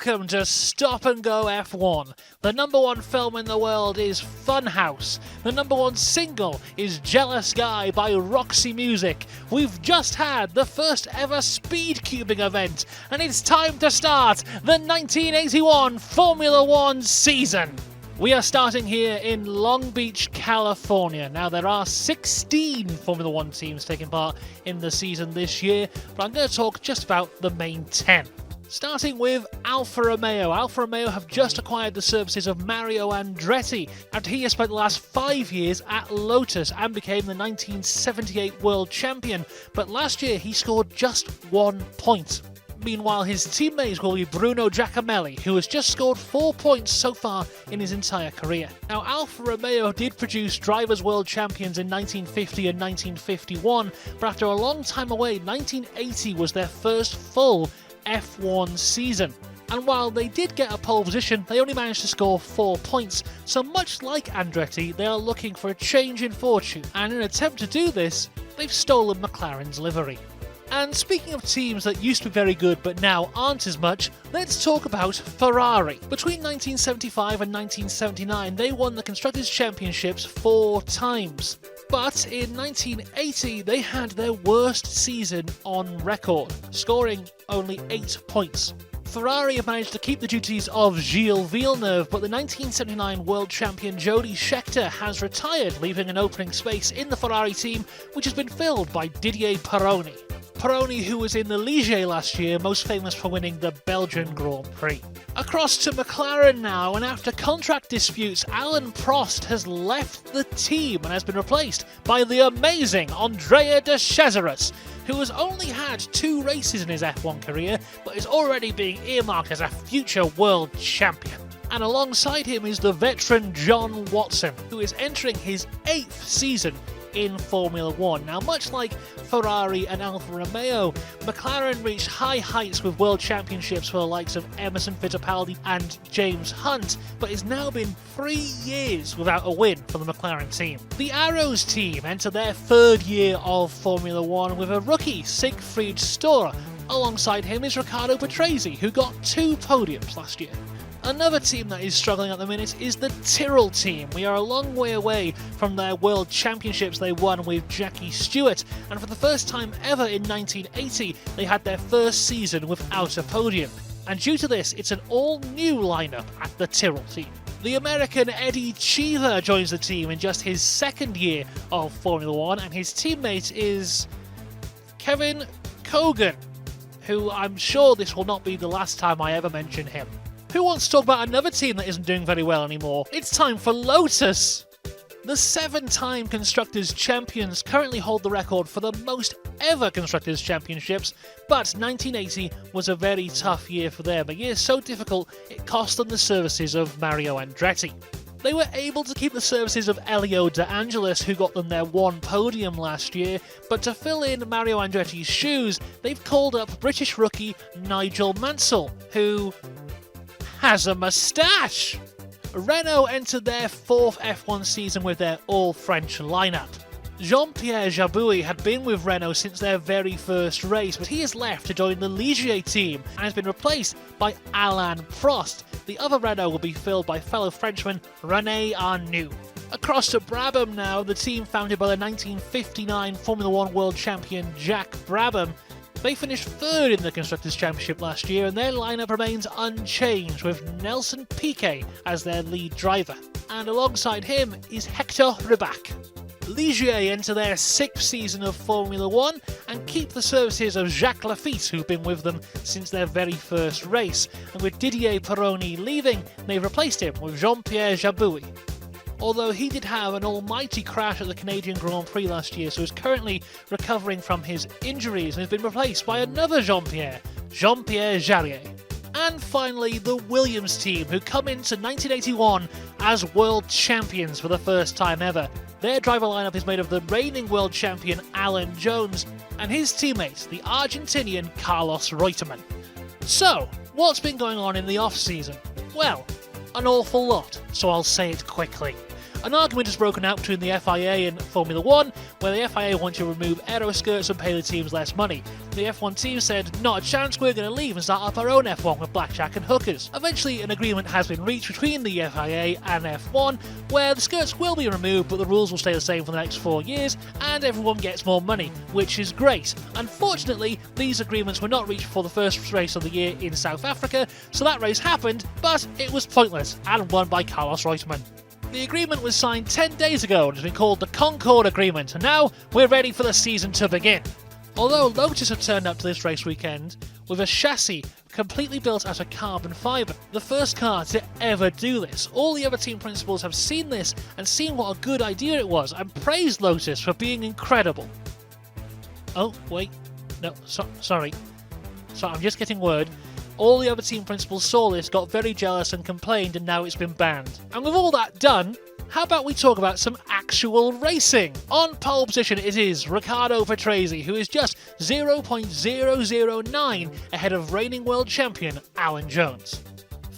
Welcome to Stop and Go F1. The #1 film in the world is Funhouse. The #1 single is Jealous Guy by Roxy Music. We've just had the first ever speed cubing event, and it's time to start the 1981 Formula One season. We are starting here in Long Beach, California. Now, there are 16 Formula One teams taking part in the season this year, but I'm going to talk just about the main 10. Starting with Alfa Romeo. Alfa Romeo have just acquired the services of Mario Andretti after he has spent the last 5 years at Lotus and became the 1978 world champion, but last year he scored just 1 point. Meanwhile, his teammate will be Bruno Giacomelli, who has just scored 4 points so far in his entire career. Now, Alfa Romeo did produce Drivers' World Champions in 1950 and 1951, but after a long time away, 1980 was their first full F1 season. And while they did get a pole position, they only managed to score 4 points. So much like Andretti, they are looking for a change in fortune. And in an attempt to do this, they've stolen McLaren's livery. And speaking of teams that used to be very good but now aren't as much, let's talk about Ferrari. Between 1975 and 1979, they won the Constructors' Championships 4 times. But in 1980, they had their worst season on record, scoring only 8 points. Ferrari have managed to keep the duties of Gilles Villeneuve, but the 1979 world champion Jody Scheckter has retired, leaving an opening space in the Ferrari team, which has been filled by Didier Pironi. Pironi, who was in the Ligier last year, most famous for winning the Belgian Grand Prix. Across to McLaren now, and after contract disputes, Alain Prost has left the team and has been replaced by the amazing Andrea de Cesaris, who has only had 2 races in his F1 career, but is already being earmarked as a future world champion. And alongside him is the veteran John Watson, who is entering his 8th season in Formula One. Now, much like Ferrari and Alfa Romeo, McLaren reached high heights with world championships for the likes of Emerson Fittipaldi and James Hunt, but it's now been 3 years without a win for the McLaren team. The Arrows team enter their 3rd year of Formula One with a rookie, Siegfried Storer. Alongside him is Riccardo Patrese, who got 2 podiums last year. Another team that is struggling at the minute is the Tyrrell team. We are a long way away from their world championships they won with Jackie Stewart, and for the first time ever in 1980, they had their first season without a podium. And due to this, it's an all-new lineup at the Tyrrell team. The American Eddie Cheever joins the team in just his 2nd year of Formula One, and his teammate is Kevin Kogan, who I'm sure this will not be the last time I ever mention him. Who wants to talk about another team that isn't doing very well anymore? It's time for Lotus! The 7-time Constructors' Champions currently hold the record for the most ever Constructors' Championships, but 1980 was a very tough year for them, a year so difficult it cost them the services of Mario Andretti. They were able to keep the services of Elio De Angelis, who got them their 1 podium last year, but to fill in Mario Andretti's shoes, they've called up British rookie Nigel Mansell, who has a moustache! Renault entered their 4th F1 season with their all-French lineup. Jean-Pierre Jabouille had been with Renault since their very first race, but he has left to join the Ligier team and has been replaced by Alain Prost. The other Renault will be filled by fellow Frenchman René Arnoux. Across to Brabham now, the team founded by the 1959 Formula One world champion Jack Brabham. They finished 3rd in the Constructors' Championship last year, and their lineup remains unchanged, with Nelson Piquet as their lead driver. And alongside him is Hector Ribach. Ligier enter their 6th season of Formula One and keep the services of Jacques Lafitte, who've been with them since their very first race. And with Didier Pironi leaving, they've replaced him with Jean-Pierre Jabouille. Although he did have an almighty crash at the Canadian Grand Prix last year, so is currently recovering from his injuries and has been replaced by another Jean-Pierre Jarier. And finally, the Williams team, who come into 1981 as world champions for the first time ever. Their driver lineup is made of the reigning world champion Alan Jones and his teammate, the Argentinian Carlos Reutemann. So, what's been going on in the off-season? Well, an awful lot, so I'll say it quickly. An argument has broken out between the FIA and Formula 1, where the FIA want to remove aero skirts and pay the teams less money. The F1 team said, not a chance, we're going to leave and start up our own F1 with blackjack and hookers. Eventually, an agreement has been reached between the FIA and F1, where the skirts will be removed, but the rules will stay the same for the next 4 years, and everyone gets more money, which is great. Unfortunately, these agreements were not reached before the first race of the year in South Africa, so that race happened, but it was pointless, and won by Carlos Reutemann. The agreement was signed 10 days ago and has been called the Concord Agreement, and now we're ready for the season to begin. Although Lotus have turned up to this race weekend with a chassis completely built out of carbon fibre, the first car to ever do this. All the other team principals have seen this and seen what a good idea it was and praised Lotus for being incredible. Oh, wait. No, sorry. I'm just getting word. All the other team principals saw this, got very jealous and complained, and now it's been banned. And with all that done, how about we talk about some actual racing? On pole position it is Riccardo Patrese, who is just 0.009 ahead of reigning world champion Alan Jones.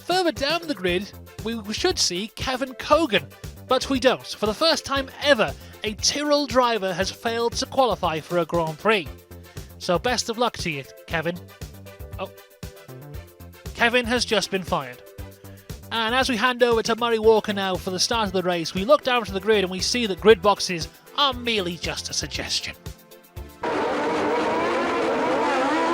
Further down the grid, we should see Kevin Kogan, but we don't. For the first time ever, a Tyrrell driver has failed to qualify for a Grand Prix. So best of luck to you, Kevin. Oh. Kevin has just been fired. And as we hand over to Murray Walker now for the start of the race, we look down to the grid and we see that grid boxes are merely just a suggestion.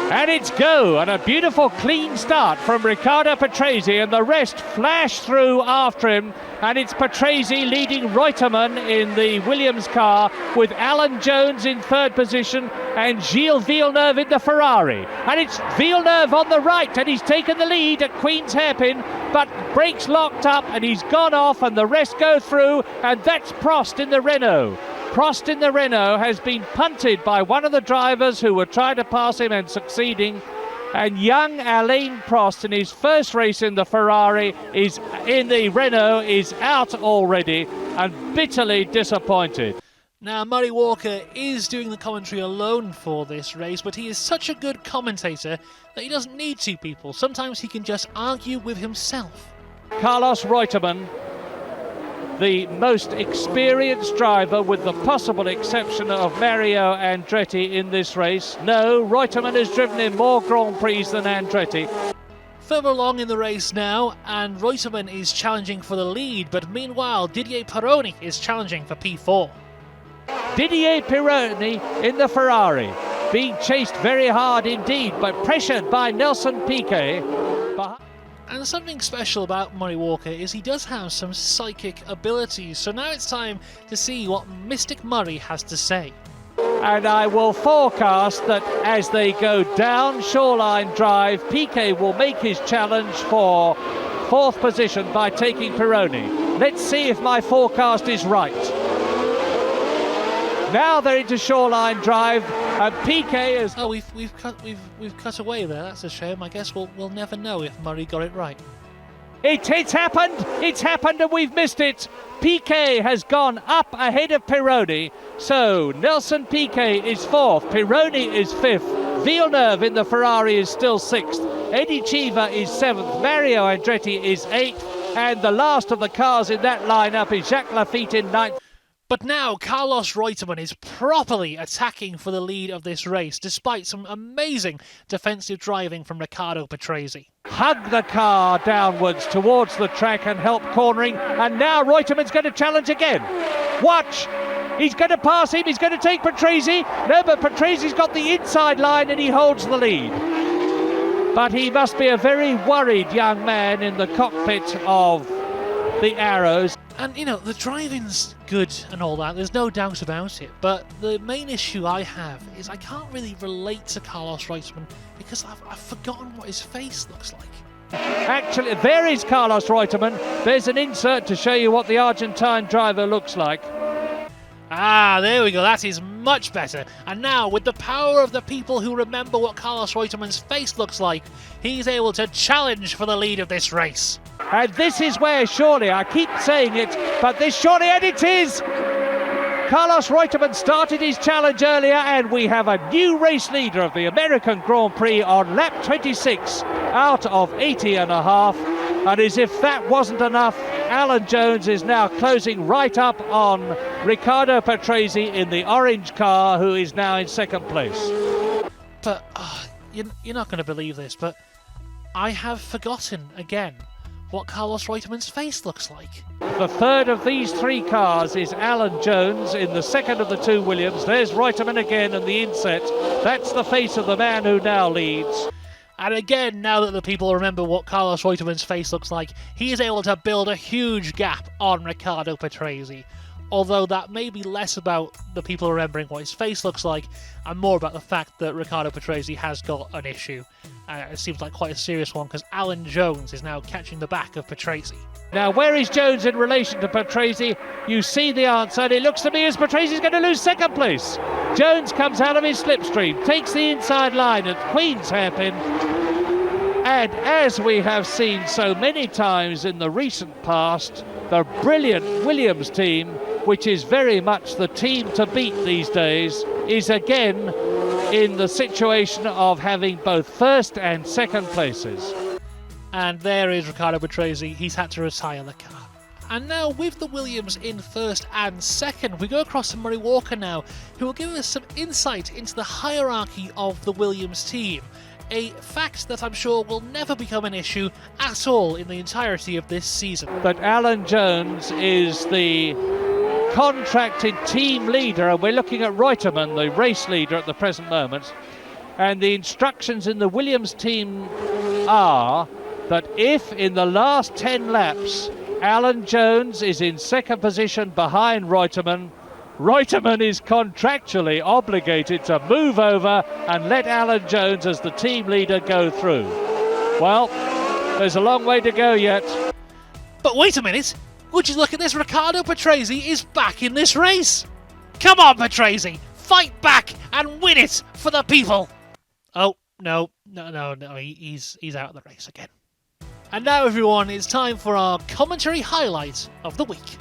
And it's go, and a beautiful clean start from Riccardo Patrese, and the rest flash through after him, and it's Patrese leading Reutemann in the Williams car, with Alan Jones in third position and Gilles Villeneuve in the Ferrari. And it's Villeneuve on the right, and he's taken the lead at Queen's Hairpin, but brakes locked up and he's gone off, and the rest go through, and that's Prost in the Renault. Prost in the Renault has been punted by one of the drivers who were trying to pass him and succeeding. And young Alain Prost, in his first race in the Ferrari, is in the Renault, is out already and bitterly disappointed. Now, Murray Walker is doing the commentary alone for this race, but he is such a good commentator that he doesn't need two people. Sometimes he can just argue with himself. Carlos Reutemann, the most experienced driver, with the possible exception of Mario Andretti in this race. No, Reutemann has driven in more Grand Prix than Andretti. Further along in the race now, and Reutemann is challenging for the lead, but meanwhile Didier Pironi is challenging for P4. Didier Pironi in the Ferrari, being chased very hard indeed, but pressured by Nelson Piquet. And something special about Murray Walker is he does have some psychic abilities, so now it's time to see what Mystic Murray has to say. And I will forecast that as they go down Shoreline Drive, Piquet will make his challenge for fourth position by taking Pironi. Let's see if my forecast is right. Now they're into Shoreline Drive, and Piquet is... Oh, we've cut away there. That's a shame. I guess we'll never know if Murray got it right. It's happened, and we've missed it. Piquet has gone up ahead of Pironi, so Nelson Piquet is fourth, Pironi is fifth, Villeneuve in the Ferrari is still sixth, Eddie Cheever is seventh, Mario Andretti is eighth, and the last of the cars in that lineup is Jacques Lafitte in ninth. But now Carlos Reutemann is properly attacking for the lead of this race, despite some amazing defensive driving from Riccardo Patrese. Hug the car downwards towards the track and help cornering, and now Reutemann's going to challenge again. Watch! He's going to pass him, he's going to take Patrese. No, but Patrese's got the inside line and he holds the lead. But he must be a very worried young man in the cockpit of the Arrows. And, you know, the driving's good and all that, there's no doubt about it, but the main issue I have is I can't really relate to Carlos Reutemann because I've forgotten what his face looks like. Actually, there is Carlos Reutemann. There's an insert to show you what the Argentine driver looks like. Ah, there we go, that is much better. And now, with the power of the people who remember what Carlos Reutemann's face looks like, he's able to challenge for the lead of this race. And this is where surely, I keep saying it, but this surely, and it is! Carlos Reutemann started his challenge earlier, and we have a new race leader of the American Grand Prix on lap 26 out of 80 and a half. And as if that wasn't enough, Alan Jones is now closing right up on Riccardo Patrese in the orange car, who is now in second place. But you're not going to believe this, but I have forgotten again what Carlos Reutemann's face looks like. The third of these three cars is Alan Jones in the second of the two Williams. There's Reutemann again in the inset. That's the face of the man who now leads. And again, now that the people remember what Carlos Reutemann's face looks like, he is able to build a huge gap on Riccardo Patrese. Although that may be less about the people remembering what his face looks like and more about the fact that Riccardo Patrese has got an issue. It seems like quite a serious one, because Alan Jones is now catching the back of Patrese. Now, where is Jones in relation to Patrese? You see the answer, and it looks to me as Patrese going to lose second place. Jones comes out of his slipstream, takes the inside line at Queen's hairpin, and as we have seen so many times in the recent past, the brilliant Williams team, which is very much the team to beat these days, is again in the situation of having both first and second places. And there is Riccardo Patrese. He's had to retire the car. And now, with the Williams in first and second, we go across to Murray Walker now, who will give us some insight into the hierarchy of the Williams team. A fact that I'm sure will never become an issue at all in the entirety of this season. But Alan Jones is the contracted team leader, and we're looking at Reutemann, the race leader at the present moment. And the instructions in the Williams team are that if in the last 10 laps Alan Jones is in second position behind Reutemann, Reutemann is contractually obligated to move over and let Alan Jones as the team leader go through. Well, there's a long way to go yet. But wait a minute, would you look at this, Riccardo Patrese is back in this race. Come on, Patrese, fight back and win it for the people. Oh, no, he's out of the race again. And now, everyone, it's time for our commentary highlight of the week.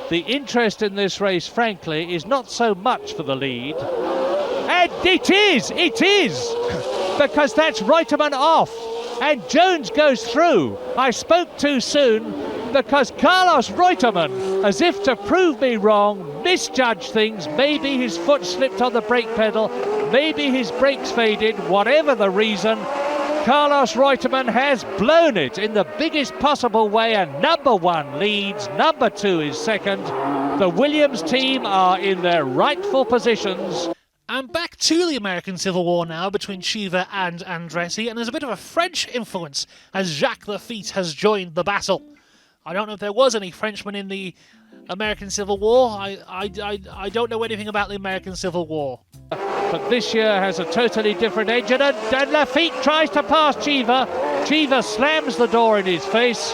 The interest in this race, frankly, is not so much for the lead. And it is! Because that's Reutemann off. And Jones goes through. I spoke too soon because Carlos Reutemann, as if to prove me wrong, misjudged things. Maybe his foot slipped on the brake pedal. Maybe his brakes faded. Whatever the reason, Carlos Reutemann has blown it in the biggest possible way, and number one leads, number two is second. The Williams team are in their rightful positions. And back to the American Civil War now between Cheever and Andretti, and there's a bit of a French influence as Jacques Lafitte has joined the battle. I don't know if there was any Frenchmen in the American Civil War. I don't know anything about the American Civil War. But this year has a totally different engine, and Lafitte tries to pass Cheever. Cheever slams the door in his face.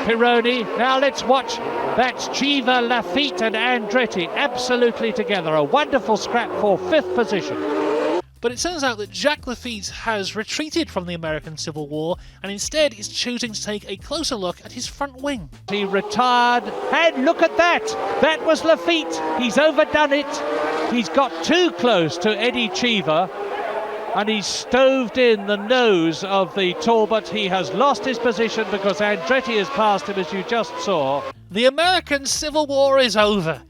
Pironi, now let's watch. That's Cheever, Lafitte and Andretti absolutely together. A wonderful scrap for fifth position. But it turns out that Jacques Lafitte has retreated from the American Civil War and instead is choosing to take a closer look at his front wing. He retired, and look at that! That was Lafitte. He's overdone it. He's got too close to Eddie Cheever, and he's stoved in the nose of the Talbot. He has lost his position because Andretti has passed him, as you just saw. The American Civil War is over,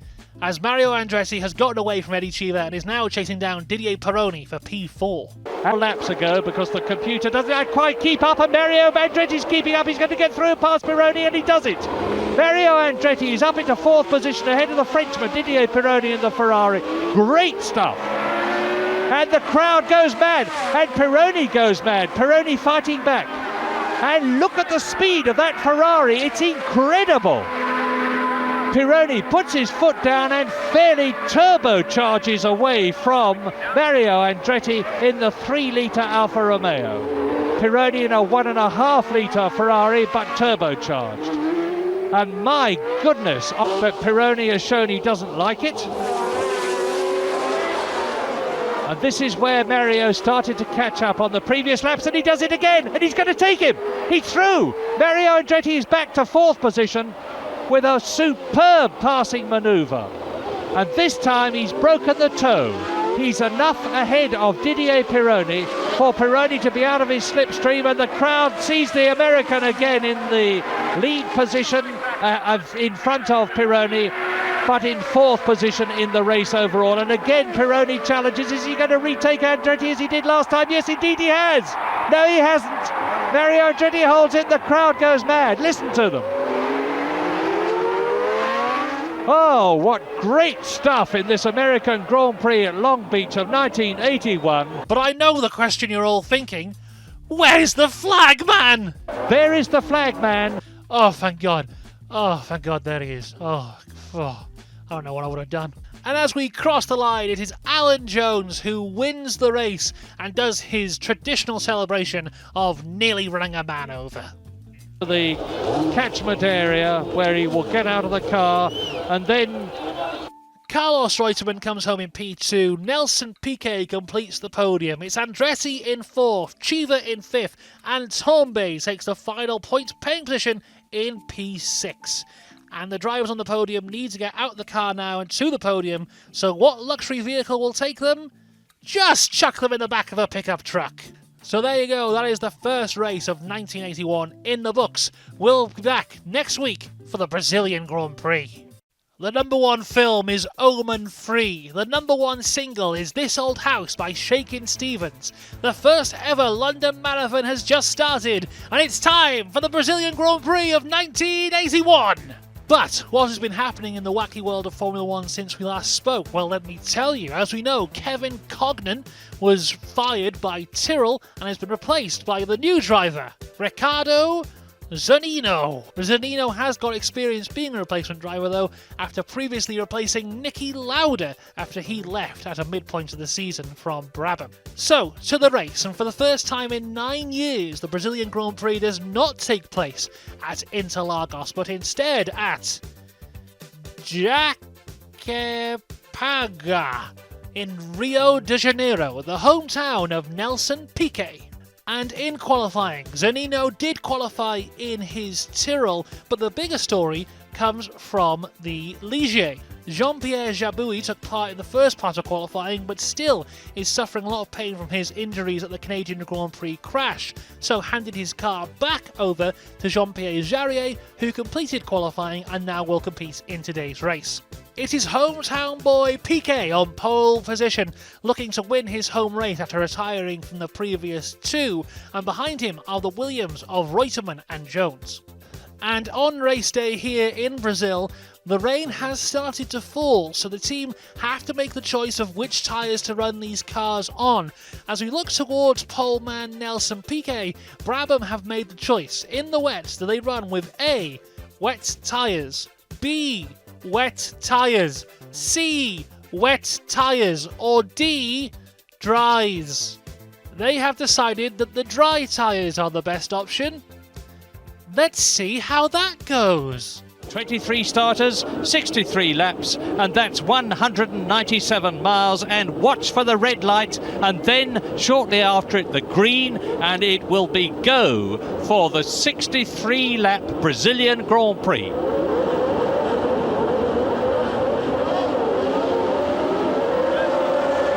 as Mario Andretti has gotten away from Eddie Cheever and is now chasing down Didier Pironi for P4. Laps ago, because the computer doesn't quite keep up, and Mario Andretti's keeping up. He's going to get through past Pironi, and he does it. Mario Andretti is up into fourth position ahead of the Frenchman Didier Pironi in the Ferrari. Great stuff. And the crowd goes mad, and Pironi goes mad. Pironi fighting back. And look at the speed of that Ferrari. It's incredible. Pironi puts his foot down and fairly turbocharges away from Mario Andretti in the 3-litre Alfa Romeo. Pironi in a 1.5-litre Ferrari, but turbocharged. And my goodness, but Pironi has shown he doesn't like it. And this is where Mario started to catch up on the previous laps, and he does it again, and he's going to take him. He's through. Mario Andretti is back to fourth position with a superb passing manoeuvre. And this time he's broken the toe. He's enough ahead of Didier Pironi for Pironi to be out of his slipstream, and the crowd sees the American again in the lead position in front of Pironi, but in fourth position in the race overall. And again Pironi challenges. Is he going to retake Andretti as he did last time? Yes, indeed he has. No, he hasn't. Mario Andretti holds it. The crowd goes mad. Listen to them. Oh, what great stuff in this American Grand Prix at Long Beach of 1981. But I know the question you're all thinking. Where's the flag man? There is the flag man. Oh, thank God. Oh, thank God, there he is. Oh, I don't know what I would have done. And as we cross the line, it is Alan Jones who wins the race and does his traditional celebration of nearly running a man over. The catchment area where he will get out of the car, and then Carlos Reutemann comes home in P2, Nelson Piquet completes the podium, it's Andretti in 4th, Chiva in 5th, and Tombe takes the final point-paying position in P6. And the drivers on the podium need to get out of the car now and to the podium, so what luxury vehicle will take them? Just chuck them in the back of a pickup truck. So there you go, that is the first race of 1981 in the books. We'll be back next week for the Brazilian Grand Prix. The number one film is Omen Free. The number one single is This Old House by Shakin' Stevens. The first ever London Marathon has just started, and it's time for the Brazilian Grand Prix of 1981. But what has been happening in the wacky world of Formula 1 since we last spoke? Well, let me tell you. As we know, Kevin Cognan was fired by Tyrrell and has been replaced by the new driver, Riccardo Zanino. Zanino has got experience being a replacement driver though, after previously replacing Niki Lauda after he left at a midpoint of the season from Brabham. So, to the race, and for the first time in 9 years, the Brazilian Grand Prix does not take place at Interlagos, but instead at Jacapaga in Rio de Janeiro, the hometown of Nelson Piquet. And in qualifying, Zanino did qualify in his Tyrrell, but the bigger story comes from the Ligier. Jean-Pierre Jabouille took part in the first part of qualifying, but still is suffering a lot of pain from his injuries at the Canadian Grand Prix crash, so handed his car back over to Jean-Pierre Jarier, who completed qualifying and now will compete in today's race. It is hometown boy Piquet on pole position, looking to win his home race after retiring from the previous two, and behind him are the Williams of Reutemann and Jones. And on race day here in Brazil, the rain has started to fall, so the team have to make the choice of which tyres to run these cars on. As we look towards poleman Nelson Piquet, Brabham have made the choice. In the wet, do they run with A, wet tyres, B, wet tyres, C, wet tyres, or D, dries? They have decided that the dry tyres are the best option. Let's see how that goes. 23 starters, 63 laps, and that's 197 miles. And watch for the red light, and then shortly after it the green, and it will be go for the 63 lap Brazilian Grand Prix.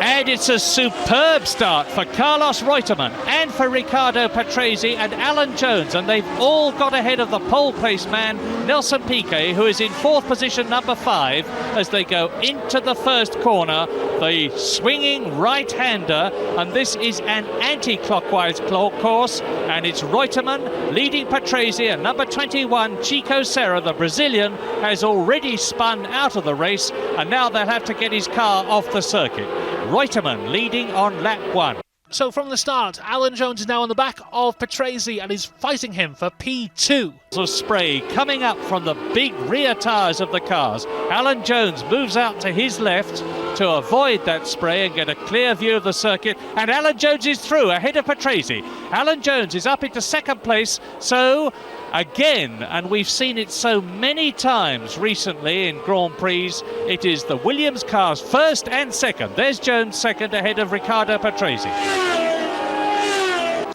And it's a superb start for Carlos Reutemann and for Riccardo Patrese and Alan Jones, and they've all got ahead of the pole place man Nelson Piquet, who is in fourth position, number 5, as they go into the first corner, the swinging right-hander, and this is an anti-clockwise course, and it's Reutemann leading Patrese, and number 21 Chico Serra, the Brazilian, has already spun out of the race, and now they'll have to get his car off the circuit. Reutemann leading on lap 1. So from the start, Alan Jones is now on the back of Patrese and is fighting him for P2. Of spray coming up from the big rear tyres of the cars. Alan Jones moves out to his left to avoid that spray and get a clear view of the circuit, and Alan Jones is through ahead of Patrese. Alan Jones is up into second place, so again, and we've seen it so many times recently in Grand Prix, it is the Williams cars first and second. There's Jones second ahead of Riccardo Patrese.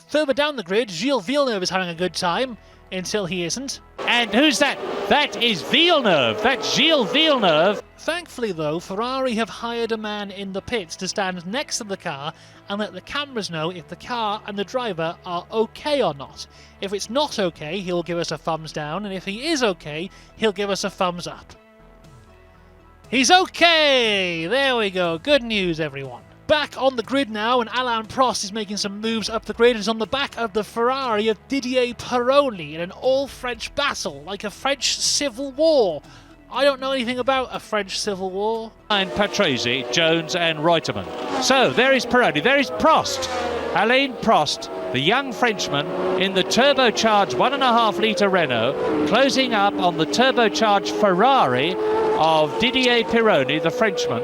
Further down the grid, Gilles Villeneuve is having a good time. until he isn't. And who's that? That is Villeneuve. That's Gilles Villeneuve. Thankfully though, Ferrari have hired a man in the pits to stand next to the car and let the cameras know if the car and the driver are okay or not. If it's not okay, he'll give us a thumbs down, and if he is okay, he'll give us a thumbs up. He's okay! There we go. Good news, everyone. Back on the grid now, and Alain Prost is making some moves up the grid. It's on the back of the Ferrari of Didier Pironi in an all-French battle, like a French civil war. I don't know anything about a French civil war. And Patrese, Jones and Reutemann. So there is Pironi, there is Prost. Alain Prost, the young Frenchman in the turbocharged 1.5 litre Renault, closing up on the turbocharged Ferrari of Didier Pironi, the Frenchman.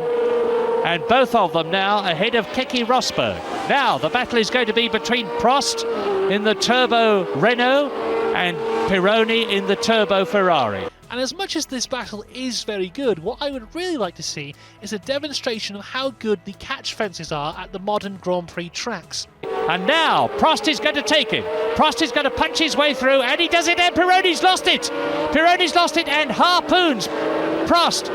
And both of them now ahead of Keke Rosberg. Now the battle is going to be between Prost in the turbo Renault and Pironi in the turbo Ferrari. And as much as this battle is very good, what I would really like to see is a demonstration of how good the catch fences are at the modern Grand Prix tracks. And now Prost is going to take him. Prost is going to punch his way through, and he does it, and Pironi's lost it. Pironi's lost it and harpoons Prost.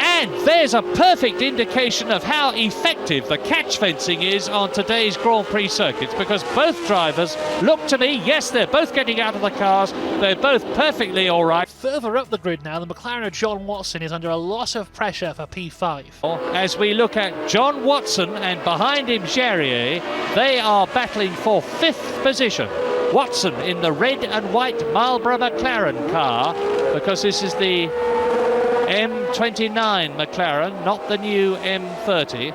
And there's a perfect indication of how effective the catch fencing is on today's Grand Prix circuits, because both drivers look to me, yes, they're both getting out of the cars, they're both perfectly all right. Further up the grid now, the McLaren of John Watson is under a lot of pressure for P5. As we look at John Watson and behind him Jarier, they are battling for 5th position. Watson in the red and white Marlboro McLaren car, because this is the M29 McLaren, not the new M30.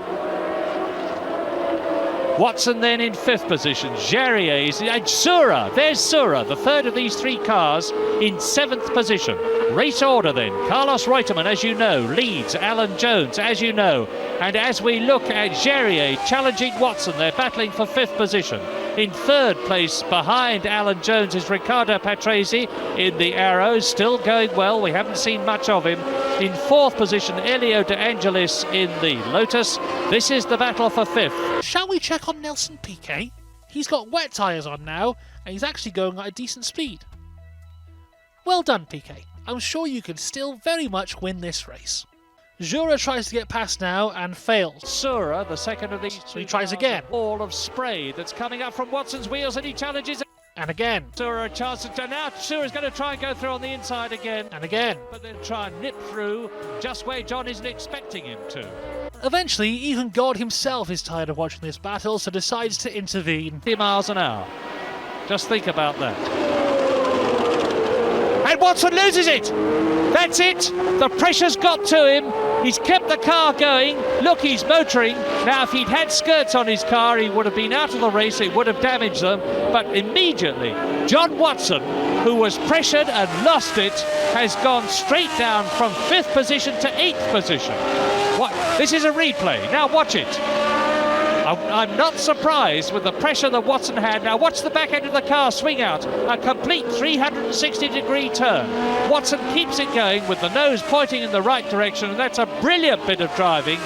Watson then in 5th position. Jarier is Sura. There's Sura, the third of these 3 cars, in 7th position. Race order then. Carlos Reutemann, as you know, leads. Alan Jones, as you know. And as we look at Jarier challenging Watson, they're battling for 5th position. In 3rd place behind Alan Jones is Riccardo Patrese in the Arrows, still going well. We haven't seen much of him. In 4th position, Elio De Angelis in the Lotus. This is the battle for 5th. Shall we check on Nelson Piquet? He's got wet tyres on now, and he's actually going at a decent speed. Well done, Piquet. I'm sure you can still very much win this race. Jura tries to get past now and fails. Sura, the second of these 2 he tries again. Ball of spray that's coming up from Watson's wheels, and he challenges. And again. Sura a chance to now. Sura's going to try and go through on the inside again. And again. But then try and nip through just where John isn't expecting him to. Eventually, even God himself is tired of watching this battle, so decides to intervene. 50 miles an hour. Just think about that. And Watson loses it. That's it. The pressure's got to him. He's kept the car going. Look, he's motoring. Now, if he'd had skirts on his car, he would have been out of the race. It would have damaged them. But immediately, John Watson, who was pressured and lost it, has gone straight down from 5th position to 8th position. What? This is a replay. Now watch it. I'm not surprised with the pressure that Watson had. Now watch the back end of the car swing out. A complete 360-degree turn. Watson keeps it going with the nose pointing in the right direction, and that's a brilliant bit of driving.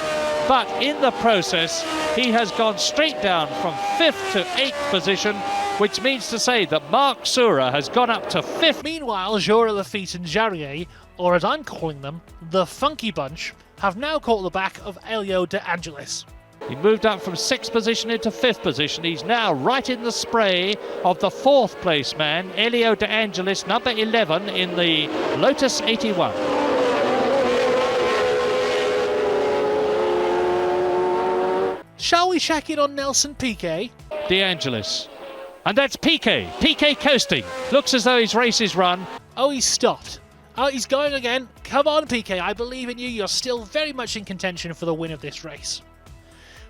But in the process, he has gone straight down from 5th to 8th position, which means to say that Marc Sura has gone up to 5th. Meanwhile, Jura Lafitte and Jarier, or as I'm calling them, the Funky Bunch, have now caught the back of Elio De Angelis. He moved up from 6th position into 5th position. He's now right in the spray of the 4th place man, Elio De Angelis, number 11 in the Lotus 81. Shall we check in on Nelson Piquet? De Angelis. And that's Piquet. Piquet coasting. Looks as though his race is run. Oh, he's stopped. Oh, he's going again. Come on, Piquet. I believe in you. You're still very much in contention for the win of this race.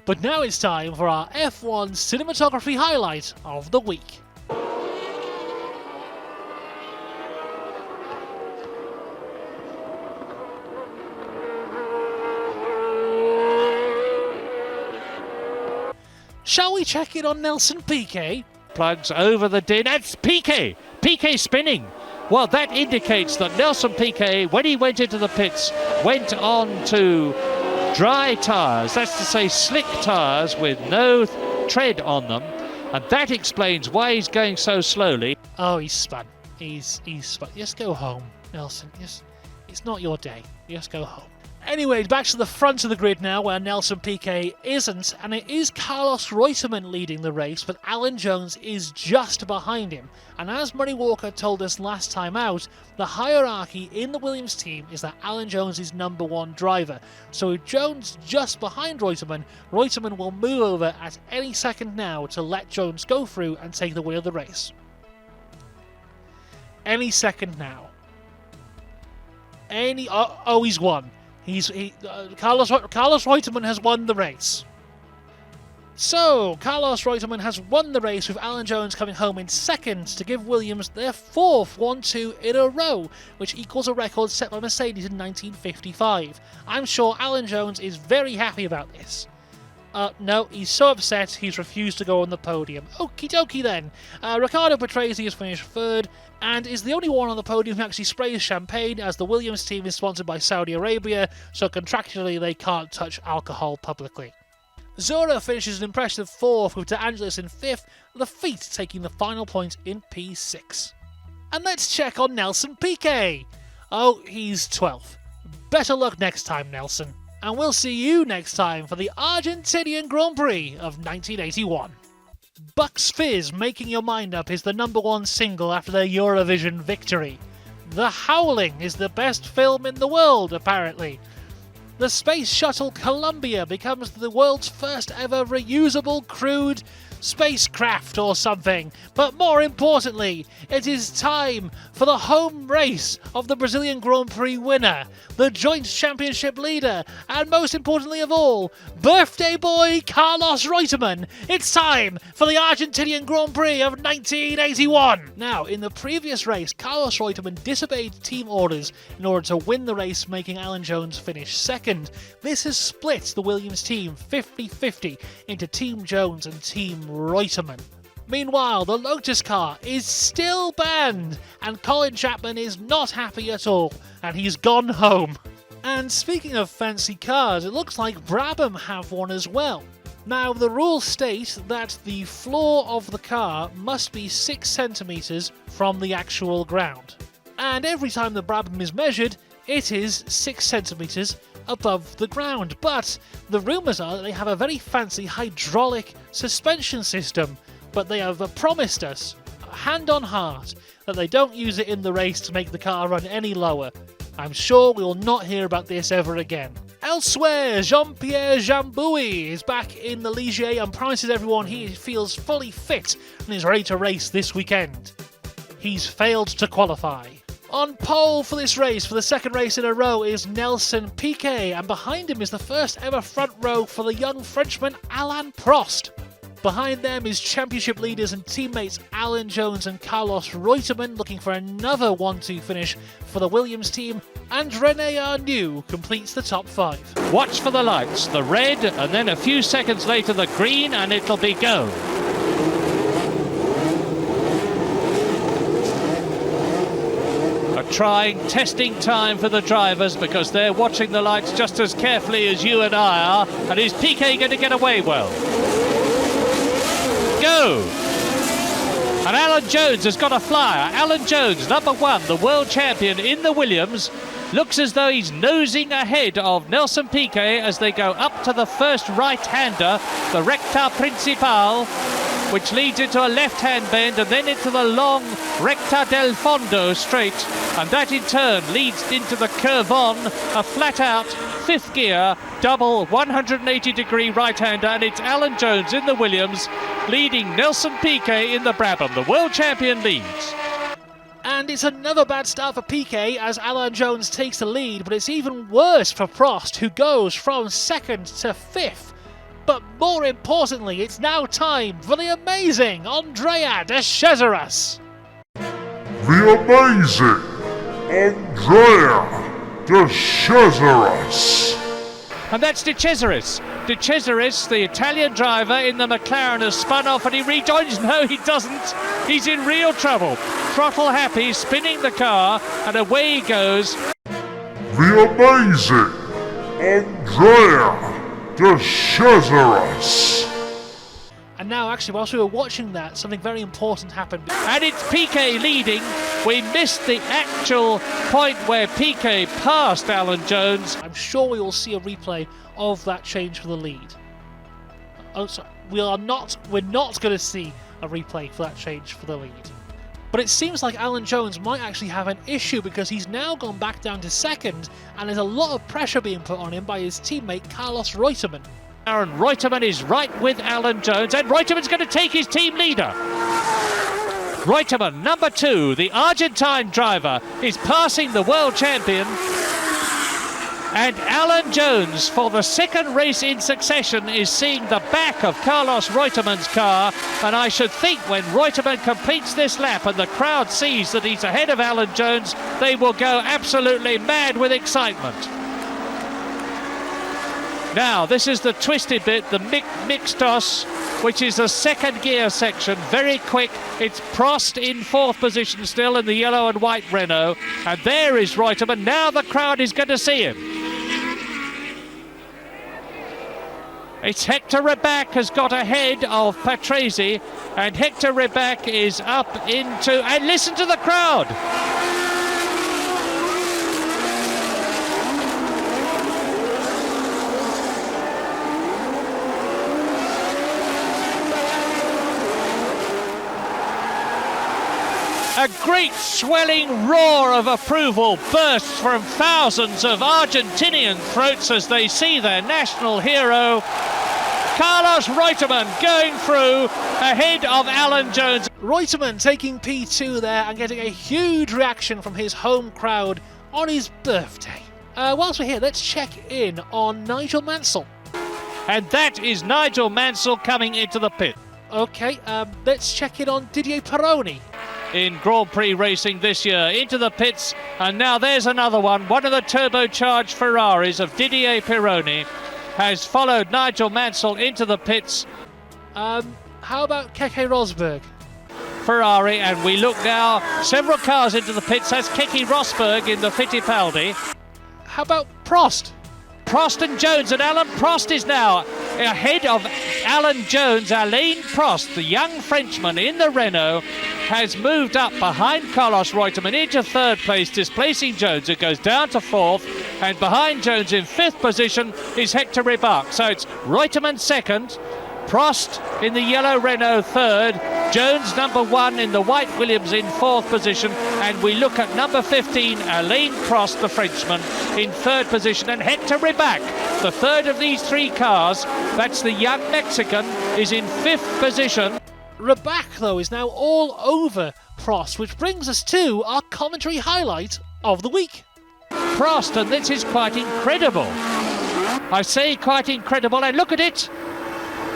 But now it's time for our F1 cinematography highlight of the week. Shall we check in on Nelson Piquet? Plugs over the din. That's Piquet. Piquet spinning. Well, that indicates that Nelson Piquet, when he went into the pits, went on to dry tyres, that's to say slick tyres with no tread on them, and that explains why he's going so slowly. Oh, he's spun. Just go home, Nelson. It's not your day. Just go home. Anyway, back to the front of the grid now, where Nelson Piquet isn't, and it is Carlos Reutemann leading the race, but Alan Jones is just behind him. And as Murray Walker told us last time out, the hierarchy in the Williams team is that Alan Jones is number one driver. So with Jones just behind Reutemann, Reutemann will move over at any second now to let Jones go through and take the wheel of the race. Any second now. He's won. Carlos Reutemann has won the race. So, Carlos Reutemann has won the race, with Alan Jones coming home in second to give Williams their fourth 1-2 in a row, which equals a record set by Mercedes in 1955. I'm sure Alan Jones is very happy about this. No, he's so upset he's refused to go on the podium. Okie dokie then. Riccardo Patrese has finished third and is the only one on the podium who actually sprays champagne, as the Williams team is sponsored by Saudi Arabia, so contractually they can't touch alcohol publicly. Zora finishes an impressive fourth, with De Angelis in fifth, Lafitte taking the final point in P6. And let's check on Nelson Piquet. Oh, he's 12th. Better luck next time, Nelson. And we'll see you next time for the Argentinian Grand Prix of 1981. Bucks Fizz Making Your Mind Up is the number one single after their Eurovision victory. The Howling is the best film in the world, apparently. The Space Shuttle Columbia becomes the world's first ever reusable crewed spacecraft or something. But more importantly, it is time for the home race of the Brazilian Grand Prix winner, the joint championship leader, and most importantly of all, birthday boy Carlos Reutemann. It's time for the Argentinian Grand Prix of 1981. Now, in the previous race, Carlos Reutemann disobeyed team orders in order to win the race, making Alan Jones finish second. This has split the Williams team 50-50 into Team Jones and Team Reutemann. Meanwhile, the Lotus car is still banned, and Colin Chapman is not happy at all, and he's gone home. And speaking of fancy cars, it looks like Brabham have one as well. Now, the rules state that the floor of the car must be 6 centimeters from the actual ground. And every time the Brabham is measured, it is 6 centimeters above the ground. But the rumours are that they have a very fancy hydraulic suspension system, but they have promised us, hand on heart, that they don't use it in the race to make the car run any lower. I'm sure we will not hear about this ever again. Elsewhere, Jean-Pierre Jambouille is back in the Ligier and promises everyone he feels fully fit and is ready to race this weekend. He's failed to qualify. On pole for this race, for the second race in a row, is Nelson Piquet, and behind him is the first ever front row for the young Frenchman Alain Prost. Behind them is championship leaders and teammates Alan Jones and Carlos Reutemann, looking for another 1-2 finish for the Williams team, and René Arnoux completes the top 5. Watch for the lights, the red, and then a few seconds later the green, and it'll be go. Trying, testing time for the drivers, because they're watching the lights just as carefully as you and I are. And is Piquet going to get away well? Go! And Alan Jones has got a flyer. Alan Jones, number one, the world champion in the Williams, looks as though he's nosing ahead of Nelson Piquet as they go up to the first right-hander, the Recta Principal, which leads into a left-hand bend and then into the long Recta del Fondo straight, and that in turn leads into the curve on, a flat-out fifth gear, double 180-degree right-hander, and it's Alan Jones in the Williams leading Nelson Piquet in the Brabham. The world champion leads. And it's another bad start for Piquet as Alan Jones takes the lead, but it's even worse for Prost, who goes from second to fifth. But more importantly, it's now time for the amazing Andrea de Cesaris. The amazing Andrea de Cesaris. And that's De Cesaris. De Cesaris, the Italian driver in the McLaren, has spun off and he rejoins. No, he doesn't. He's in real trouble. Throttle happy, spinning the car, and away he goes. The amazing Andrea de Cesaris. And now, actually, whilst we were watching that, something very important happened. And it's Piquet leading. We missed the actual point where Piquet passed Alan Jones. I'm sure we will see a replay of that change for the lead. Oh, sorry. We're not going to see a replay for that change for the lead. But it seems like Alan Jones might actually have an issue because he's now gone back down to second and there's a lot of pressure being put on him by his teammate Carlos Reutemann. Aaron Reutemann is right with Alan Jones, and Reutemann's going to take his team leader. Reutemann, number 2, the Argentine driver, is passing the world champion. And Alan Jones, for the second race in succession, is seeing the back of Carlos Reutemann's car. And I should think when Reutemann completes this lap and the crowd sees that he's ahead of Alan Jones, they will go absolutely mad with excitement. Now, this is the twisted bit, the mixtos, which is the second gear section, very quick. It's Prost in 4th position still in the yellow and white Renault. And there is Reutemann. Now the crowd is going to see him. It's Hector Rebaque has got ahead of Patrese, and Hector Rebaque is up into, and listen to the crowd. A great swelling roar of approval bursts from thousands of Argentinian throats as they see their national hero, Carlos Reutemann, going through ahead of Alan Jones. Reutemann taking P2 there and getting a huge reaction from his home crowd on his birthday. Whilst we're here, let's check in on Nigel Mansell. And that is Nigel Mansell coming into the pit. Okay, let's check in on Didier Pironi. In Grand Prix racing this year, into the pits, and now there's another one. One of the turbocharged Ferraris of Didier Pironi has followed Nigel Mansell into the pits. How about Keke Rosberg? Ferrari, and we look now, several cars into the pits. That's Keke Rosberg in the Fittipaldi. How about Prost? Prost and Jones, and Alain Prost is now ahead of Alan Jones. Alain Prost, the young Frenchman in the Renault, has moved up behind Carlos Reutemann into 3rd place, displacing Jones, who goes down to 4th, and behind Jones in 5th position is Hector Rebaque. So it's Reutemann 2nd, Prost in the yellow Renault 3rd, Jones number 1 in the white Williams in 4th position, and we look at number 15, Alain Prost, the Frenchman, in 3rd position, and Hector Rebaque, the 3rd of these 3 cars, that's the young Mexican, is in 5th position. Rebaque, though, is now all over Prost, which brings us to our commentary highlight of the week. Prost, and this is quite incredible. I say quite incredible, and look at it.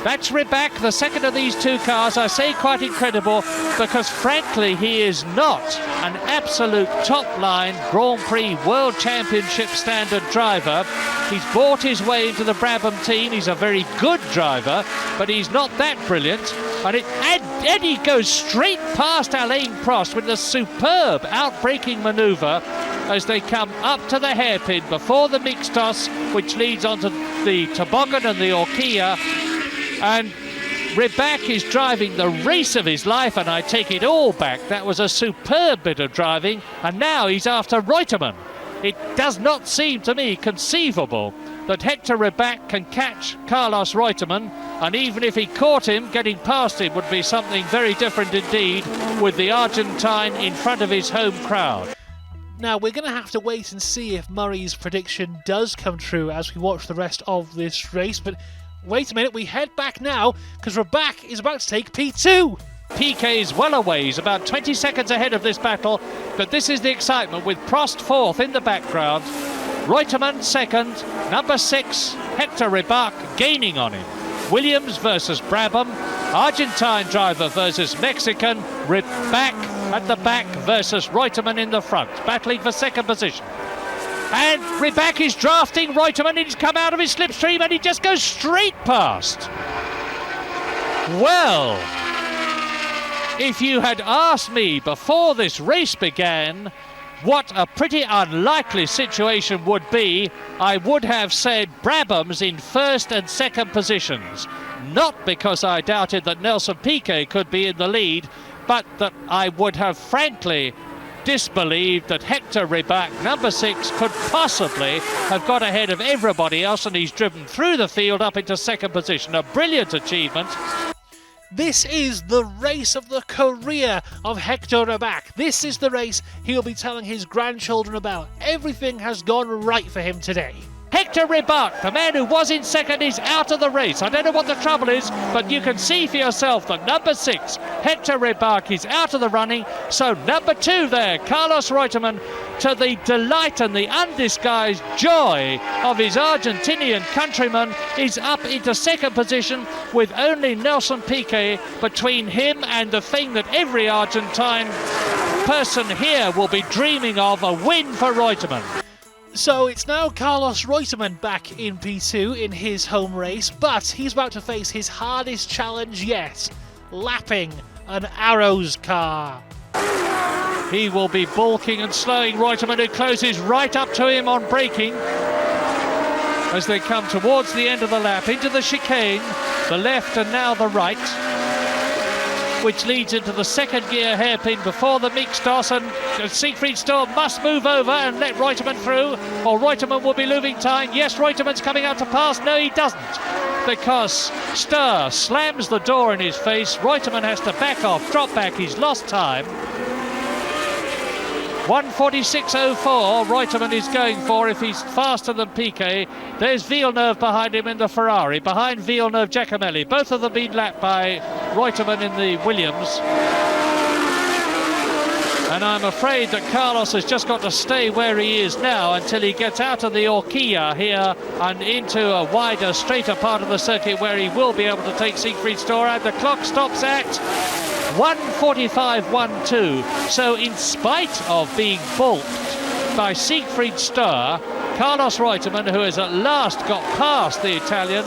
That's Rebaque, the second of these 2 cars. I say quite incredible because, frankly, he is not an absolute top-line Grand Prix World Championship standard driver. He's bought his way into the Brabham team. He's a very good driver, but he's not that brilliant. And he goes straight past Alain Prost with a superb outbraking manoeuvre as they come up to the hairpin before the mixtos, which leads onto the toboggan and the Orquilla. And Rebaque is driving the race of his life, and I take it all back. That was a superb bit of driving, and now he's after Reutemann. It does not seem to me conceivable that Hector Rebaque can catch Carlos Reutemann, and even if he caught him, getting past him would be something very different indeed with the Argentine in front of his home crowd. Now, we're going to have to wait and see if Murray's prediction does come true as we watch the rest of this race, but wait a minute, we head back now because Rebaque is about to take P2. Piquet is well away, he's about 20 seconds ahead of this battle, but this is the excitement with Prost 4th in the background, Reutemann 2nd, number 6, Hector Rebaque gaining on him. Williams versus Brabham, Argentine driver versus Mexican, Rebaque at the back versus Reutemann in the front, battling for 2nd position. And Rebaque is drafting Reutemann, and he's come out of his slipstream and he just goes straight past. Well, if you had asked me before this race began what a pretty unlikely situation would be, I would have said Brabham's in first and second positions. Not because I doubted that Nelson Piquet could be in the lead, but that I would have frankly disbelieved that Hector Ribach, number 6, could possibly have got ahead of everybody else, and he's driven through the field up into second position. A brilliant achievement. This is the race of the career of Hector Ribach. This is the race he'll be telling his grandchildren about. Everything has gone right for him today. Hector Ribach, the man who was in second, is out of the race. I don't know what the trouble is, but you can see for yourself that number 6, Hector Ribach, is out of the running. So number 2 there, Carlos Reutemann, to the delight and the undisguised joy of his Argentinian countryman, is up into second position with only Nelson Piquet between him and the thing that every Argentine person here will be dreaming of, a win for Reutemann. So it's now Carlos Reutemann back in P2 in his home race, but he's about to face his hardest challenge yet, lapping an Arrows car. He will be balking and slowing Reutemann, who closes right up to him on braking as they come towards the end of the lap, into the chicane, the left and now the right, which leads into the second gear hairpin before the mixed-toss, and Siegfried Sturr must move over and let Reutemann through, or Reutemann will be losing time. Yes, Reutemann's coming out to pass. No, he doesn't, because Sturr slams the door in his face. Reutemann has to back off, drop back. He's lost time. 1:46.04 Reutemann is going for if he's faster than Piquet. There's Villeneuve behind him in the Ferrari. Behind Villeneuve, Giacomelli. Both of them being lapped by Reutemann in the Williams. And I'm afraid that Carlos has just got to stay where he is now until he gets out of the Orquilla here and into a wider, straighter part of the circuit where he will be able to take Siegfried Sturr out. The clock stops at 1:45.12. So in spite of being balked by Siegfried Sturr, Carlos Reutemann, who has at last got past the Italian,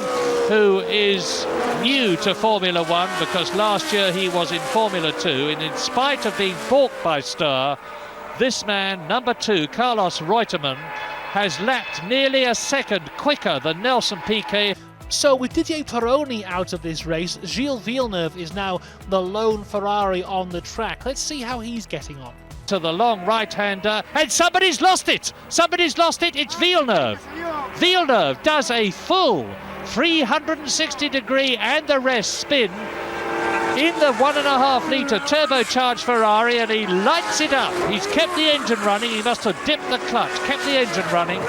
who is new to Formula One because last year he was in Formula 2, and in spite of being balked by Sturr, this man, number 2, Carlos Reutemann, has lapped nearly a second quicker than Nelson Piquet. So with Didier Pironi out of this race, Gilles Villeneuve is now the lone Ferrari on the track. Let's see how he's getting on. To the long right-hander, and somebody's lost it! Somebody's lost it, it's Villeneuve! Villeneuve does a full 360-degree and the rest spin in the 1.5 litre turbocharged Ferrari, and he lights it up. He's kept the engine running. He must have dipped the clutch, kept the engine running,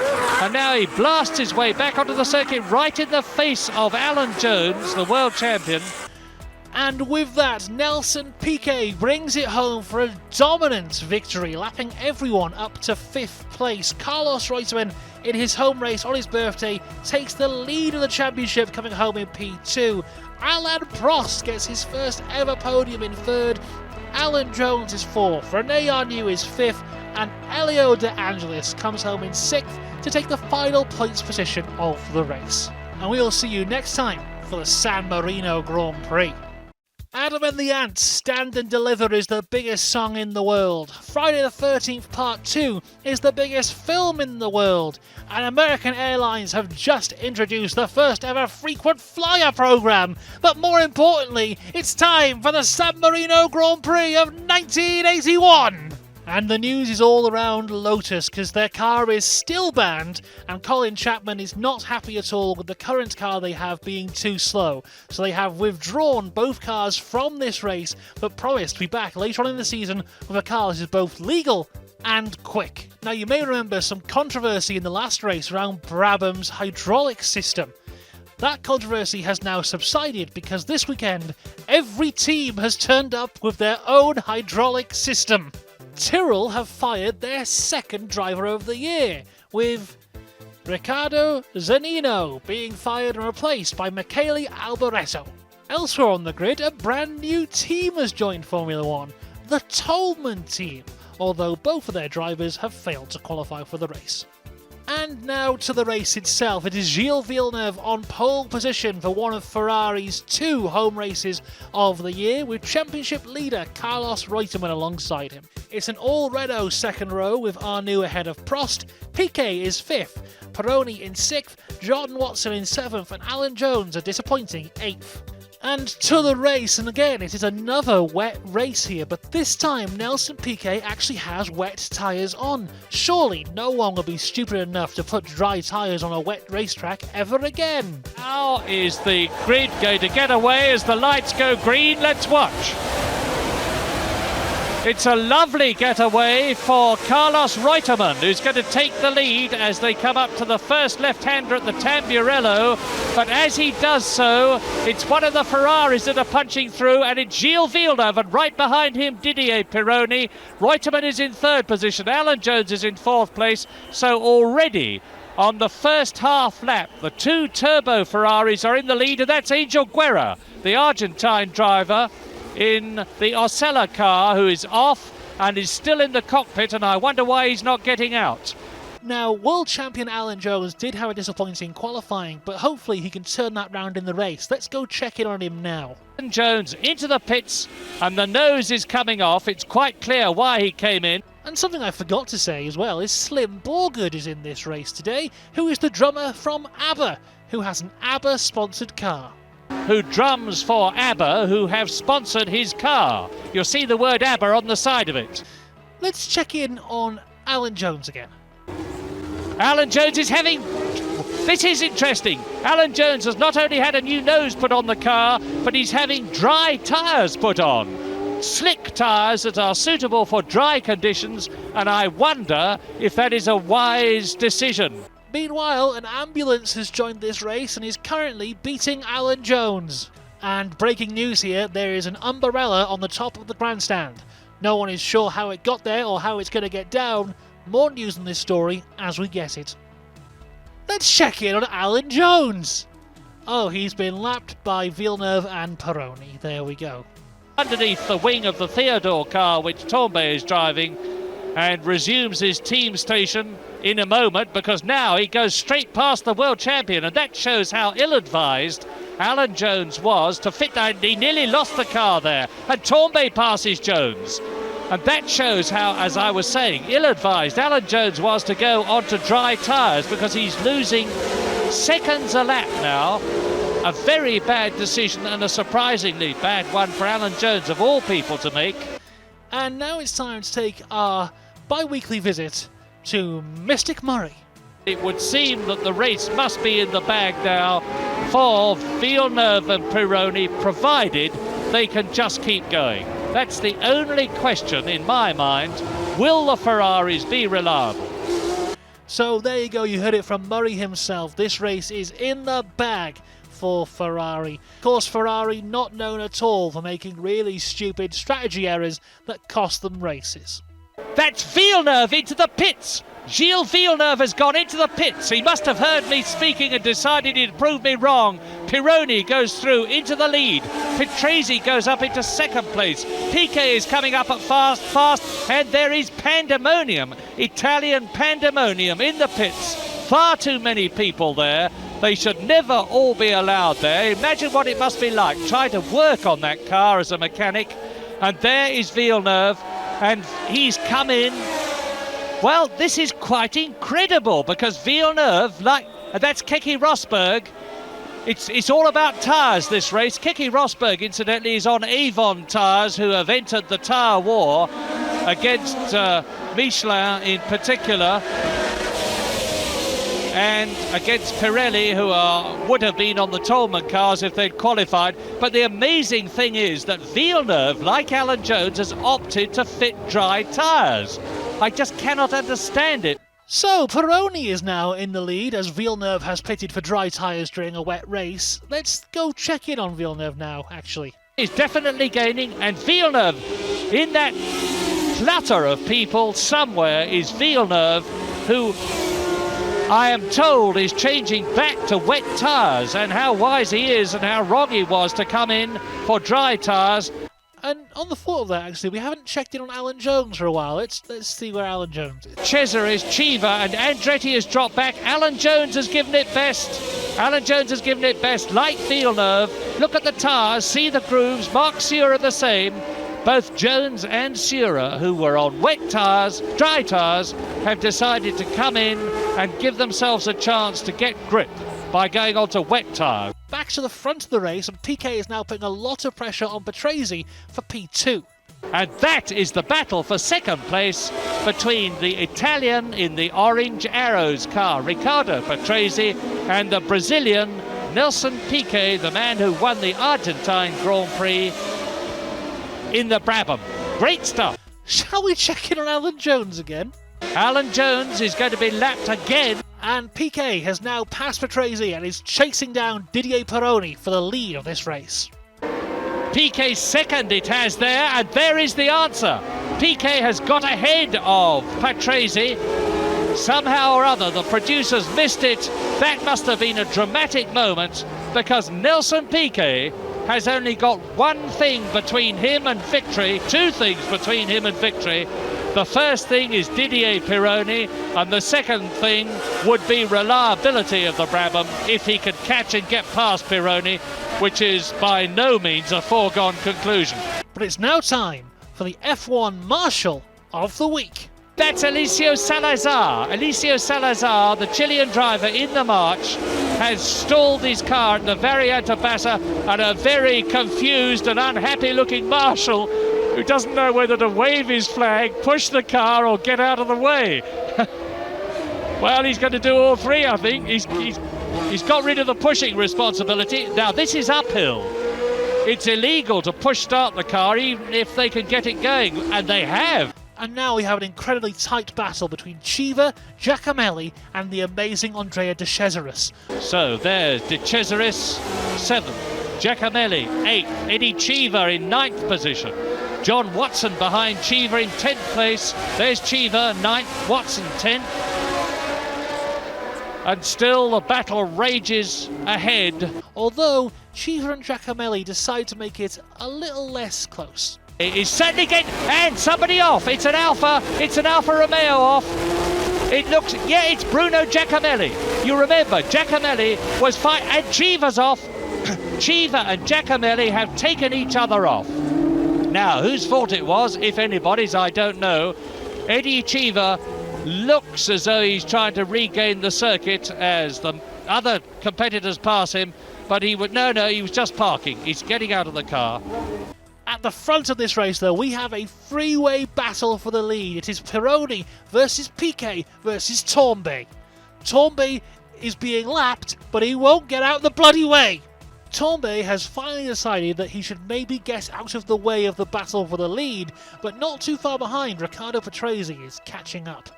and now he blasts his way back onto the circuit right in the face of Alan Jones, the world champion. And with that, Nelson Piquet brings it home for a dominant victory, lapping everyone up to 5th place. Carlos Reutemann, in his home race on his birthday, takes the lead of the championship, coming home in P2. Alain Prost gets his first ever podium in 3rd. Alan Jones is 4th. Rene Arnoux is 5th. And Elio De Angelis comes home in 6th to take the final points position of the race. And we'll see you next time for the San Marino Grand Prix. Adam and the Ants, Stand and Deliver is the biggest song in the world. Friday the 13th Part 2 is the biggest film in the world. And American Airlines have just introduced the first ever frequent flyer program. But more importantly, it's time for the San Marino Grand Prix of 1981. And the news is all around Lotus because their car is still banned, and Colin Chapman is not happy at all with the current car they have being too slow. So they have withdrawn both cars from this race, but promised to be back later on in the season with a car that is both legal and quick. Now you may remember some controversy in the last race around Brabham's hydraulic system. That controversy has now subsided because this weekend every team has turned up with their own hydraulic system. Tyrrell have fired their second driver of the year, with Riccardo Zanino being fired and replaced by Michele Alboreto. Elsewhere on the grid, a brand new team has joined Formula One, the Tolman team, although both of their drivers have failed to qualify for the race. And now to the race itself. It is Gilles Villeneuve on pole position for one of Ferrari's 2 home races of the year, with championship leader Carlos Reutemann alongside him. It's an all-Renault second row with Arnoux ahead of Prost, Piquet is 5th, Pironi in 6th, Jordan Watson in 7th, and Alan Jones a disappointing 8th. And to the race, and again it is another wet race here, but this time Nelson Piquet actually has wet tyres on. Surely no one will be stupid enough to put dry tyres on a wet racetrack ever again. How is the grid going to get away as the lights go green? Let's watch. It's a lovely getaway for Carlos Reutemann, who's going to take the lead as they come up to the first left-hander at the Tamburello. But as he does so, it's one of the Ferraris that are punching through, and it's Gilles Villeneuve, and right behind him Didier Pironi. Reutemann is in 3rd position, Alan Jones is in 4th place. So already on the first half lap, the 2 turbo Ferraris are in the lead, and that's Angel Guerra, the Argentine driver, in the Osella car, who is off and is still in the cockpit, and I wonder why he's not getting out. Now, world champion Alan Jones did have a disappointing qualifying, but hopefully he can turn that round in the race. Let's go check in on him now. Alan Jones into the pits, and the nose is coming off. It's quite clear why he came in. And something I forgot to say as well is Slim Borgard is in this race today, who is the drummer from ABBA, who has an ABBA-sponsored car. Who drums for ABBA, who have sponsored his car. You'll see the word ABBA on the side of it. Let's check in on Alan Jones again. Alan Jones is having... This is interesting. Alan Jones has not only had a new nose put on the car, but he's having dry tyres put on. Slick tyres that are suitable for dry conditions, and I wonder if that is a wise decision. Meanwhile, an ambulance has joined this race and is currently beating Alan Jones. And breaking news here, there is an umbrella on the top of the grandstand. No one is sure how it got there or how it's going to get down. More news on this story as we get it. Let's check in on Alan Jones. Oh, he's been lapped by Villeneuve and Pironi. There we go. Underneath the wing of the Theodore car, which Tombe is driving, and resumes his team station in a moment, because now he goes straight past the world champion, and that shows how ill-advised Alan Jones was to fit that. He nearly lost the car there, and Tombe passes Jones, and that shows how, as I was saying, ill-advised Alan Jones was to go onto dry tyres, because he's losing seconds a lap now. A very bad decision, and a surprisingly bad one for Alan Jones, of all people, to make. And now it's time to take our bi-weekly visit to Mystic Murray. It would seem that the race must be in the bag now for Villeneuve and Pironi, provided they can just keep going. That's the only question in my mind. Will the Ferraris be reliable? So there you go, you heard it from Murray himself. This race is in the bag for Ferrari. Of course, Ferrari not known at all for making really stupid strategy errors that cost them races. That's Villeneuve into the pits. Gilles Villeneuve has gone into the pits. He must have heard me speaking and decided he'd prove me wrong. Pironi goes through into the lead. Petresi goes up into 2nd place. Piquet is coming up at fast, and there is pandemonium, Italian pandemonium in the pits. Far too many people there. They should never all be allowed there. Imagine what it must be like. Try to work on that car as a mechanic. And there is Villeneuve, and he's come in. Well, this is quite incredible, because Villeneuve, that's Keke Rosberg. It's all about tyres, this race. Keke Rosberg, incidentally, is on Avon tyres, who have entered the tyre war against Michelin in particular, and against Pirelli, who would have been on the Tolman cars if they'd qualified. But the amazing thing is that Villeneuve, like Alan Jones, has opted to fit dry tyres. I just cannot understand it. So, Pironi is now in the lead as Villeneuve has pitted for dry tyres during a wet race. Let's go check in on Villeneuve now, actually. He's definitely gaining, and Villeneuve, in that clutter of people somewhere, is Villeneuve, who I am told is changing back to wet tyres, and how wise he is and how wrong he was to come in for dry tyres. And on the thought of that, actually, we haven't checked in on Alan Jones for a while. Let's see where Alan Jones is. Cesaris, Chiva and Andretti has dropped back. Alan Jones has given it best. Alan Jones has given it best. Like Villeneuve. Look at the tyres, see the grooves. Mark Sura the same. Both Jones and Sura, who were on wet tyres, dry tyres, have decided to come in and give themselves a chance to get grip by going on to wet tyre. Back to the front of the race, and Piquet is now putting a lot of pressure on Patrese for P2. And that is the battle for second place between the Italian in the orange arrows car, Riccardo Patrese, and the Brazilian Nelson Piquet, the man who won the Argentine Grand Prix in the Brabham. Great stuff. Shall we check in on Alan Jones again? Alan Jones is going to be lapped again. And Piquet has now passed Patrese and is chasing down Didier Pironi for the lead of this race. Piquet second it has there, and there is the answer. Piquet has got ahead of Patrese. Somehow or other the producers missed it. That must have been a dramatic moment, because Nelson Piquet has only got one thing between him and victory, two things between him and victory. The first thing is Didier Pironi, and the second thing would be reliability of the Brabham if he could catch and get past Pironi, which is by no means a foregone conclusion. But it's now time for the F1 Marshal of the Week. That's Eliseo Salazar. Eliseo Salazar, the Chilean driver in the March, has stalled his car at the Variante Bassa, and a very confused and unhappy looking marshal who doesn't know whether to wave his flag, push the car or get out of the way. Well, he's going to do all three, I think. He's got rid of the pushing responsibility. Now, this is uphill. It's illegal to push start the car even if they can get it going, and they have. And now we have an incredibly tight battle between Chiva, Giacomelli and the amazing Andrea De Cesaris. So there's De Cesaris, 7th. Giacomelli, 8th. Eddie Chiva in 9th position. John Watson behind Chiva in 10th place. There's Chiva, 9th. Watson, 10th. And still the battle rages ahead. Although Chiva and Giacomelli decide to make it a little less close. He's certainly getting, and somebody off. It's an Alfa Romeo off. It looks, yeah, it's Bruno Giacomelli. You remember, Giacomelli was and Chiva's off. Chiva and Giacomelli have taken each other off. Now, whose fault it was, if anybody's, I don't know. Eddie Chiva looks as though he's trying to regain the circuit as the other competitors pass him, but he was just parking. He's getting out of the car. At the front of this race, though, we have a three-way battle for the lead. It is Pironi versus Piquet versus Tournby. Tournby is being lapped, but he won't get out the bloody way. Tournby has finally decided that he should maybe get out of the way of the battle for the lead, but not too far behind. Riccardo Patrese is catching up.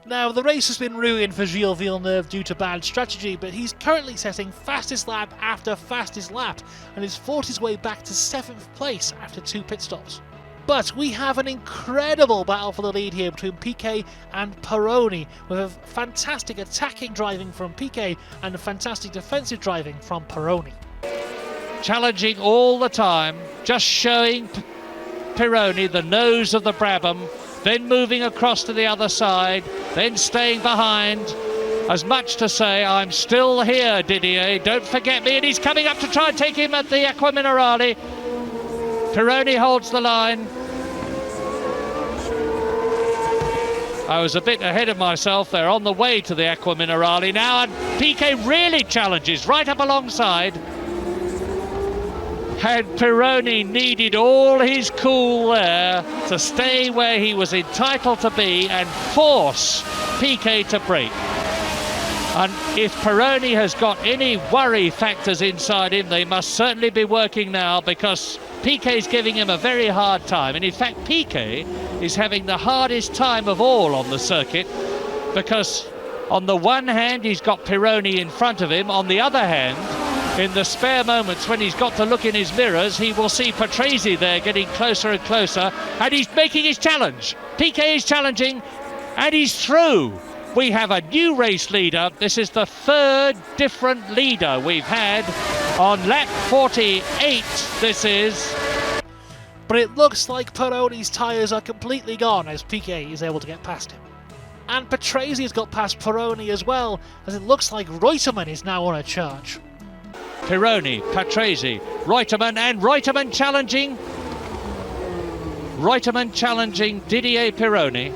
Now, the race has been ruined for Gilles Villeneuve due to bad strategy, but he's currently setting fastest lap after fastest lap and has fought his way back to 7th place after 2 pit stops. But we have an incredible battle for the lead here between Piquet and Pironi, with a fantastic attacking driving from Piquet and a fantastic defensive driving from Pironi. Challenging all the time, just showing Pironi the nose of the Brabham, then moving across to the other side, then staying behind, as much to say, I'm still here, Didier, don't forget me, and he's coming up to try and take him at the Acqua Minerale. Pironi holds the line. I was a bit ahead of myself. They're on the way to the Acqua Minerale now, and Piquet really challenges right up alongside. And Pironi needed all his cool there to stay where he was entitled to be and force Piquet to brake. And if Pironi has got any worry factors inside him, they must certainly be working now, because Piquet's giving him a very hard time. And in fact, Piquet is having the hardest time of all on the circuit, because on the one hand, he's got Pironi in front of him. On the other hand, in the spare moments when he's got to look in his mirrors, he will see Patrese there getting closer and closer, and he's making his challenge. Piquet is challenging, and he's through. We have a new race leader. This is the third different leader we've had on lap 48. This is. but it looks like Peroni's tyres are completely gone as Piquet is able to get past him. And Patrese has got past Peroni as well, as it looks like Reutemann is now on a charge. Pironi, Patrese, Reutemann, and Reutemann challenging. Reutemann challenging Didier Pironi.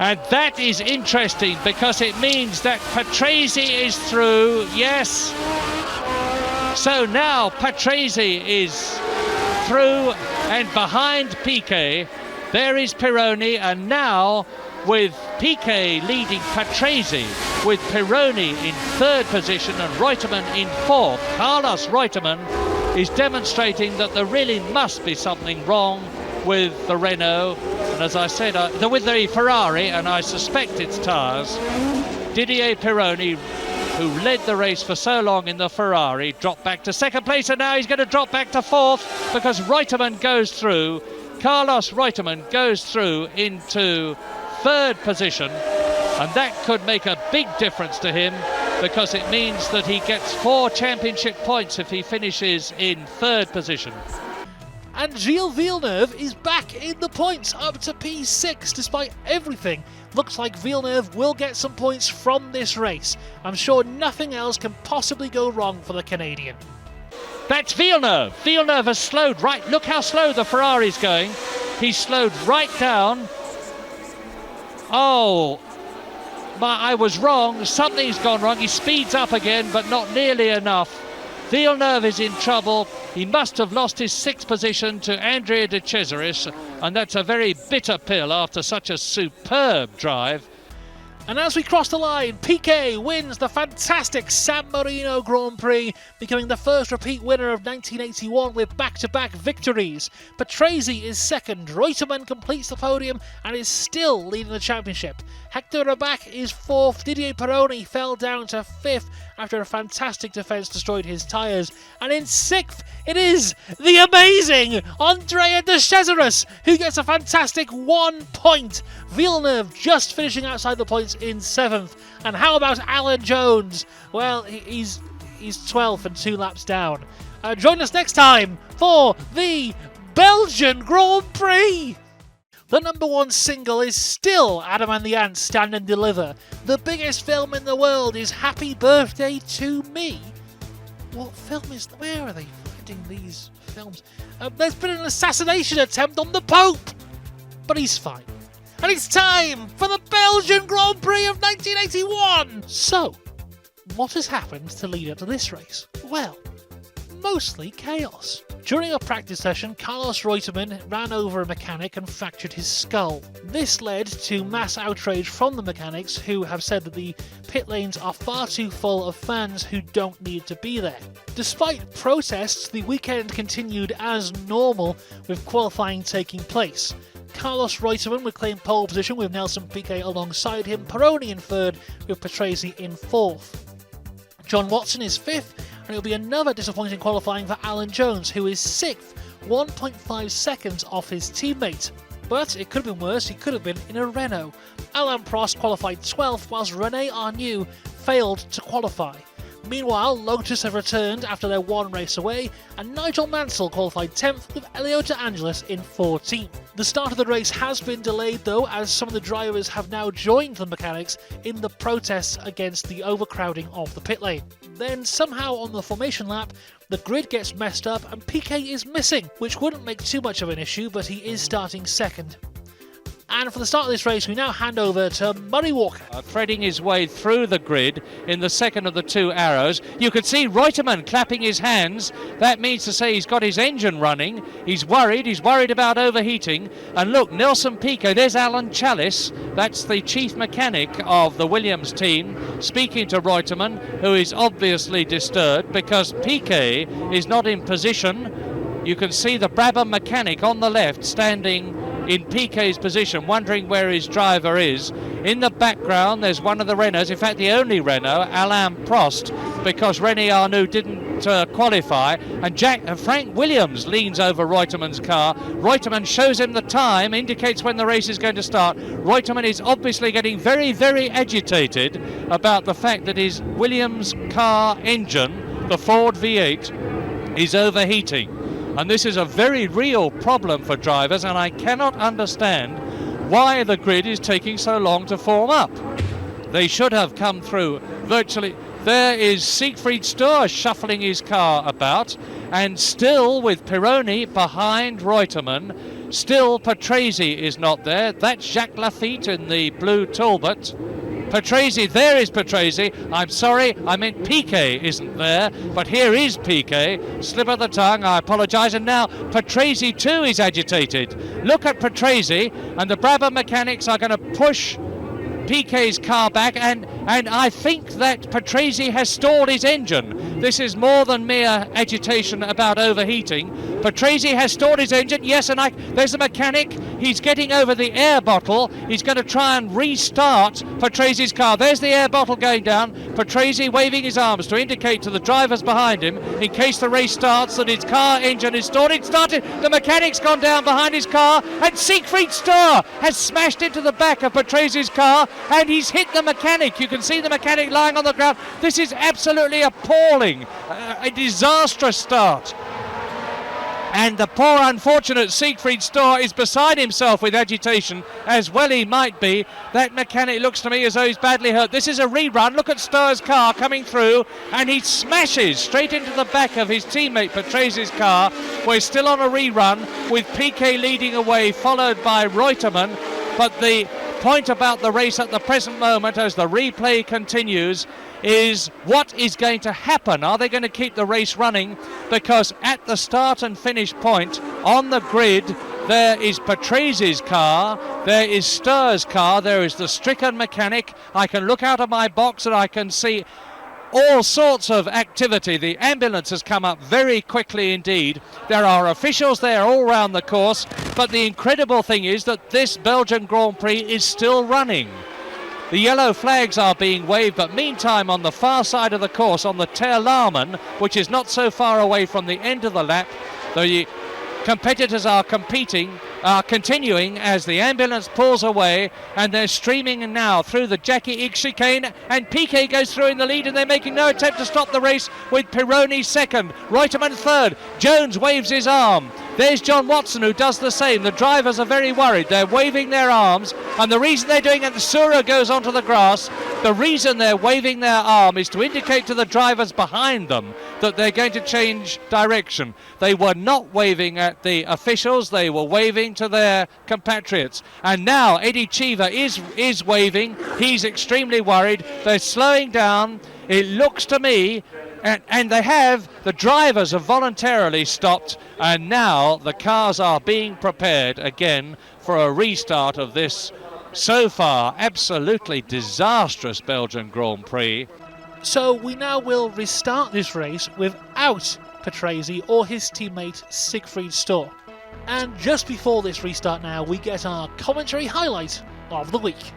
And that is interesting because it means that Patrese is through, yes. So now Patrese is through and behind Piquet. There is Pironi, and now with Piquet leading Patrese, with Pironi in third position and Reutemann in fourth, Carlos Reutemann is demonstrating that there really must be something wrong with the Renault, and as I said, with the Ferrari, and I suspect it's tyres. Didier Pironi, who led the race for so long in the Ferrari, dropped back to second place, and now he's going to drop back to fourth because Reutemann goes through. Carlos Reutemann goes through into third position, and that could make a big difference to him because it means that he gets 4 championship points if he finishes in third position. And Gilles Villeneuve is back in the points, up to P6 despite everything. Looks like Villeneuve will get some points from this race. I'm sure nothing else can possibly go wrong for the Canadian. That's Villeneuve. Villeneuve has slowed right. Look how slow the Ferrari's going. He's slowed right down. Oh, I was wrong. Something's gone wrong. He speeds up again, but not nearly enough. Villeneuve is in trouble. He must have lost his 6th position to Andrea de Cesaris, and that's a very bitter pill after such a superb drive. And as we cross the line, Piquet wins the fantastic San Marino Grand Prix, becoming the first repeat winner of 1981 with back-to-back victories. Patrese is second, Reutemann completes the podium and is still leading the championship. Hector Rabac is fourth, Didier Pironi fell down to fifth after a fantastic defence destroyed his tyres. And in sixth, it is the amazing Andrea de Cesaris, who gets a fantastic 1 point. Villeneuve just finishing outside the points in 7th. And how about Alan Jones? Well, he's 12th and 2 laps down. Join us next time for the Belgian Grand Prix. The number 1 single is still Adam and the Ants Stand and Deliver. The biggest film in the world is Happy Birthday to Me. What film is... Where are they finding these films? There's been an assassination attempt on the Pope! But he's fine. And it's time for the Belgian Grand Prix of 1981! So, what has happened to lead up to this race? Well, mostly chaos. During a practice session, Carlos Reutemann ran over a mechanic and fractured his skull. This led to mass outrage from the mechanics, who have said that the pit lanes are far too full of fans who don't need to be there. Despite protests, the weekend continued as normal, with qualifying taking place. Carlos Reutemann would claim pole position with Nelson Piquet alongside him, Pironi in third, with Patrese in fourth. John Watson is fifth, and it'll be another disappointing qualifying for Alan Jones, who is 6th, 1.5 seconds off his teammate. But it could have been worse, he could have been in a Renault. Alain Prost qualified 12th, whilst René Arnoux failed to qualify. Meanwhile, Lotus have returned after their 1 race away, and Nigel Mansell qualified 10th with Elio De Angelis in 14th. The start of the race has been delayed though, as some of the drivers have now joined the mechanics in the protests against the overcrowding of the pit lane. Then somehow on the formation lap, the grid gets messed up and Piquet is missing, which wouldn't make too much of an issue, but he is starting second. And for the start of this race, we now hand over to Murray Walker. Threading his way through the grid in the second of the 2 arrows. You could see Reutemann clapping his hands. That means to say he's got his engine running. He's worried about overheating. And look, Nelson Piquet, there's Alan Chalice. That's the chief mechanic of the Williams team, speaking to Reutemann, who is obviously disturbed because Piquet is not in position. You can see the Brabham mechanic on the left standing in Piquet's position, wondering where his driver is. In the background, there's one of the Renaults, in fact the only Renault, Alain Prost, because René Arnoux didn't qualify. And Frank Williams leans over Reutemann's car. Reutemann shows him the time, indicates when the race is going to start. Reutemann is obviously getting very, very agitated about the fact that his Williams car engine the Ford V8 is overheating. And this is a very real problem for drivers, and I cannot understand why the grid is taking so long to form up. They should have come through virtually. There is Siegfried Sturr shuffling his car about, and still with Pironi behind Reutemann, still Patrese is not there. That's Jacques Lafitte in the blue Talbot. Patrese, there is Patrese. I'm sorry, I meant Piquet isn't there, but here is Piquet. Slip of the tongue, I apologise. And now Patrese too is agitated. Look at Patrese, and the Brabham mechanics are going to push Piquet's car back, and I think that Patrese has stalled his engine. This is more than mere agitation about overheating. Patrese has stalled his engine, yes, and there's the mechanic. He's getting over the air bottle. He's going to try and restart Patrese's car. There's the air bottle going down. Patrese waving his arms to indicate to the drivers behind him, in case the race starts, that his car engine is stalled. It started. The mechanic's gone down behind his car, and Siegfried Sturr has smashed into the back of Patrese's car, and he's hit the mechanic. You can see the mechanic lying on the ground. This is absolutely appalling. A disastrous start. And the poor unfortunate Siegfried Sturr is beside himself with agitation, as well he might be. That mechanic looks to me as though he's badly hurt. This is a rerun. Look at Sturr's car coming through, and he smashes straight into the back of his teammate Patrese's car. We're still on a rerun with Piquet leading away, followed by Reutemann. But the point about the race at the present moment, as the replay continues, is what is going to happen. Are they going to keep the race running? Because at the start and finish point on the grid, there is Patrese's car, there is Sturr's car, there is the stricken mechanic. I can look out of my box and I can see all sorts of activity. The ambulance has come up very quickly indeed. There are officials there all round the course, but the incredible thing is that this Belgian Grand Prix is still running. The yellow flags are being waved, but meantime on the far side of the course, on the Terlamen, which is not so far away from the end of the lap, the competitors are continuing as the ambulance pulls away, and they're streaming now through the Jackie X chicane, and Piquet goes through in the lead, and they're making no attempt to stop the race, with Pironi second, Reutemann third. Jones waves his arm. There's John Watson, who does the same. The drivers are very worried. They're waving their arms, and the reason they're doing it, the Sura goes onto the grass. The reason they're waving their arm is to indicate to the drivers behind them that they're going to change direction. They were not waving at the officials, they were waving to their compatriots. And now Eddie Cheever is waving. He's extremely worried. They're slowing down. It looks to me, and the drivers have voluntarily stopped, and now the cars are being prepared again for a restart of this so far absolutely disastrous Belgian Grand Prix. So we now will restart this race without Patrese or his teammate Siegfried Sturr. And just before this restart now, we get our commentary highlight of the week.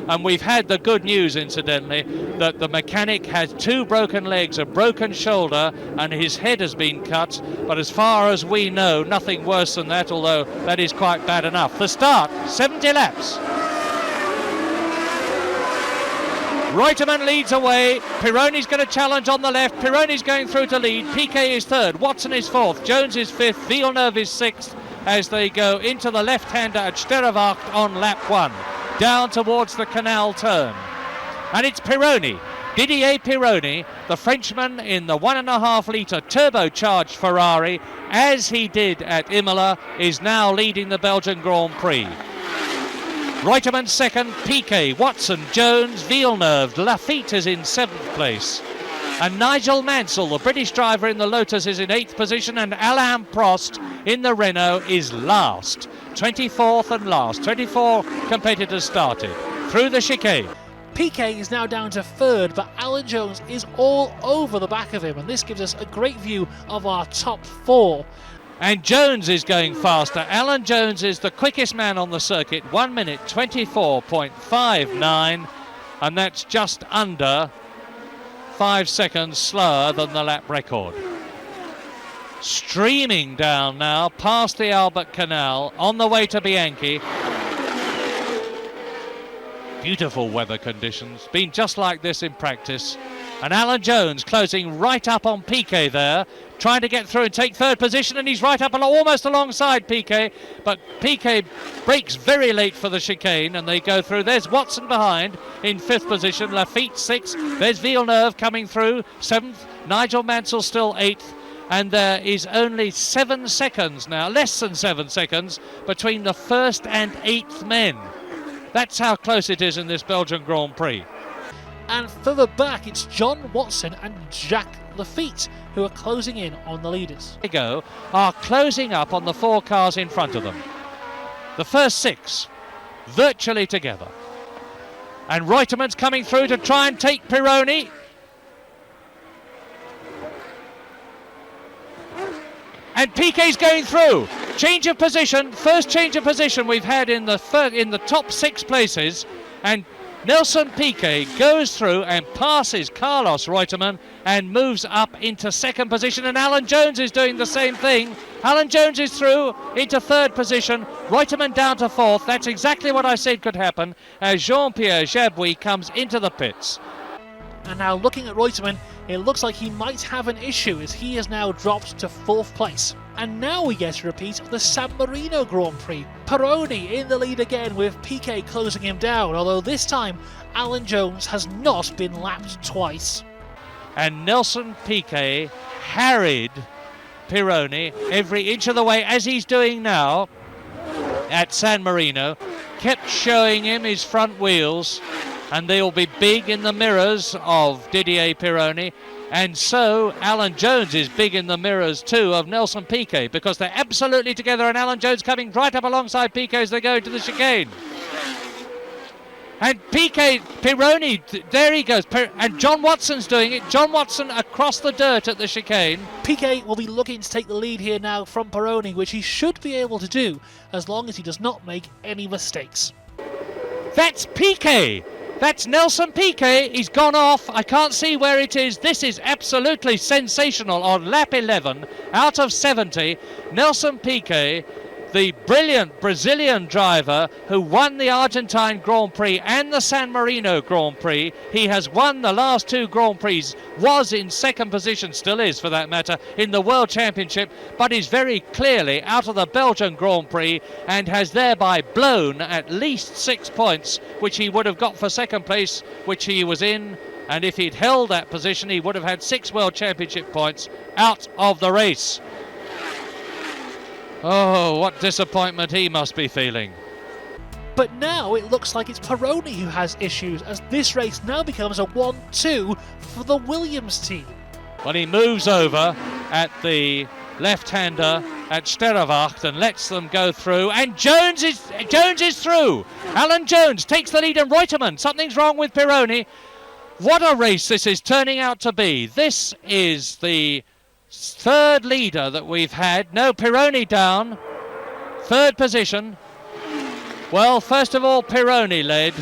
And we've had the good news, incidentally, that the mechanic had 2 broken legs, a broken shoulder, and his head has been cut. But as far as we know, nothing worse than that, although that is quite bad enough. The start, 70 laps. Reutemann leads away. Pironi's going to challenge on the left. Pironi's going through to lead. Piquet is third. Watson is fourth. Jones is fifth. Villeneuve is sixth as they go into the left-hander at Sterrewacht on lap 1. Down towards the canal turn. And it's Pironi. Didier Pironi, the Frenchman in the 1.5 litre turbocharged Ferrari, as he did at Imola, is now leading the Belgian Grand Prix. Reutemann second, Piquet, Watson, Jones, Villeneuve. Lafitte is in 7th place. And Nigel Mansell, the British driver in the Lotus, is in 8th position, and Alain Prost in the Renault is last. 24th and last. 24 competitors started through the chicane. Piquet is now down to 3rd, but Alan Jones is all over the back of him, and this gives us a great view of our top 4. And Jones is going faster. Alan Jones is the quickest man on the circuit, 1 minute 24.59, and that's just under 5 seconds slower than the lap record. Streaming down now past the Albert Canal on the way to Bianchi. Beautiful weather conditions, been just like this in practice. And Alan Jones closing right up on Piquet there, trying to get through and take third position, and he's right up almost alongside Piquet, but Piquet brakes very late for the chicane and they go through. There's Watson behind in 5th position, Lafitte 6th, there's Villeneuve coming through 7th, Nigel Mansell still 8th, and there is only 7 seconds now, less than 7 seconds, between the 1st and 8th men. That's how close it is in this Belgian Grand Prix. And further back, it's John Watson and Jacques Lafitte who are closing in on the leaders. They are closing up on the 4 cars in front of them. The first 6 virtually together. And Reutemann's coming through to try and take Pironi. And Piquet's going through. Change of position, first change of position we've had in the top 6 places, and Nelson Piquet goes through and passes Carlos Reutemann and moves up into 2nd position, and Alan Jones is doing the same thing. Alan Jones is through into 3rd position, Reutemann down to 4th. That's exactly what I said could happen as Jean-Pierre Jabouille comes into the pits. And now looking at Reutemann, it looks like he might have an issue as he has now dropped to 4th place. And now we get a repeat of the San Marino Grand Prix. Pironi in the lead again with Piquet closing him down, although this time Alan Jones has not been lapped twice. And Nelson Piquet harried Pironi every inch of the way, as he's doing now at San Marino, kept showing him his front wheels, and they'll be big in the mirrors of Didier Pironi. And so Alan Jones is big in the mirrors too of Nelson Piquet, because they're absolutely together, and Alan Jones coming right up alongside Piquet as they go into the chicane. And Piquet, Pironi, there he goes, and John Watson's doing it. John Watson across the dirt at the chicane. Piquet will be looking to take the lead here now from Pironi, which he should be able to do as long as he does not make any mistakes. That's Piquet. That's Nelson Piquet. He's gone off. I can't see where it is. This is absolutely sensational on lap 11 out of 70. Nelson Piquet, the brilliant Brazilian driver who won the Argentine Grand Prix and the San Marino Grand Prix. He has won the last 2 Grand Prix, was in 2nd position, still is for that matter, in the World Championship, but is very clearly out of the Belgian Grand Prix and has thereby blown at least 6 points, which he would have got for 2nd place, which he was in, and if he'd held that position he would have had 6 World Championship points out of the race. Oh, what disappointment he must be feeling. But now it looks like it's Pironi who has issues, as this race now becomes a 1-2 for the Williams team. Well, he moves over at the left-hander at Sterrewacht and lets them go through, and Jones is through. Alan Jones takes the lead, and Reutemann, something's wrong with Pironi. What a race this is turning out to be. This is the 3rd leader that we've had. No, Pironi down, 3rd position. Well, first of all, Pironi led,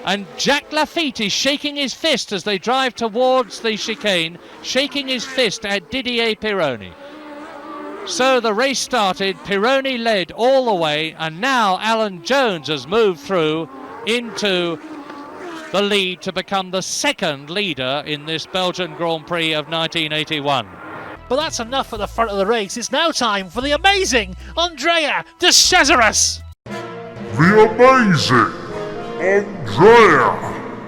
and Jacques Lafitte is shaking his fist as they drive towards the chicane, shaking his fist at Didier Pironi. So the race started, Pironi led all the way, and now Alan Jones has moved through into the lead to become the 2nd leader in this Belgian Grand Prix of 1981. But that's enough at the front of the race. It's now time for the amazing Andrea de Cesaris. The amazing Andrea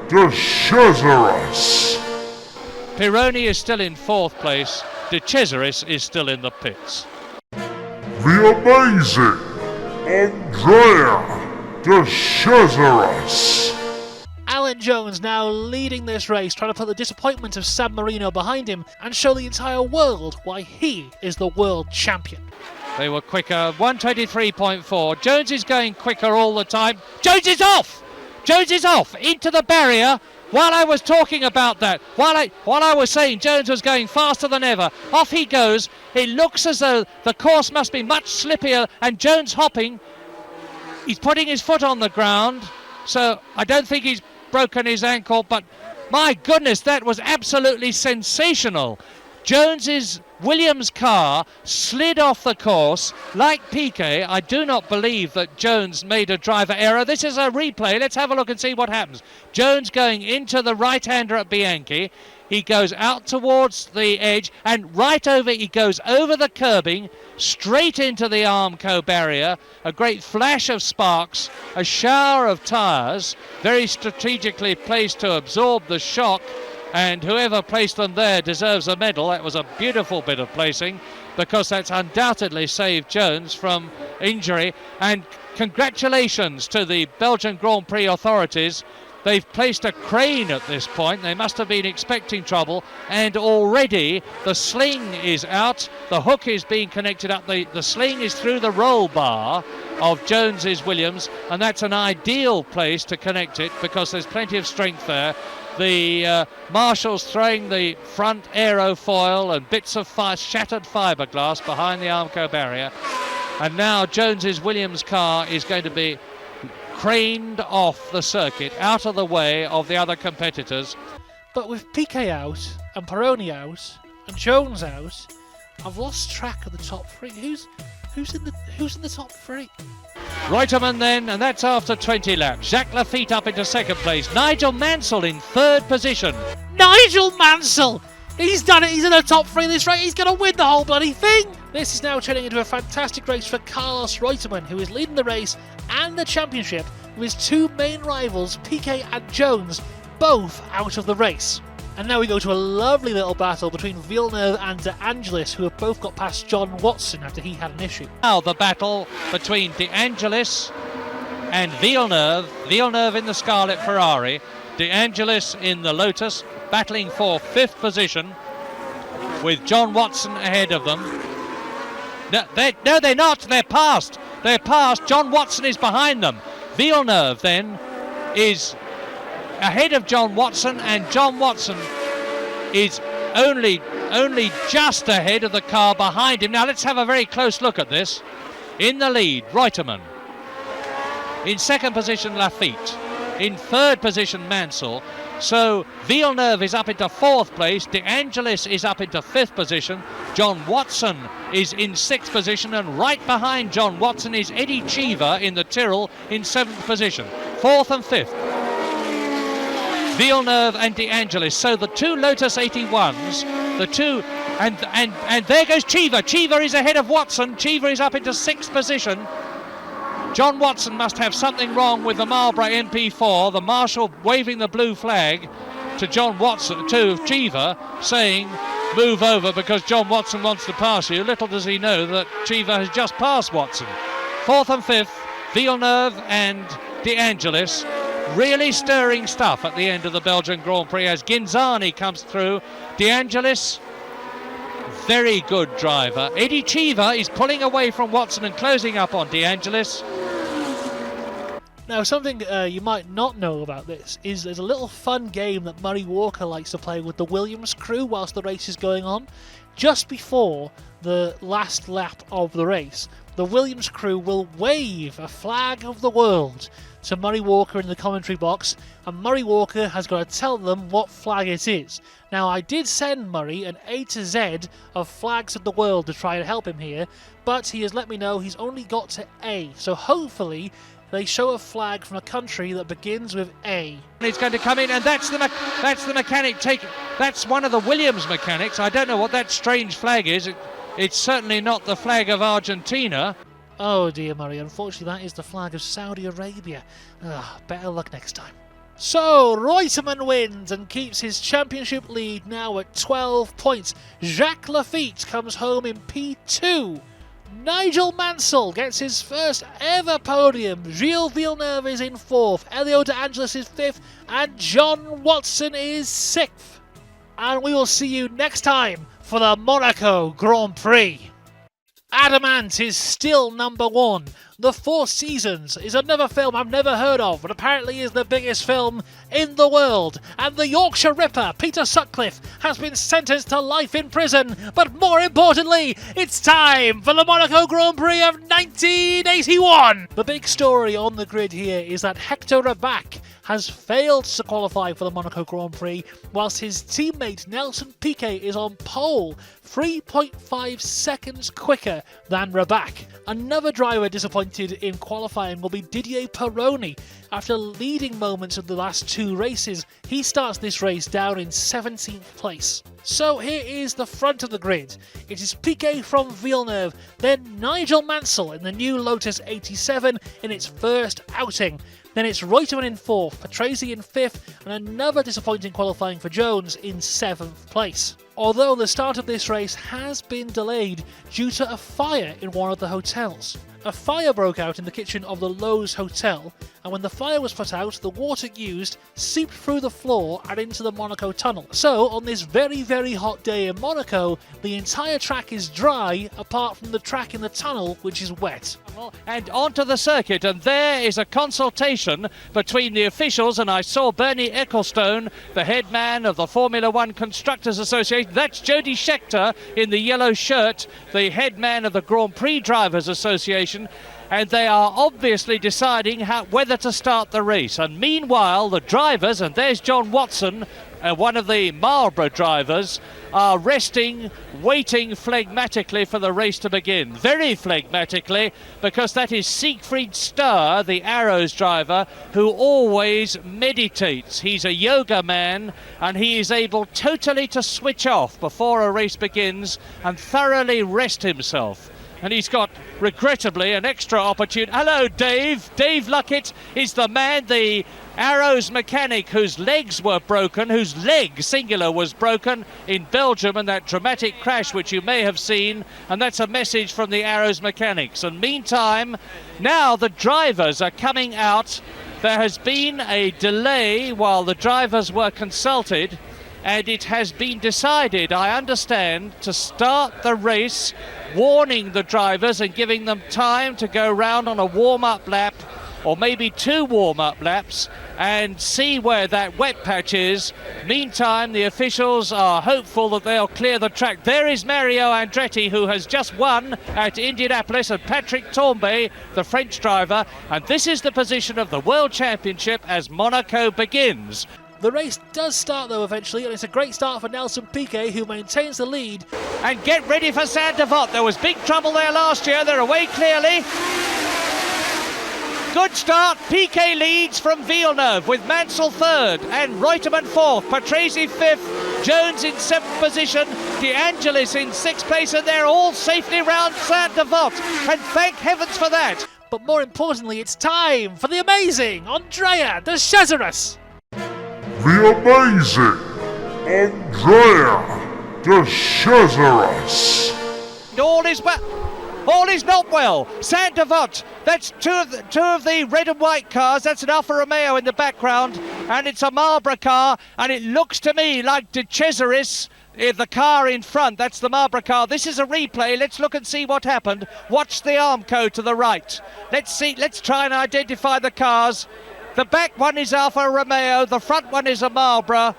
de Cesaris. Pironi is still in 4th place. De Cesaris is still in the pits. The amazing Andrea de Cesaris. Alan Jones now leading this race, trying to put the disappointment of San Marino behind him and show the entire world why he is the world champion. They were quicker, 1:23.4. Jones is going quicker all the time. Jones is off! Jones is off into the barrier. While I was talking about that, while I was saying Jones was going faster than ever, off he goes. It looks as though the course must be much slippier, and Jones hopping. He's putting his foot on the ground, so I don't think he's broken his ankle, but my goodness, that was absolutely sensational. Jones's Williams car slid off the course. Like Piquet, I do not believe that Jones made a driver error. This is a replay. Let's have a look and see what happens. Jones going into the right-hander at Bianchi. He goes out towards the edge and right over, he goes over the curbing, straight into the Armco barrier. A great flash of sparks, a shower of tyres, very strategically placed to absorb the shock. And whoever placed them there deserves a medal. That was a beautiful bit of placing, because that's undoubtedly saved Jones from injury. And congratulations to the Belgian Grand Prix authorities. They've placed a crane at this point. They must have been expecting trouble, and already the sling is out. The hook is being connected up. The sling is through the roll bar of Jones's Williams, and that's an ideal place to connect it because there's plenty of strength there. The marshals throwing the front aerofoil and bits of shattered fiberglass behind the Armco barrier, and now Jones's Williams car is going to be craned off the circuit, out of the way of the other competitors. But with Piquet out, and Pironi out, and Jones out, I've lost track of the top three. Who's in the top three? Reutemann then, and that's after 20 laps. Jacques Lafitte up into second place. Nigel Mansell in third position. Nigel Mansell! He's done it, he's in the top three of this race, he's going to win the whole bloody thing! This is now turning into a fantastic race for Carlos Reutemann, who is leading the race and the championship with his two main rivals, Piquet and Jones, both out of the race. And now we go to a lovely little battle between Villeneuve and De Angelis, who have both got past John Watson after he had an issue. Now the battle between De Angelis and Villeneuve. Villeneuve in the Scarlet Ferrari, De Angelis in the Lotus, battling for fifth position with John Watson ahead of them. No, they're not. They're past. They're past. John Watson is behind them. Villeneuve then is ahead of John Watson, and John Watson is only just ahead of the car behind him. Now let's have a very close look at this. In the lead, Reutemann. In second position, Lafitte. In third position, Mansell. So Villeneuve is up into fourth place, De Angelis is up into fifth position, John Watson is in sixth position, and right behind John Watson is Eddie Cheever in the Tyrrell in seventh position. Fourth and fifth, Villeneuve and De Angelis. So the two Lotus 81s, and there goes Cheever. Cheever is ahead of Watson. Cheever is up into sixth position. John Watson must have something wrong with the Marlboro MP4. The marshal waving the blue flag to John Watson, to Cheever, saying, move over because John Watson wants to pass you. Little does he know that Cheever has just passed Watson. Fourth and fifth, Villeneuve and De Angelis. Really stirring stuff at the end of the Belgian Grand Prix as Ghinzani comes through. De Angelis, very good driver. Eddie Cheever is pulling away from Watson and closing up on De Angelis. Now, something you might not know about this is there's a little fun game that Murray Walker likes to play with the Williams crew whilst the race is going on. Just before the last lap of the race, the Williams crew will wave a flag of the world to Murray Walker in the commentary box, and Murray Walker has got to tell them what flag it is. Now, I did send Murray an A to Z of flags of the world to try and help him here, but he has let me know he's only got to A, so hopefully they show a flag from a country that begins with A. He's going to come in, and that's the mechanic that's one of the Williams mechanics. I don't know what that strange flag is. It's certainly not the flag of Argentina. Oh dear, Murray, unfortunately that is the flag of Saudi Arabia. Better luck next time. So, Reutemann wins and keeps his championship lead now at 12 points. Jacques Lafitte comes home in P2. Nigel Mansell gets his first ever podium. Gilles Villeneuve is in 4th. Elio De Angelis is 5th. And John Watson is 6th. And we will see you next time for the Monaco Grand Prix. Adamant is still number 1. The Four Seasons is another film I've never heard of, but apparently is the biggest film in the world. And the Yorkshire Ripper, Peter Sutcliffe, has been sentenced to life in prison. But more importantly, it's time for the Monaco Grand Prix of 1981. The big story on the grid here is that Hector Rabac has failed to qualify for the Monaco Grand Prix, whilst his teammate Nelson Piquet is on pole, 3.5 seconds quicker than Rabac. Another driver disappointed in qualifying will be Didier Pironi. After leading moments of the last two races, he starts this race down in 17th place. So here is the front of the grid. It is Piquet from Villeneuve, then Nigel Mansell in the new Lotus 87 in its first outing. Then it's Reutemann in 4th, Patrese in 5th, and another disappointing qualifying for Jones in 7th place. Although the start of this race has been delayed due to a fire in one of the hotels. A fire broke out in the kitchen of the Lowe's Hotel, and when the fire was put out, the water used seeped through the floor and into the Monaco tunnel. So, on this very, very hot day in Monaco, the entire track is dry, apart from the track in the tunnel, which is wet. And onto the circuit, and there is a consultation between the officials, and I saw Bernie Ecclestone, the head man of the Formula One Constructors Association. That's Jody Scheckter in the yellow shirt, the head man of the Grand Prix Drivers Association. And they are obviously deciding whether to start the race. And meanwhile, the drivers, and there's John Watson, one of the Marlborough drivers, are resting, waiting phlegmatically for the race to begin. Very phlegmatically, because that is Siegfried Starr, the Arrows driver, who always meditates. He's a yoga man, and he is able totally to switch off before a race begins and thoroughly rest himself. And he's got, regrettably, an extra opportunity. Hello, Dave. Dave Luckett is the man, the Arrows mechanic whose legs were broken, whose leg, singular, was broken in Belgium in that dramatic crash which you may have seen. And that's a message from the Arrows mechanics. And meantime, now the drivers are coming out. There has been a delay while the drivers were consulted. And it has been decided, I understand, to start the race, warning the drivers and giving them time to go round on a warm-up lap, or maybe 2 warm-up laps, and see where that wet patch is. Meantime, the officials are hopeful that they'll clear the track. There is Mario Andretti, who has just won at Indianapolis, and Patrick Tambay, the French driver. And this is the position of the World Championship as Monaco begins. The race does start though eventually, and it's a great start for Nelson Piquet, who maintains the lead. And get ready for Saint-Devote. There was big trouble there last year. They're away clearly. Good start. Piquet leads from Villeneuve with Mansell 3rd and Reutemann 4th, Patrese 5th, Jones in 7th position, De Angelis in 6th place, and they're all safely round Saint-Devote. And thank heavens for that. But more importantly, it's time for the amazing Andrea de Cesaris. The amazing Andrea de Cesaris. All is well. All is not well. Saint-Devote. That's two of the red and white cars. That's an Alfa Romeo in the background, and it's a Marlborough car. And it looks to me like de Cesaris, the car in front. That's the Marlborough car. This is a replay. Let's look and see what happened. Watch the Armco to the right. Let's see. Let's try and identify the cars. The back one is Alfa Romeo, the front one is a Marlborough.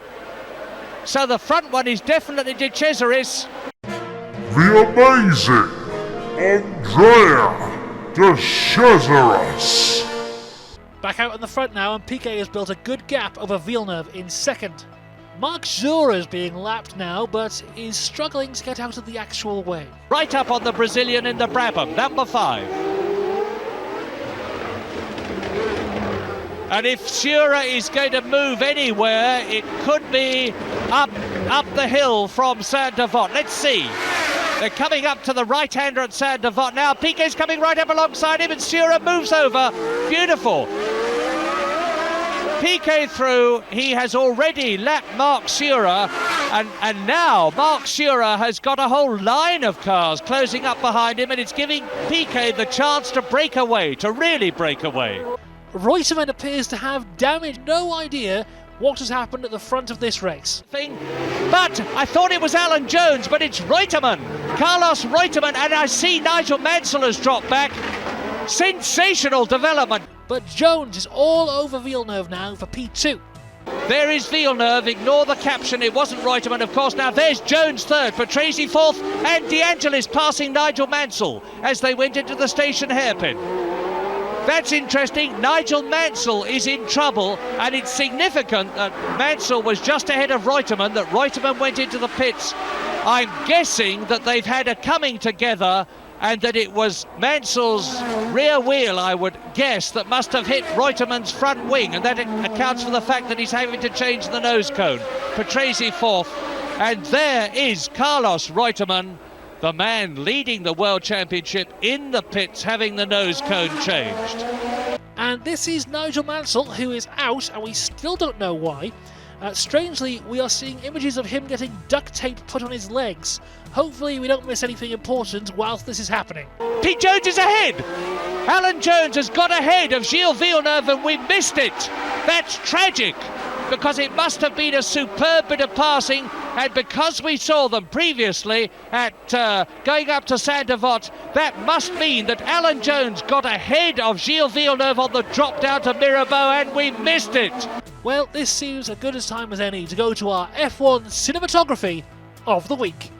So the front one is definitely de Cesaris. The amazing Andrea de Cesaris. Back out in the front now, and Piquet has built a good gap over Villeneuve in 2nd. Marc Jura is being lapped now, but is struggling to get out of the actual way. Right up on the Brazilian in the Brabham, number 5. And if Jura is going to move anywhere, it could be up the hill from Saint-Devote. Let's see. They're coming up to the right-hander at Saint-Devote now. Piquet's coming right up alongside him, and Jura moves over. Beautiful. Piquet through. He has already lapped Marc Jura, and now Marc Jura has got a whole line of cars closing up behind him, and it's giving Piquet the chance to break away, to really break away. Reutemann appears to have damaged, no idea what has happened at the front of this race. But I thought it was Alan Jones, but it's Reutemann, Carlos Reutemann, and I see Nigel Mansell has dropped back. Sensational development. But Jones is all over Villeneuve now for P2. There is Villeneuve, ignore the caption, it wasn't Reutemann of course. Now there's Jones 3rd, Patrese 4th, and De Angelis passing Nigel Mansell as they went into the station hairpin. That's interesting. Nigel Mansell is in trouble, and it's significant that Mansell was just ahead of Reutemann, that Reutemann went into the pits. I'm guessing that they've had a coming together, and that it was Mansell's rear wheel, I would guess, that must have hit Reutemann's front wing, and that accounts for the fact that he's having to change the nose cone. Patrese fourth, and there is Carlos Reutemann, the man leading the World Championship, in the pits having the nose cone changed. And this is Nigel Mansell, who is out, and we still don't know why. Strangely, we are seeing images of him getting duct tape put on his legs. Hopefully we don't miss anything important whilst this is happening. Pete Jones is ahead! Alan Jones has got ahead of Gilles Villeneuve, and we missed it! That's tragic, because it must have been a superb bit of passing, and because we saw them previously at going up to Saint-Devote, that must mean that Alan Jones got ahead of Gilles Villeneuve on the drop down to Mirabeau, and we missed it. Well, this seems as good a time as any to go to our F1 cinematography of the week.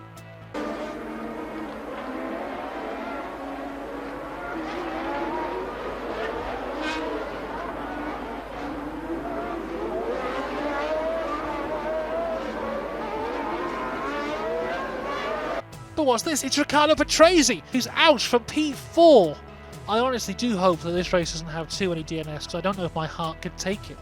But what's this? It's Riccardo Patrese, who's out from P4. I honestly do hope that this race doesn't have too many DNFs, because I don't know if my heart could take it.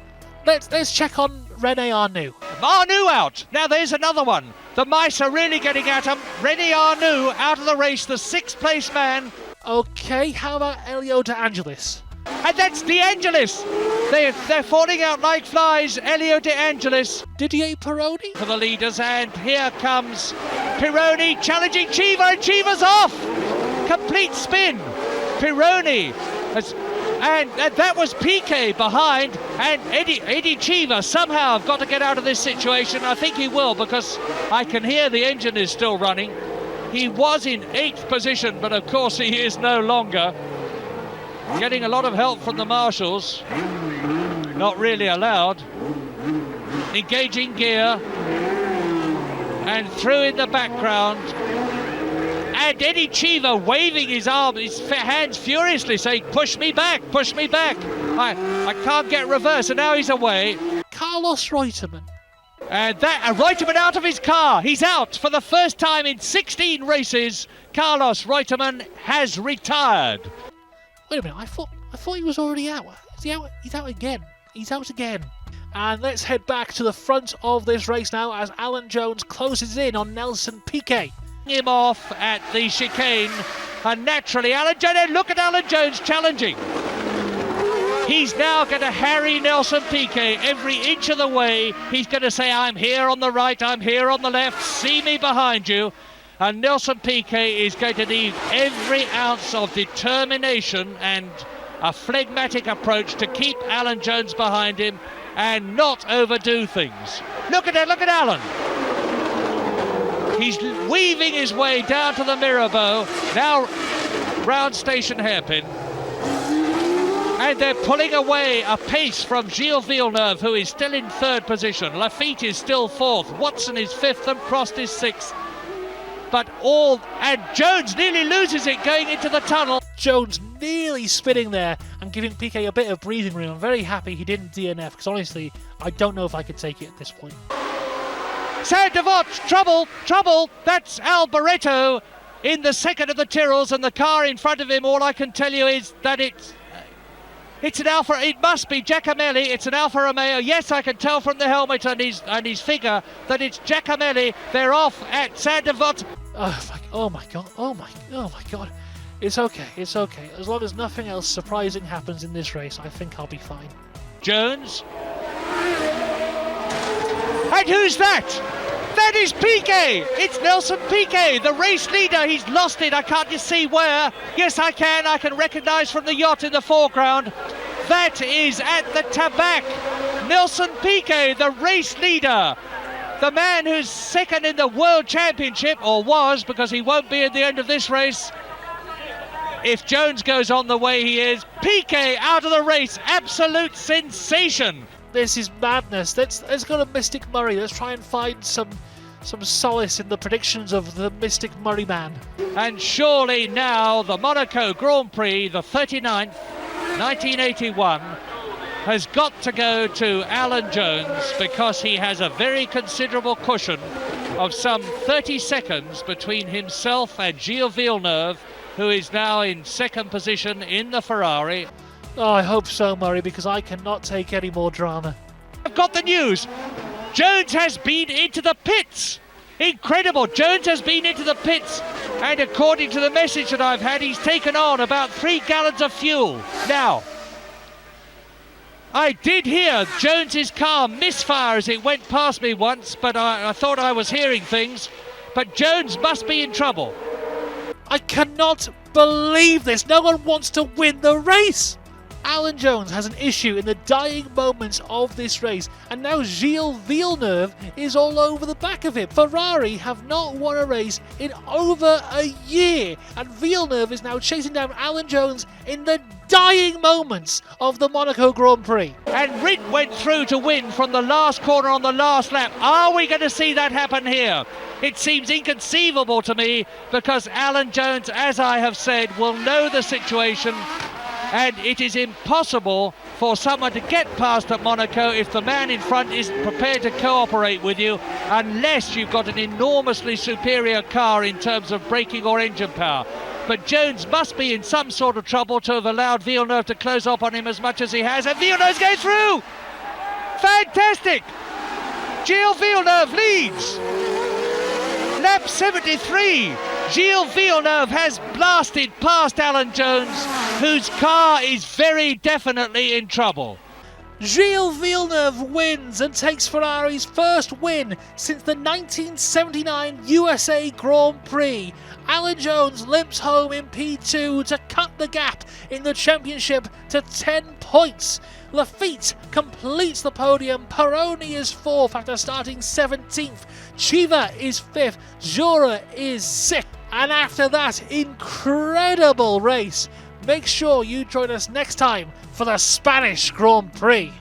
Let's check on René Arnoux. Arnoux out. Now there's another one. The mice are really getting at him. René Arnoux out of the race, the sixth place man. Okay, how about Elio De Angelis? And that's De Angelis. They're falling out like flies. Elio De Angelis. Didier Pironi? For the leaders, and here comes Pironi challenging Chiva, and Chiva's off. Complete spin. Pironi has... And that was Piquet behind, and Eddie Chiva somehow have got to get out of this situation. I think he will, because I can hear the engine is still running. He was in 8th position, but of course he is no longer. Getting a lot of help from the marshals. Not really allowed. Engaging gear. And through in the background. And Eddie Chiva waving his arm, his hands furiously, saying, push me back, push me back. I can't get reverse, and now he's away. Carlos Reutemann. And Reutemann out of his car. He's out for the first time in 16 races. Carlos Reutemann has retired. Wait a minute, I thought he was already out. Is he out? He's out again. He's out again. And let's head back to the front of this race now as Alan Jones closes in on Nelson Piquet. Him off at the chicane, and naturally Alan Jones, look at Alan Jones challenging. He's now going to harry Nelson Piquet every inch of the way. He's going to say, I'm here on the right, I'm here on the left, see me behind you. And Nelson Piquet is going to need every ounce of determination and a phlegmatic approach to keep Alan Jones behind him and not overdo things. Look at that, look at Alan. He's weaving his way down to the Mirabeau, now round station hairpin. And they're pulling away a pace from Gilles Villeneuve, who is still in 3rd position. Lafitte is still 4th, Watson is 5th, and Prost is 6th. And Jones nearly loses it going into the tunnel. Jones nearly spinning there and giving Piquet a bit of breathing room. I'm very happy he didn't DNF, because honestly, I don't know if I could take it at this point. Saint-Devote, trouble, that's Alboreto in the second of the Tyrrells, and the car in front of him, all I can tell you is that it's an Alfa, it must be Giacomelli, it's an Alfa Romeo. Yes, I can tell from the helmet and his figure that it's Giacomelli. They're off at Saint-Devote. Oh my god. It's okay. As long as nothing else surprising happens in this race, I think I'll be fine. Jones. And who's that? That is Piquet! It's Nelson Piquet, the race leader. He's lost it. I can't just see where. Yes, I can recognise from the yacht in the foreground. That is at the Tabac. Nelson Piquet, the race leader. The man who's second in the World Championship, or was, because he won't be at the end of this race. If Jones goes on the way he is, Piquet out of the race. Absolute sensation. This is madness. Let's go to Mystic Murray. Let's try and find some solace in the predictions of the Mystic Murray man. And surely now the Monaco Grand Prix, the 39th, 1981 has got to go to Alan Jones because he has a very considerable cushion of some 30 seconds between himself and Gilles Villeneuve, who is now in second position in the Ferrari. Oh, I hope so, Murray, because I cannot take any more drama. I've got the news. Jones has been into the pits. Incredible. Jones has been into the pits, and according to the message that I've had, he's taken on about 3 gallons of fuel. Now, I did hear Jones's car misfire as it went past me once, but I thought I was hearing things. But Jones must be in trouble. I cannot believe this. No one wants to win the race. Alan Jones has an issue in the dying moments of this race, and now Gilles Villeneuve is all over the back of him. Ferrari have not won a race in over a year, and Villeneuve is now chasing down Alan Jones in the dying moments of the Monaco Grand Prix. And Ritt went through to win from the last corner on the last lap. Are we going to see that happen here? It seems inconceivable to me, because Alan Jones, as I have said, will know the situation, and it is impossible for someone to get past at Monaco if the man in front isn't prepared to cooperate with you, unless you've got an enormously superior car in terms of braking or engine power. But Jones must be in some sort of trouble to have allowed Villeneuve to close up on him as much as he has, and Villeneuve goes through! Fantastic! Gilles Villeneuve leads! Lap 73! Gilles Villeneuve has blasted past Alan Jones, whose car is very definitely in trouble. Gilles Villeneuve wins and takes Ferrari's first win since the 1979 USA Grand Prix. Alan Jones limps home in P2 to cut the gap in the championship to 10 points. Lafitte completes the podium. Peroni is 4th after starting 17th. Chiva is 5th. Jura is 6th. And after that incredible race, make sure you join us next time for the Spanish Grand Prix.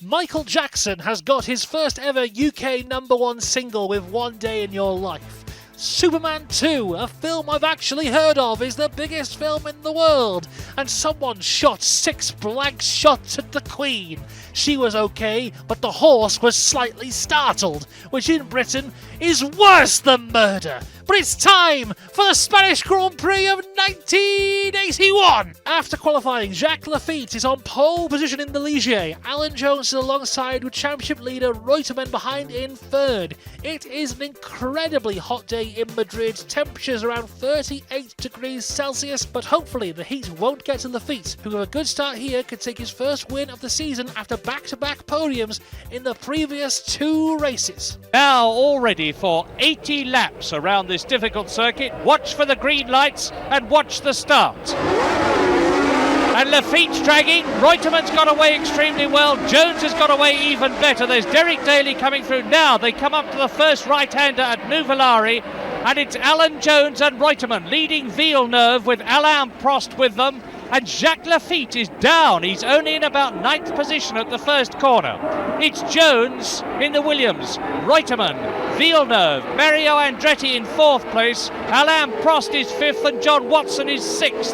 Michael Jackson has got his first ever UK #1 single with One Day in Your Life. Superman 2, a film I've actually heard of, is the biggest film in the world, and someone shot 6 blank shots at the Queen. She was okay, but the horse was slightly startled, which in Britain is worse than murder. But it's time for the Spanish Grand Prix of 1981! After qualifying, Jacques Lafitte is on pole position in the Ligier. Alan Jones is alongside with championship leader Reutemann behind in 3rd. It is an incredibly hot day in Madrid, temperatures around 38 degrees Celsius, but hopefully the heat won't get to Lafitte, who with a good start here could take his first win of the season after back-to-back podiums in the previous 2 races. Now all ready for 80 laps around this difficult circuit. Watch for the green lights and watch the start. And Lafitte's dragging. Reutemann's got away extremely well. Jones has got away even better. There's Derek Daly coming through. Now they come up to the first right-hander at Nouvellari, and it's Alan Jones and Reutemann leading Villeneuve with Alain Prost with them. And Jacques Lafitte is down. He's only in about 9th position at the first corner. It's Jones in the Williams, Reutemann, Villeneuve, Mario Andretti in 4th place, Alain Prost is 5th, and John Watson is 6th.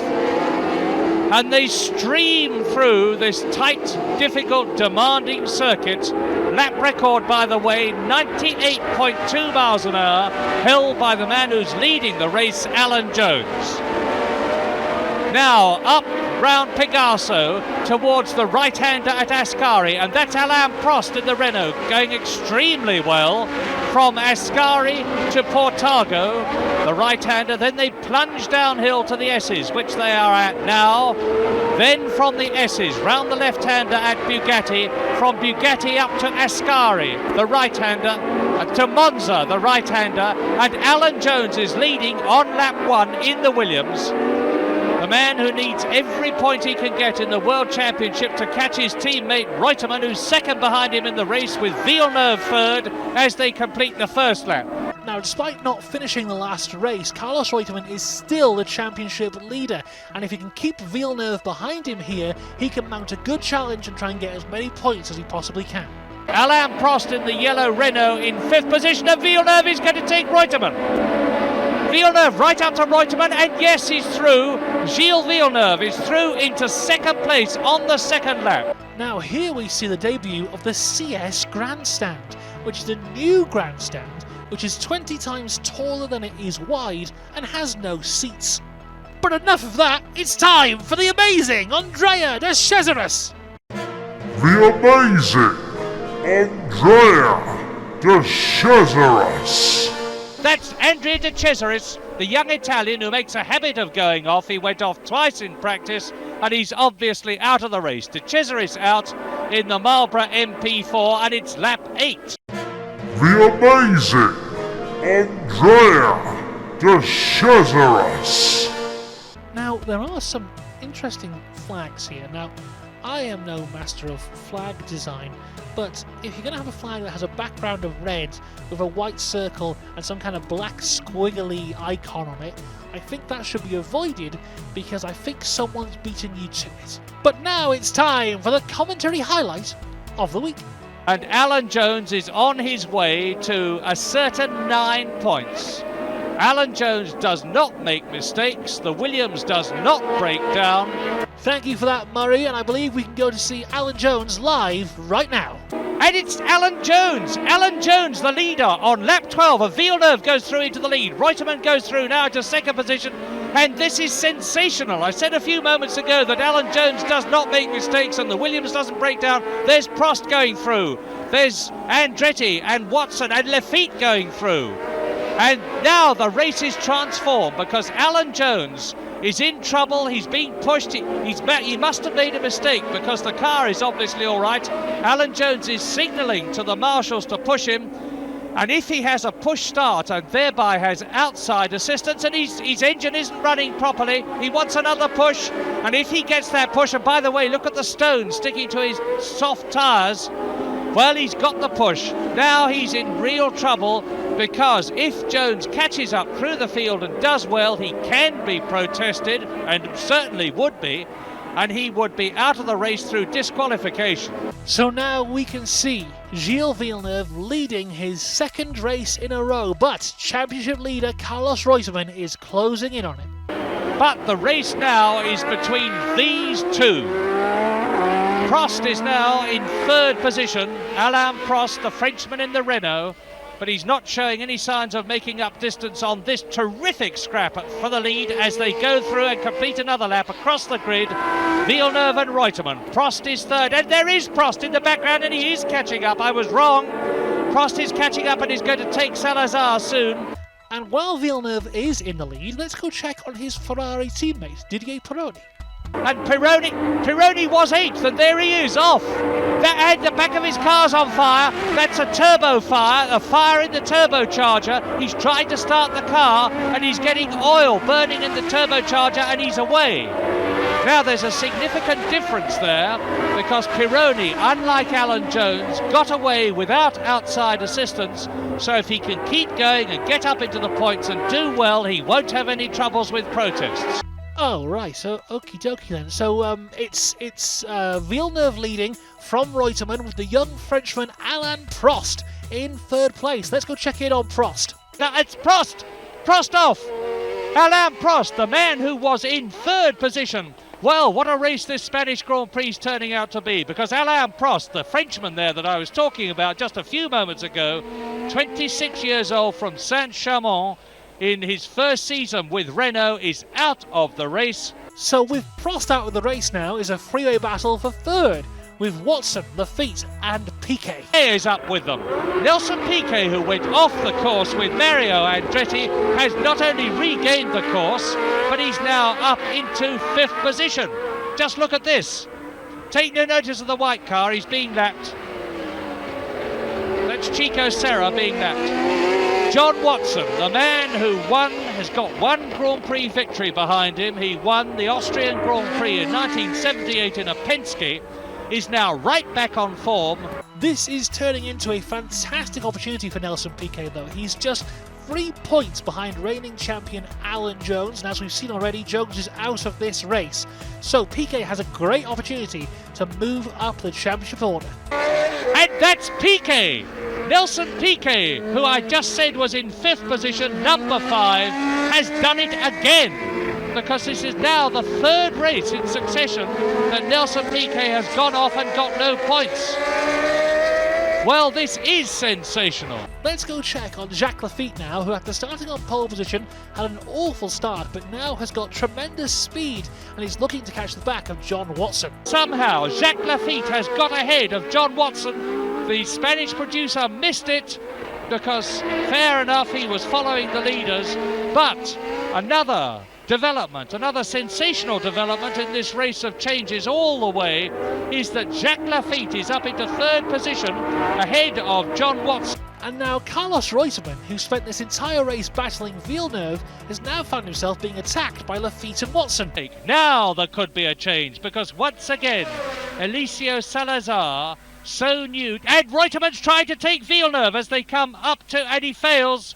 And they stream through this tight, difficult, demanding circuit. Lap record, by the way, 98.2 miles an hour, held by the man who's leading the race, Alan Jones. Now up round Pegaso towards the right-hander at Ascari, and that's Alain Prost in the Renault, going extremely well from Ascari to Portago, the right-hander. Then they plunge downhill to the S's, which they are at now. Then from the S's, round the left-hander at Bugatti, from Bugatti up to Ascari, the right-hander, to Monza, the right-hander, and Alan Jones is leading on lap 1 in the Williams. The man who needs every point he can get in the World Championship to catch his teammate Reutemann, who's second behind him in the race, with Villeneuve 3rd as they complete the first lap. Now, despite not finishing the last race, Carlos Reutemann is still the championship leader, and if he can keep Villeneuve behind him here, he can mount a good challenge and try and get as many points as he possibly can. Alain Prost in the yellow Renault in 5th position, and Villeneuve is going to take Reutemann. Villeneuve right up to Reutemann, and yes, he's through. Gilles Villeneuve is through into second place on the second lap. Now here we see the debut of the CS Grandstand, which is a new grandstand which is 20 times taller than it is wide and has no seats. But enough of that, it's time for the amazing Andrea de Cesaris! The amazing Andrea de Cesaris. That's Andrea de Cesaris, the young Italian who makes a habit of going off. He went off twice in practice and he's obviously out of the race. De Cesaris out in the Marlboro MP4 and it's lap 8. The amazing Andrea de Cesaris. Now, there are some interesting flags here. Now, I am no master of flag design, but if you're going to have a flag that has a background of red with a white circle and some kind of black squiggly icon on it, I think that should be avoided because I think someone's beaten you to it. But now it's time for the commentary highlight of the week. And Alan Jones is on his way to a certain 9 points. Alan Jones does not make mistakes. The Williams does not break down. Thank you for that, Murray, and I believe we can go to see Alan Jones live right now. And it's Alan Jones. Alan Jones, the leader on lap 12. A Villeneuve goes through into the lead. Reutemann goes through now to second position. And this is sensational. I said a few moments ago that Alan Jones does not make mistakes and the Williams doesn't break down. There's Prost going through. There's Andretti and Watson and Lafitte going through. And now the race is transformed because Alan Jones is in trouble. He's being pushed. He must have made a mistake because the car is obviously all right. Alan Jones is signalling to the marshals to push him. And if he has a push start and thereby has outside assistance and his engine isn't running properly, he wants another push. And if he gets that push, and by the way, look at the stones sticking to his soft tyres, well, he's got the push. Now he's in real trouble because if Jones catches up through the field and does well, he can be protested and certainly would be, and he would be out of the race through disqualification. So now we can see Gilles Villeneuve leading his second race in a row, but championship leader Carlos Reutemann is closing in on him. But the race now is between these two. Prost is now in third position. Alain Prost, the Frenchman in the Renault, but he's not showing any signs of making up distance on this terrific scrap for the lead as they go through and complete another lap across the grid. Villeneuve and Reutemann. Prost is third, and there is Prost in the background, and he is catching up. I was wrong. Prost is catching up and is going to take Salazar soon. And while Villeneuve is in the lead, let's go check on his Ferrari teammate, Didier Pironi. And Pironi was 8th, and there he is, off. The back of his car's on fire. That's a turbo fire, a fire in the turbocharger. He's trying to start the car, and he's getting oil burning in the turbocharger, and he's away. Now there's a significant difference there, because Pironi, unlike Alan Jones, got away without outside assistance. So if he can keep going and get up into the points and do well, he won't have any troubles with protests. Oh, right, so okie dokie then. So it's Villeneuve leading from Reutemann with the young Frenchman Alain Prost in third place. Let's go check in on Prost. Now it's Prost! Prost off! Alain Prost, the man who was in third position. Well, what a race this Spanish Grand Prix is turning out to be, because Alain Prost, the Frenchman there that I was talking about just a few moments ago, 26 years old from Saint-Chamond, in his first season with Renault, is out of the race. So with Prost out of the race now is a freeway battle for third, with Watson, Lafitte and Piquet. Is up with them. Nelson Piquet, who went off the course with Mario Andretti, has not only regained the course, but he's now up into 5th position. Just look at this. Take no notice of the white car, he's being lapped. That's Chico Serra being lapped. John Watson, the man who won, has got one Grand Prix victory behind him. He won the Austrian Grand Prix in 1978 in a Penske, is now right back on form. This is turning into a fantastic opportunity for Nelson Piquet though. He's just 3 points behind reigning champion Alan Jones, and as we've seen already, Jones is out of this race. So Piquet has a great opportunity to move up the championship order. And that's Piquet! Nelson Piquet, who I just said was in 5th position, number 5, has done it again, because this is now the 3rd race in succession that Nelson Piquet has gone off and got no points. Well, this is sensational. Let's go check on Jacques Lafitte now, who after starting on pole position had an awful start, but now has got tremendous speed and is looking to catch the back of John Watson. Somehow, Jacques Lafitte has got ahead of John Watson. The Spanish producer missed it because, fair enough, he was following the leaders. But another development, another sensational development in this race of changes all the way is that Jacques Lafitte is up into 3rd position ahead of John Watson. And now Carlos Reutemann, who spent this entire race battling Villeneuve, has now found himself being attacked by Lafitte and Watson. Now there could be a change, because once again, Eliseo Salazar, so new, and Reutemann's trying to take Villeneuve as they come up to, and he fails.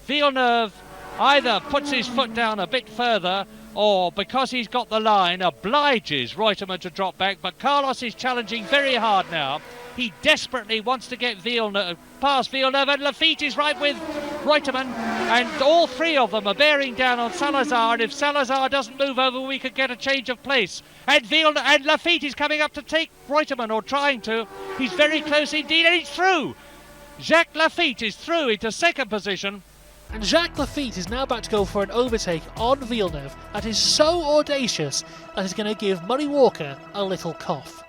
Villeneuve either puts his foot down a bit further, or because he's got the line, obliges Reutemann to drop back, but Carlos is challenging very hard now. He desperately wants to get Villeneuve, past Villeneuve, and Lafitte is right with Reutemann, and all 3 of them are bearing down on Salazar, and if Salazar doesn't move over, we could get a change of place. And Lafitte is coming up to take Reutemann, or trying to. He's very close indeed, and he's through. Jacques Lafitte is through into 2nd position. And Jacques Lafitte is now about to go for an overtake on Villeneuve that is so audacious that is going to give Murray Walker a little cough.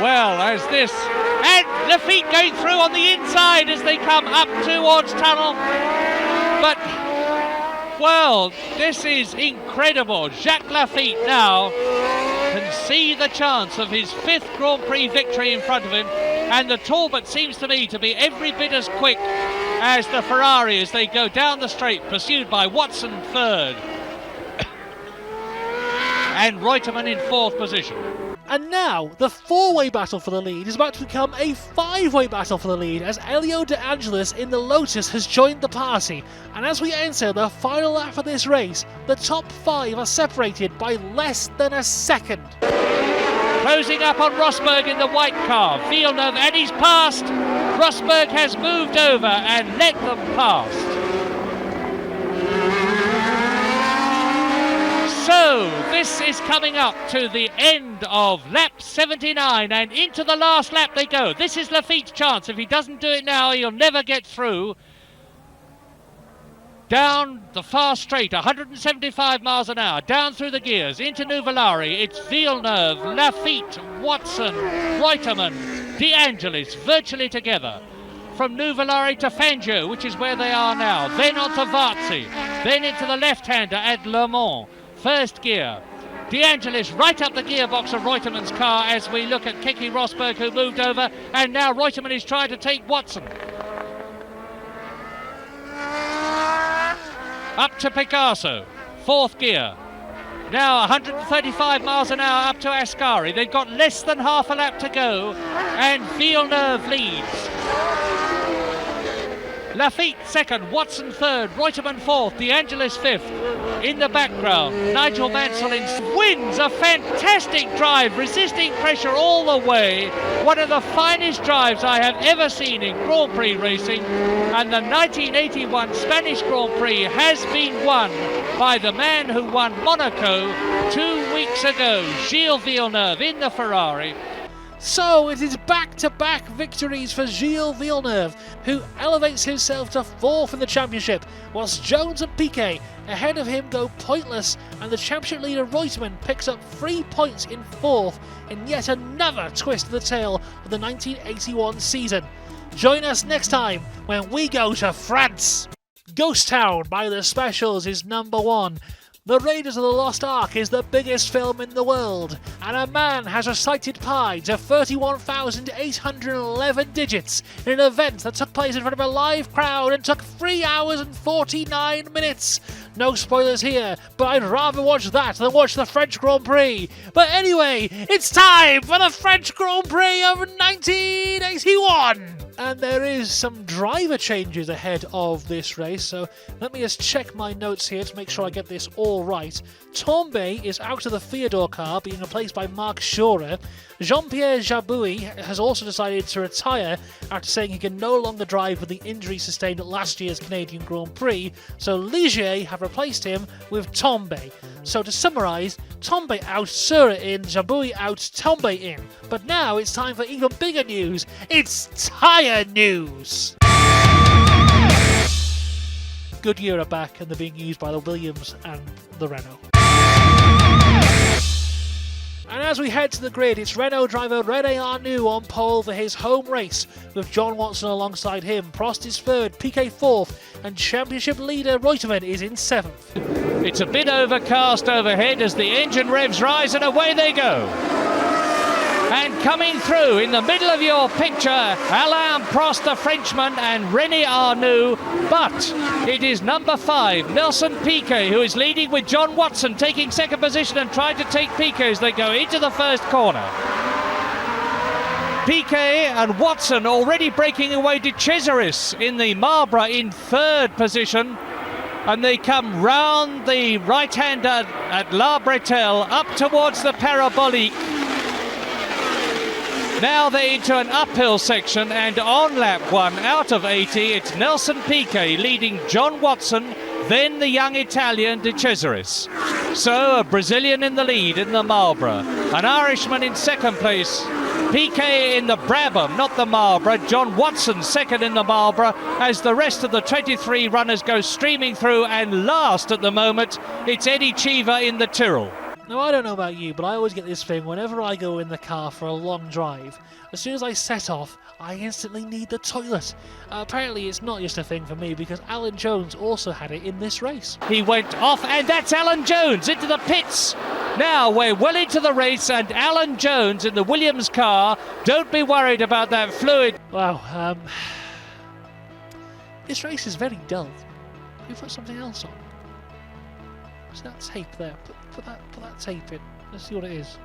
Well, as this, and Lafitte going through on the inside as they come up towards tunnel. But, well, this is incredible. Jacques Lafitte now can see the chance of his 5th Grand Prix victory in front of him, and the Talbot seems to me to be every bit as quick as the Ferrari as they go down the straight, pursued by Watson 3rd and Reutemann in 4th position. And now, the 4-way battle for the lead is about to become a 5-way battle for the lead as Elio De Angelis in the Lotus has joined the party. And as we enter the final lap of this race, the top 5 are separated by less than a second. Closing up on Rosberg in the white car, Villeneuve, and he's passed. Rosberg has moved over and let them past. So, this is coming up to the end of lap 79, and into the last lap they go. This is Lafitte's chance. If he doesn't do it now, he'll never get through. Down the fast straight, 175 miles an hour, down through the gears, into Nuvolari. It's Villeneuve, Lafitte, Watson, Reutemann, De Angelis, virtually together. From Nuvolari to Fangio, which is where they are now. Then on to Varzi. Then into the left-hander at Le Mans. First gear. De Angelis right up the gearbox of Reutemann's car as we look at Keke Rosberg, who moved over, and now Reutemann is trying to take Watson. Up to Picasso, 4th gear. Now 135 miles an hour up to Ascari. They've got less than half a lap to go, and Villeneuve leads. Lafitte 2nd, Watson 3rd, Reutemann 4th, De Angelis 5th. In the background, Nigel Mansell wins a fantastic drive, resisting pressure all the way. One of the finest drives I have ever seen in Grand Prix racing. And the 1981 Spanish Grand Prix has been won by the man who won Monaco 2 weeks ago, Gilles Villeneuve in the Ferrari. So it is back-to-back victories for Gilles Villeneuve, who elevates himself to 4th in the championship, whilst Jones and Piquet ahead of him go pointless, and the championship leader Reutemann picks up 3 points in 4th in yet another twist of the tail of the 1981 season. Join us next time when we go to France. Ghost Town by the Specials is number 1. The Raiders of the Lost Ark is the biggest film in the world, and a man has recited pi to 31,811 digits in an event that took place in front of a live crowd and took 3 hours and 49 minutes. No spoilers here, but I'd rather watch that than watch the French Grand Prix. But anyway, it's time for the French Grand Prix of 1981! And there is some driver changes ahead of this race, so let me just check my notes here to make sure I get this all right. Tombe is out of the Theodore car, being replaced by Marc Schorer. Jean-Pierre Jabouille has also decided to retire after saying he can no longer drive with the injury sustained at last year's Canadian Grand Prix, so Ligier have replaced him with Tombe. So to summarise, Tombe out, Sura in, Jabouille out, Tombe in. But now it's time for even bigger news. It's tyre news! Goodyear are back and they're being used by the Williams and the Renault. And as we head to the grid, it's Renault driver René Arnoux on pole for his home race, with John Watson alongside him. Prost is third, Piquet fourth, and championship leader Reutemann is in seventh. It's a bit overcast overhead as the engine revs rise and away they go. And coming through in the middle of your picture, Alain Prost, the Frenchman, and René Arnoux. But it is number 5, Nelson Piquet, who is leading with John Watson, taking second position and trying to take Piquet as they go into the first corner. Piquet and Watson already breaking away De Cesaris in the Marlborough in third position. And they come round the right-hander at La Bretelle up towards the Parabolique. Now they're into an uphill section, and on lap 1 out of 80, it's Nelson Piquet leading John Watson, then the young Italian De Cesaris. So a Brazilian in the lead in the Marlborough, an Irishman in second place, Piquet in the Brabham, not the Marlborough, John Watson second in the Marlborough, as the rest of the 23 runners go streaming through, and last at the moment, it's Eddie Cheever in the Tyrrell. Now, I don't know about you, but I always get this thing whenever I go in the car for a long drive. As soon as I set off, I instantly need the toilet. Apparently, it's not just a thing for me, because Alan Jones also had it in this race. He went off, and that's Alan Jones into the pits. Now we're well into the race, and Alan Jones in the Williams car. Don't be worried about that fluid. Wow, this race is very dull. Can we put something else on? What's that tape there? Put that tape in. Let's see what it is.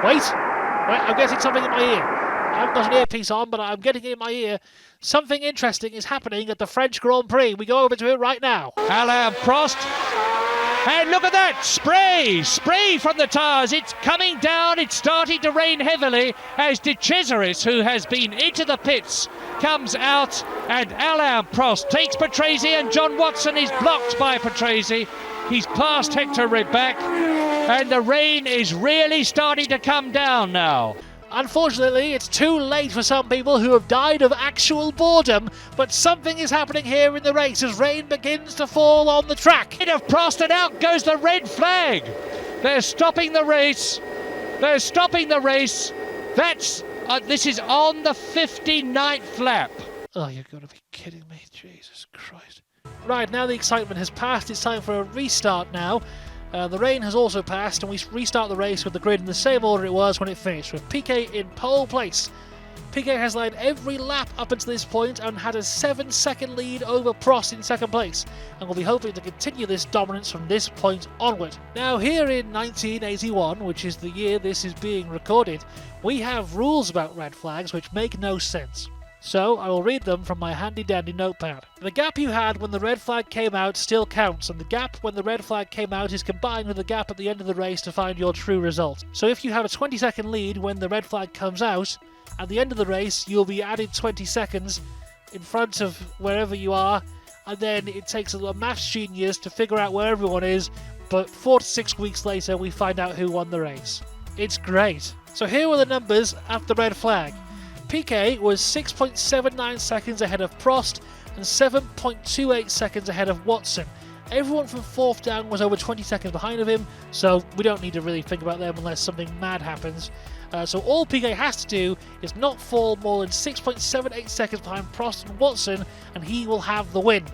Wait, I'm getting something in my ear. I haven't got an earpiece on, but I'm getting it in my ear. Something interesting is happening at the French Grand Prix. We go over to it right now. Alain Prost. And look at that, spray from the tyres. It's coming down, it's starting to rain heavily as De Cesaris, who has been into the pits, comes out, and Alain Prost takes Patrese, and John Watson is blocked by Patrese. He's past Hector Ribback, and the rain is really starting to come down now. Unfortunately, it's too late for some people who have died of actual boredom, but something is happening here in the race as rain begins to fall on the track. Bit of Prost, and out goes the red flag. They're stopping the race. This is on the 59th lap. Oh, you're going to be kidding me. Jesus Christ. Right, now the excitement has passed. It's time for a restart now. The rain has also passed, and we restart the race with the grid in the same order it was when it finished, with Piquet in pole place. Piquet has led every lap up until this point and had a 7-second lead over Prost in second place, and will be hoping to continue this dominance from this point onward. Now, here in 1981, which is the year this is being recorded, we have rules about red flags which make no sense. So, I will read them from my handy-dandy notepad. The gap you had when the red flag came out still counts, and the gap when the red flag came out is combined with the gap at the end of the race to find your true result. So if you have a 20-second lead when the red flag comes out, at the end of the race you'll be added 20 seconds in front of wherever you are, and then it takes a maths genius to figure out where everyone is, but 4 to 6 weeks later we find out who won the race. It's great. So here were the numbers after the red flag. Piquet was 6.79 seconds ahead of Prost and 7.28 seconds ahead of Watson. Everyone from fourth down was over 20 seconds behind of him, so we don't need to really think about them unless something mad happens. So all Piquet has to do is not fall more than 6.78 seconds behind Prost and Watson, and he will have the win.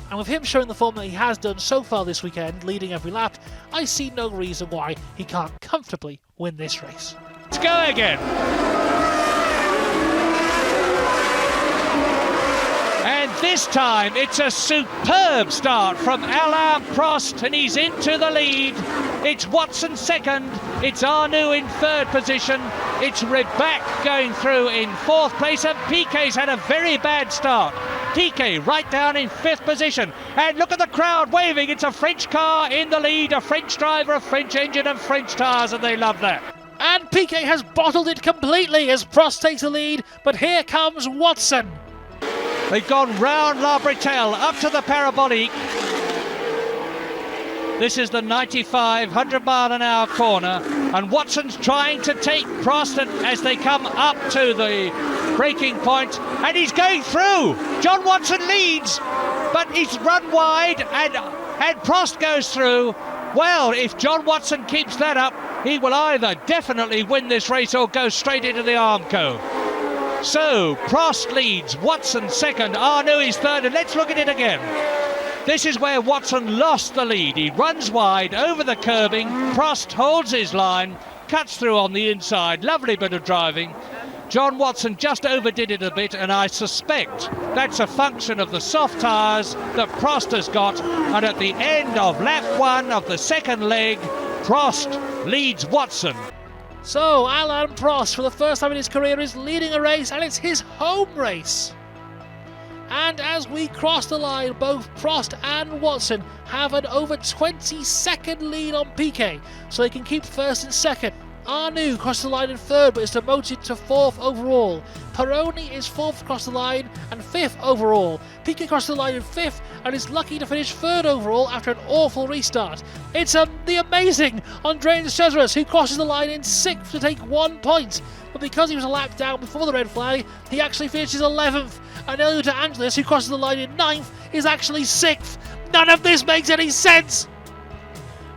And with him showing the form that he has done so far this weekend, leading every lap, I see no reason why he can't comfortably win this race. Let's go again. And this time it's a superb start from Alain Prost, and he's into the lead. It's Watson second, it's Arnoux in third position, it's Ribac going through in fourth place, and Piquet's had a very bad start. Piquet right down in fifth position, and look at the crowd waving. It's a French car in the lead, a French driver, a French engine and French tyres, and they love that. And Piquet has bottled it completely as Prost takes the lead, but here comes Watson. They've gone round La Bretelle up to the parabolique. This is the 95, 100 mile an hour corner, and Watson's trying to take Prost as they come up to the braking point, and he's going through. John Watson leads, but he's run wide, and Prost goes through. Well, if John Watson keeps that up, he will either definitely win this race or go straight into the Armco. So, Prost leads, Watson second, Arnoux is third, and let's look at it again. This is where Watson lost the lead. He runs wide over the curbing, Prost holds his line, cuts through on the inside, lovely bit of driving. John Watson just overdid it a bit, and I suspect that's a function of the soft tyres that Prost has got, and at the end of lap one of the second leg, Prost leads Watson. So, Alain Prost, for the first time in his career, is leading a race, and it's his home race. And as we cross the line, both Prost and Watson have an over 20-second lead on Piquet, so they can keep first and second. Arnoux crosses the line in third, but is demoted to fourth overall. Pironi is fourth across the line and fifth overall. Piquet crosses the line in fifth and is lucky to finish third overall after an awful restart. It's the amazing Andrea de Cesaris who crosses the line in sixth to take 1 point. But because he was a lap down before the red flag, he actually finishes 11th. And Elio De Angelis, who crosses the line in 9th, is actually 6th. None of this makes any sense!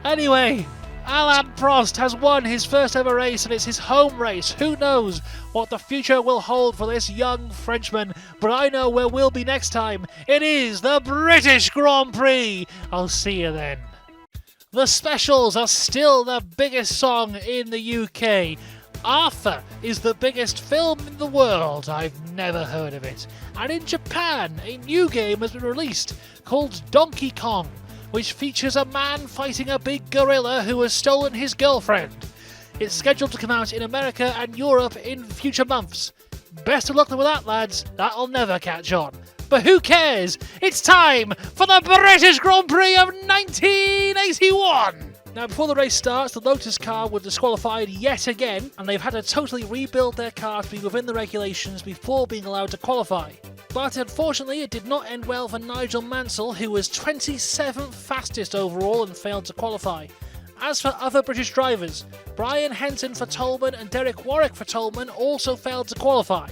Anyway, Alain Prost has won his first ever race, and it's his home race. Who knows what the future will hold for this young Frenchman, but I know where we'll be next time. It is the British Grand Prix. I'll see you then. The specials are still the biggest song in the UK. Arthur is the biggest film in the world. I've never heard of it. And in Japan, a new game has been released called Donkey Kong, which features a man fighting a big gorilla who has stolen his girlfriend. It's scheduled to come out in America and Europe in future months. Best of luck with that, lads. That'll never catch on. But who cares? It's time for the British Grand Prix of 1981! Now, before the race starts, the Lotus car was disqualified yet again, and they've had to totally rebuild their car to be within the regulations before being allowed to qualify. But unfortunately, it did not end well for Nigel Mansell, who was 27th fastest overall and failed to qualify. As for other British drivers, Brian Henton for Tolman and Derek Warwick for Tolman also failed to qualify.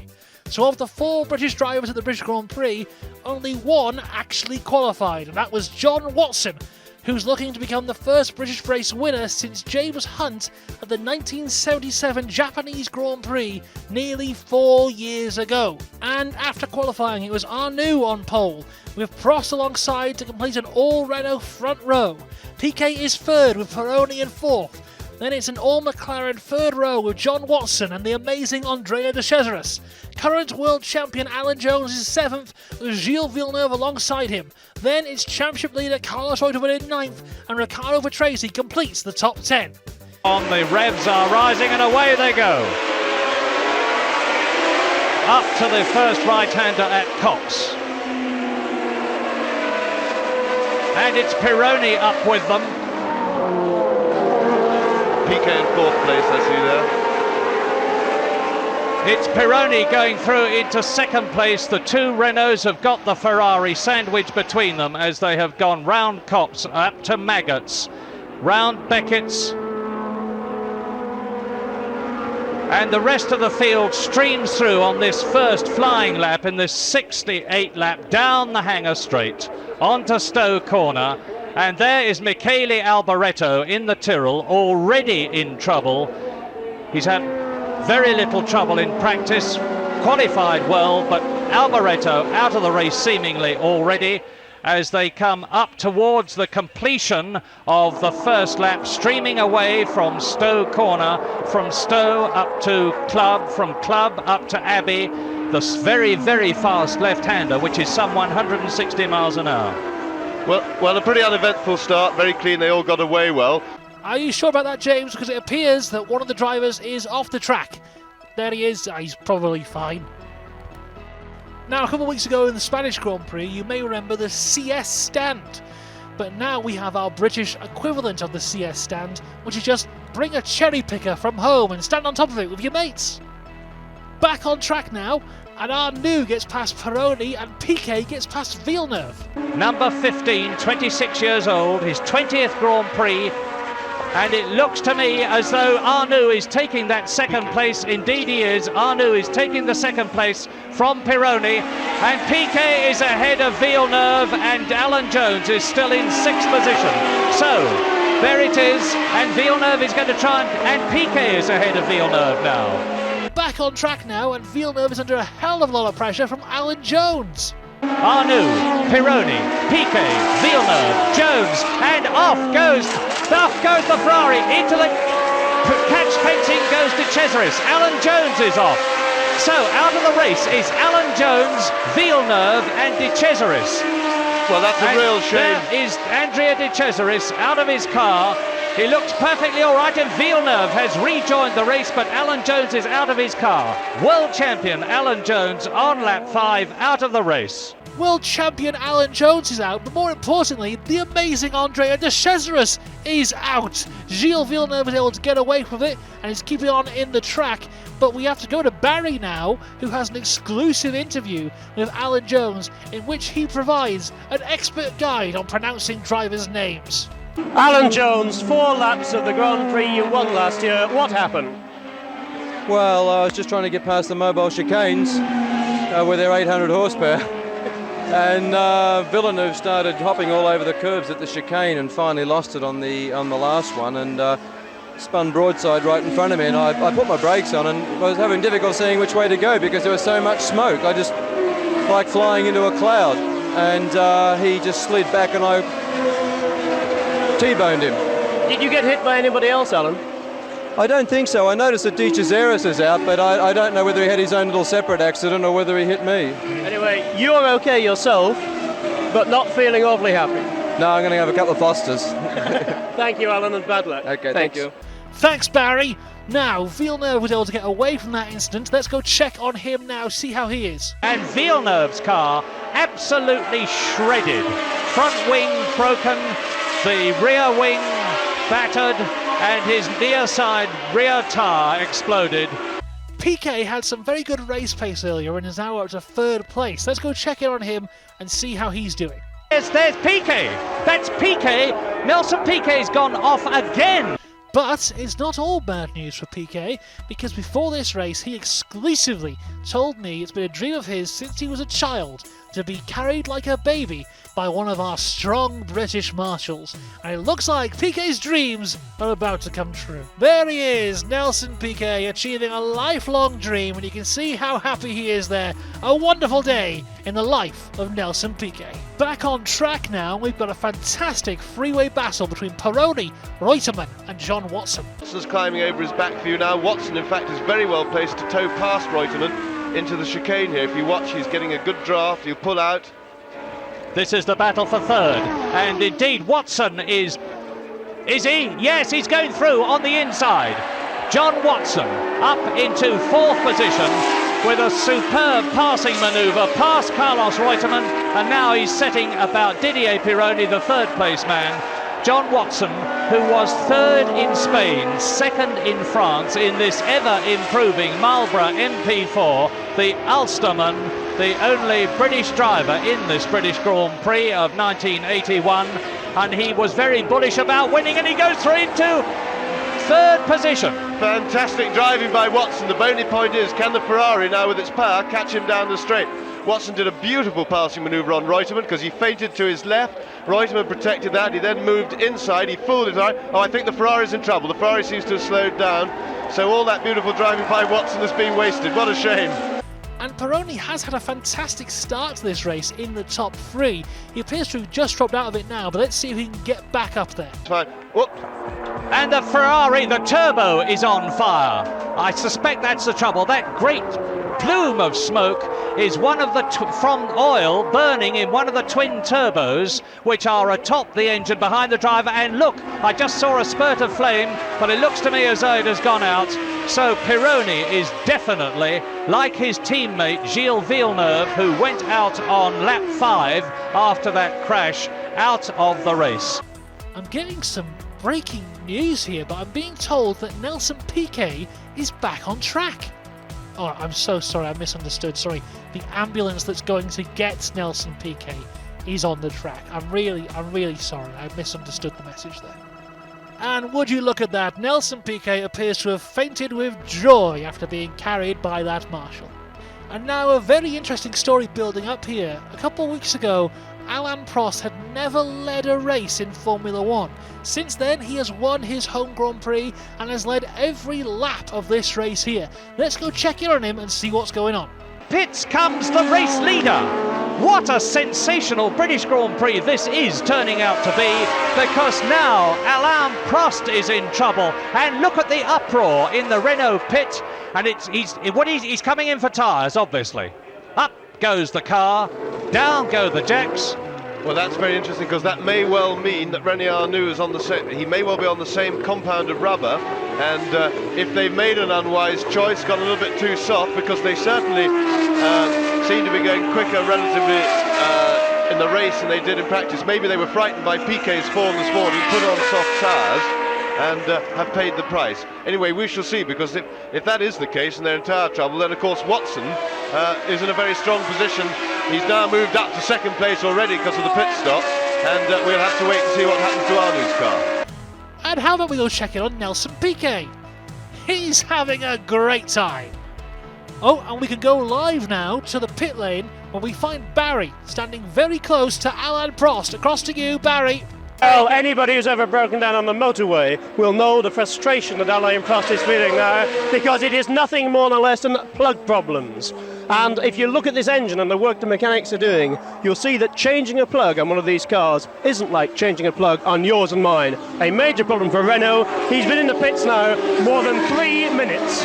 So of the 4 British drivers at the British Grand Prix, only one actually qualified, and that was John Watson, who's looking to become the first British race winner since James Hunt at the 1977 Japanese Grand Prix nearly 4 years ago. And after qualifying, it was Arnoux on pole, with Prost alongside to complete an all-Renault front row. Piquet is third with Pironi in fourth. Then it's an all-McLaren third row with John Watson and the amazing Andrea de Cesaris. Current world champion Alan Jones is 7th, with Gilles Villeneuve alongside him. Then it's championship leader Carlos Reutemann in 9th, and Riccardo Patrese completes the top 10. The revs are rising, and away they go. Up to the first right-hander at Cox. And it's Pironi up with them. Piquet in fourth place, I see there. It's Pironi going through into second place. The 2 Renaults have got the Ferrari sandwiched between them as they have gone round Copse, up to Maggots, round Beckett's, and the rest of the field streams through on this first flying lap in this 68 lap down the hanger straight onto Stowe Corner. And there is Michele Alboreto in the Tyrrell, already in trouble. He's had very little trouble in practice, qualified well, but Alboreto out of the race seemingly already, as they come up towards the completion of the first lap, streaming away from Stowe Corner, from Stowe up to Club, from Club up to Abbey, the very, very fast left-hander, which is some 160 miles an hour. Well, a pretty uneventful start, very clean, they all got away well. Are you sure about that, James? Because it appears that one of the drivers is off the track. There he is. He's probably fine. Now, a couple of weeks ago in the Spanish Grand Prix, you may remember the CS stand. But now we have our British equivalent of the CS stand, which is just bring a cherry picker from home and stand on top of it with your mates. Back on track now, and Arnoux gets past Pironi and Piquet gets past Villeneuve. Number 15, 26 years old, his 20th Grand Prix. And it looks to me as though Arnoux is taking that second place. Indeed he is. Arnoux is taking the second place from Pironi. And Piquet is ahead of Villeneuve, and Alan Jones is still in 6th position. So, there it is. And Villeneuve is going to try and Piquet is ahead of Villeneuve now. Back on track now, and Villeneuve is under a hell of a lot of pressure from Alan Jones. Arnoux, Pironi, Piquet, Villeneuve, Jones, and off goes the Ferrari into the catch fencing goes De Cesaris. Alan Jones is off. So out of the race is Alan Jones, Villeneuve, and De Cesaris. Well, that's a real shame. There is Andrea De Cesaris out of his car. He looks perfectly all right, and Villeneuve has rejoined the race, but Alan Jones is out of his car. World champion Alan Jones on lap 5 out of the race. World champion Alan Jones is out, but more importantly, the amazing Andrea De Cesaris is out. Gilles Villeneuve is able to get away with it and is keeping on in the track, but we have to go to Barry now, who has an exclusive interview with Alan Jones in which he provides an expert guide on pronouncing drivers' names. Alan Jones, 4 laps of the Grand Prix you won last year. What happened? Well, I was just trying to get past the mobile chicanes with their 800 horsepower. And Villeneuve started hopping all over the curves at the chicane and finally lost it on the last one and spun broadside right in front of me. And I put my brakes on and I was having difficulty seeing which way to go because there was so much smoke. I just like flying into a cloud. And he just slid back and I T-boned him. Did you get hit by anybody else, Alan? I don't think so. I noticed that De Cesaris is out, but I don't know whether he had his own little separate accident or whether he hit me. Anyway, you're okay yourself, but not feeling awfully happy. No, I'm going to have a couple of Fosters. Thank you, Alan, and bad luck. Okay, thank you. Thanks, Barry. Now, Villeneuve was able to get away from that incident. Let's go check on him now, see how he is. And Villeneuve's car absolutely shredded. Front wing broken, the rear wing battered, and his near side rear tyre exploded. Piquet had some very good race pace earlier and is now up to 3rd place. Let's go check in on him and see how he's doing. Yes, there's Piquet. That's Piquet. Nelson Piquet's gone off again. But it's not all bad news for Piquet, because before this race he exclusively told me it's been a dream of his since he was a child to be carried like a baby by one of our strong British marshals. And it looks like Piquet's dreams are about to come true. There he is, Nelson Piquet, achieving a lifelong dream, and you can see how happy he is there. A wonderful day in the life of Nelson Piquet. Back on track now, we've got a fantastic freeway battle between Pironi, Reutemann and John Watson. Watson's climbing over his back view now. Watson, in fact, is very well placed to tow past Reutemann into the chicane here. If you watch, he's getting a good draft. He'll pull out. This is the battle for 3rd, and indeed Watson is he? Yes, he's going through on the inside. John Watson up into 4th position with a superb passing manoeuvre past Carlos Reutemann, and now he's setting about Didier Pironi, the 3rd place man. John Watson, who was 3rd in Spain, 2nd in France in this ever-improving Marlborough MP4, the Ulsterman, the only British driver in this British Grand Prix of 1981, and he was very bullish about winning, and he goes through into 3rd position. Fantastic driving by Watson. The only point is, can the Ferrari now with its power catch him down the straight? Watson did a beautiful passing manoeuvre on Reutemann because he feinted to his left. Reutemann protected that. He then moved inside. He fooled it out. Oh, I think the Ferrari's in trouble. The Ferrari seems to have slowed down. So all that beautiful driving by Watson has been wasted. What a shame. And Pironi has had a fantastic start to this race in the top three. He appears to have just dropped out of it now, but let's see if he can get back up there. Fine. Whoop. And the Ferrari, the turbo is on fire. I suspect that's the trouble. That great plume of smoke is one of the from oil burning in one of the twin turbos which are atop the engine behind the driver. And look, I just saw a spurt of flame, but it looks to me as though it has gone out. So Pironi is definitely, like his teammate Gilles Villeneuve, who went out on lap 5 after that crash, out of the race. I'm getting some breaking news here, but I'm being told that Nelson Piquet is back on track. Oh, I'm so sorry, I misunderstood. Sorry, the ambulance that's going to get Nelson Piquet is on the track. I'm really sorry. I misunderstood the message there. And would you look at that, Nelson Piquet appears to have fainted with joy after being carried by that marshal. And now a very interesting story building up here. A couple of weeks ago, Alain Prost had never led a race in Formula 1. Since then, he has won his home Grand Prix and has led every lap of this race here. Let's go check in on him and see what's going on. Pits comes the race leader. What a sensational British Grand Prix this is turning out to be, because now Alain Prost is in trouble. And look at the uproar in the Renault pit. And he's coming in for tyres, obviously. Up goes the car, down go the jacks. Well, that's very interesting because that may well mean that René Arnoux is on the same. He may well be on the same compound of rubber, and if they've made an unwise choice, gone a little bit too soft, because they certainly seem to be going quicker relatively in the race than they did in practice. Maybe they were frightened by Piquet's form this morning, put on soft tyres, and have paid the price. Anyway, we shall see, because if that is the case and they're in tyre trouble, then of course Watson is in a very strong position. He's now moved up to second place already because of the pit stop, and we'll have to wait and see what happens to Arnoux's car. And how about we go check in on Nelson Piquet? He's having a great time. Oh, and we can go live now to the pit lane where we find Barry standing very close to Alain Prost. Across to you, Barry. Well, anybody who's ever broken down on the motorway will know the frustration that Alain Prost is feeling now, because it is nothing more nor less than plug problems. And if you look at this engine and the work the mechanics are doing, you'll see that changing a plug on one of these cars isn't like changing a plug on yours and mine. A major problem for Renault. He's been in the pits now more than 3 minutes.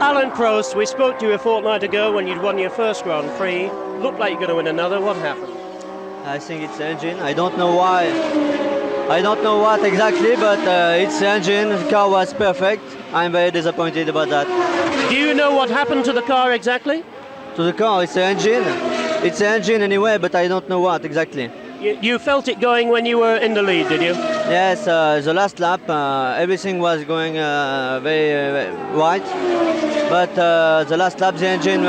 Alain Prost, we spoke to you a fortnight ago when you'd won your first Grand Prix. Looked like you're going to win another. What happened? I think it's the engine. I don't know why. I don't know what exactly, but it's the engine. The car was perfect. I'm very disappointed about that. Do you know what happened to the car exactly? To the car, it's the engine. It's the engine anyway, but I don't know what exactly. You felt it going when you were in the lead, did you? Yes, the last lap, everything was going very right. But the last lap, the engine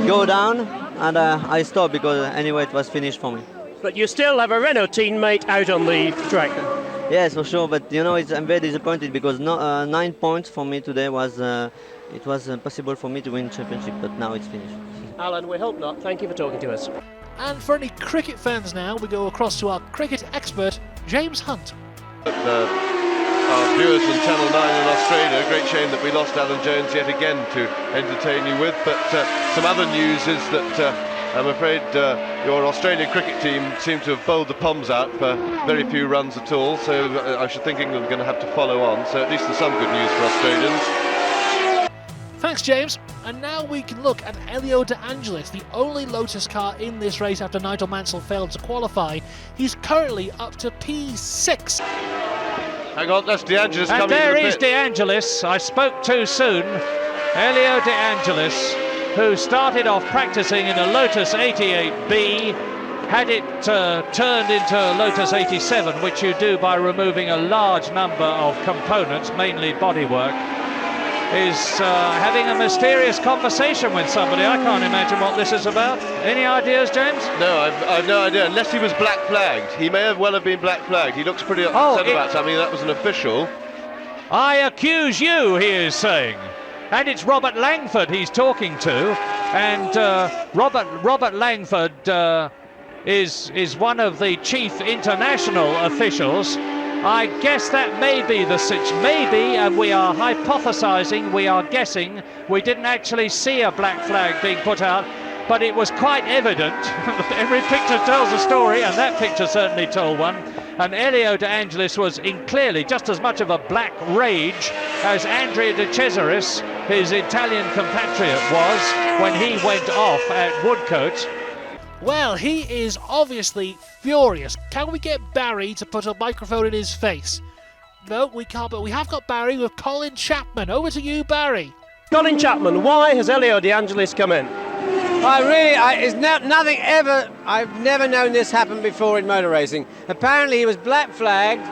go down, and I stopped because anyway it was finished for me. But you still have a Renault teammate out on the track. Yes, for sure. But you know, I'm very disappointed because 9 points for me today was it was possible for me to win championship, but now it's finished. Alan, we hope not. Thank you for talking to us. And for any cricket fans now, we go across to our cricket expert, James Hunt. Our viewers on Channel 9 in Australia, great shame that we lost Alan Jones yet again to entertain you with, but some other news is that I'm afraid your Australian cricket team seem to have bowled the Poms out for very few runs at all, so I should think England are going to have to follow on, so at least there's some good news for Australians. Thanks, James. And now we can look at Elio De Angelis, the only Lotus car in this race after Nigel Mansell failed to qualify. He's currently up to P6. Hang on, that's De Angelis coming in. And there is De Angelis. I spoke too soon. Elio De Angelis, who started off practicing in a Lotus 88B, had it turned into a Lotus 87, which you do by removing a large number of components, mainly bodywork. having a mysterious conversation with somebody. I can't imagine what this is about. Any ideas, James? No, I've no idea, unless he was black flagged. He may well have been black flagged. He looks pretty upset about something. That was an official. I accuse you, he is saying. And it's Robert Langford he's talking to. And Robert Langford is one of the chief international officials. I guess that may be the situation. Maybe, and we are hypothesizing, we are guessing. We didn't actually see a black flag being put out, but it was quite evident. Every picture tells a story, and that picture certainly told one. And Elio De Angelis was in clearly just as much of a black rage as Andrea De Cesaris, his Italian compatriot, was when he went off at Woodcote. Well, he is obviously furious. Can we get Barry to put a microphone in his face? No, we can't, but we have got Barry with Colin Chapman. Over to you, Barry. Colin Chapman, why has Elio De Angelis come in? Nothing ever. I've never known this happen before in motor racing. Apparently, he was black flagged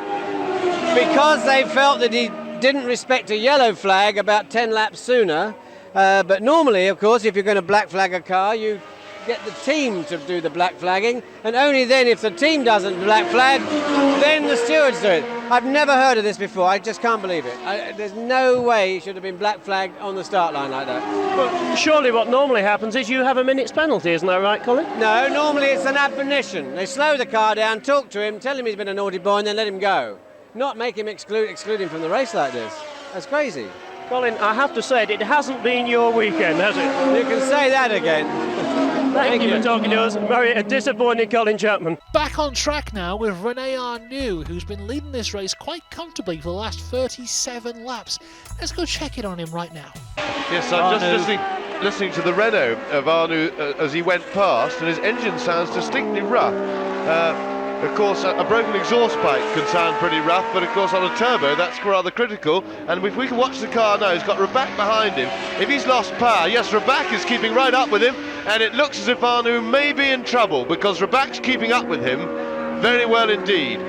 because they felt that he didn't respect a yellow flag about 10 laps sooner. But normally, of course, if you're going to black flag a car, you get the team to do the black flagging, and only then, if the team doesn't black flag, then the stewards do it. I've never heard of this before. I just can't believe it. There's no way he should have been black flagged on the start line like that. Well, surely what normally happens is you have a minute's penalty, isn't that right, Colin? No, normally it's an admonition. They slow the car down, talk to him, tell him he's been a naughty boy, and then let him go. Not make him exclude him from the race like this. That's crazy. Colin, I have to say it hasn't been your weekend, has it? You can say that again. Thank you for talking to us. Very disappointing, Colin Chapman. Back on track now with Rene Arnoux, who's been leading this race quite comfortably for the last 37 laps. Let's go check in on him right now. Yes, I'm just listening to the Renault of Arnoux as he went past, and his engine sounds distinctly rough. Of course, a broken exhaust pipe can sound pretty rough, but of course on a turbo that's rather critical. And if we can watch the car now, he's got Rabac behind him. If he's lost power, yes, Rabac is keeping right up with him, and it looks as if Arnoux may be in trouble because Rabac's keeping up with him very well indeed.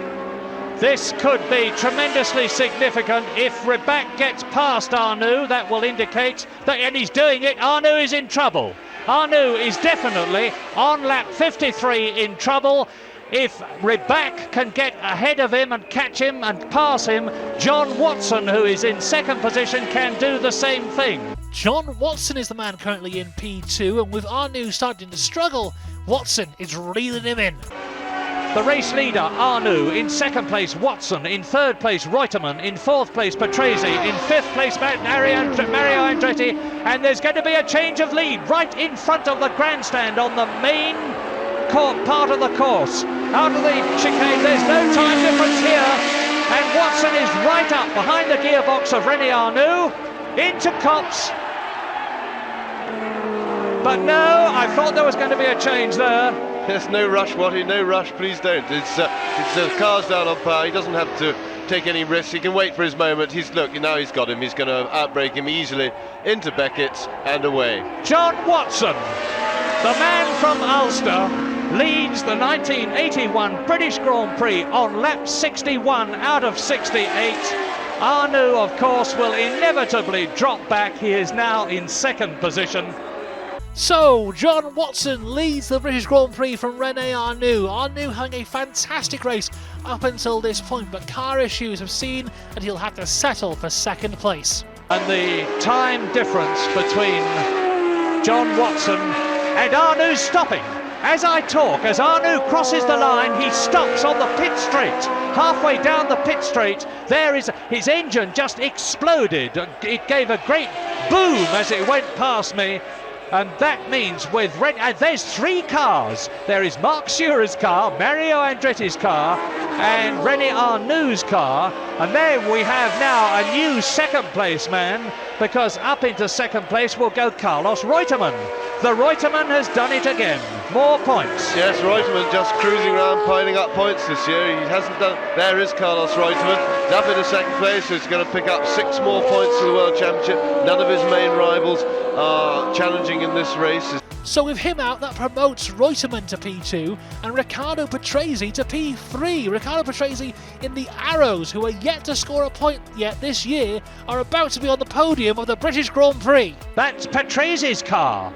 This could be tremendously significant. If Rabac gets past Arnoux, that will indicate that, and he's doing it, Arnoux is in trouble. Arnoux is definitely on lap 53 in trouble. If Rabac can get ahead of him and catch him and pass him, John Watson, who is in second position, can do the same thing. John Watson is the man currently in P2, and with Arnoux starting to struggle, Watson is reeling him in. The race leader, Arnoux, in second place, Watson, in third place, Reutemann, in fourth place, Patrese, in fifth place, Mario Andretti, and there's going to be a change of lead right in front of the grandstand on the main part of the course. Out of the chicane, there's no time difference here, and Watson is right up behind the gearbox of Rene Arnoux, into Copse. But no, I thought there was going to be a change there. Yes, no rush, Watty, no rush, please don't. It's car's down on power, he doesn't have to take any risks, he can wait for his moment. Now he's got him, he's going to outbrake him easily into Beckett's and away. John Watson, the man from Ulster, leads the 1981 British Grand Prix on lap 61 out of 68. Arnoux, of course, will inevitably drop back. He is now in second position. So, John Watson leads the British Grand Prix from Rene Arnoux. Arnoux having a fantastic race up until this point, but car issues have seen that he'll have to settle for second place. And the time difference between John Watson and Arnoux stopping. As I talk, as Arnoux crosses the line, he stops on the pit straight. Halfway down the pit straight, there is his engine just exploded. It gave a great boom as it went past me. And that means with there's three cars. There is Mark Shearer's car, Mario Andretti's car, and Rene Arnoux' car. And then we have now a new second place man, because up into second place will go Carlos Reutemann. The Reutemann has done it again. More points. Yes, Reutemann just cruising around, piling up points this year. He hasn't done. There is Carlos Reutemann. He's up into second place, so he's going to pick up 6 more points for the World Championship. None of his main rivals are challenging in this race. So with him out, that promotes Reutemann to P2 and Riccardo Patrese to P3. Riccardo Patrese in the Arrows, who are yet to score a point yet this year, are about to be on the podium of the British Grand Prix. That's Patrese's car.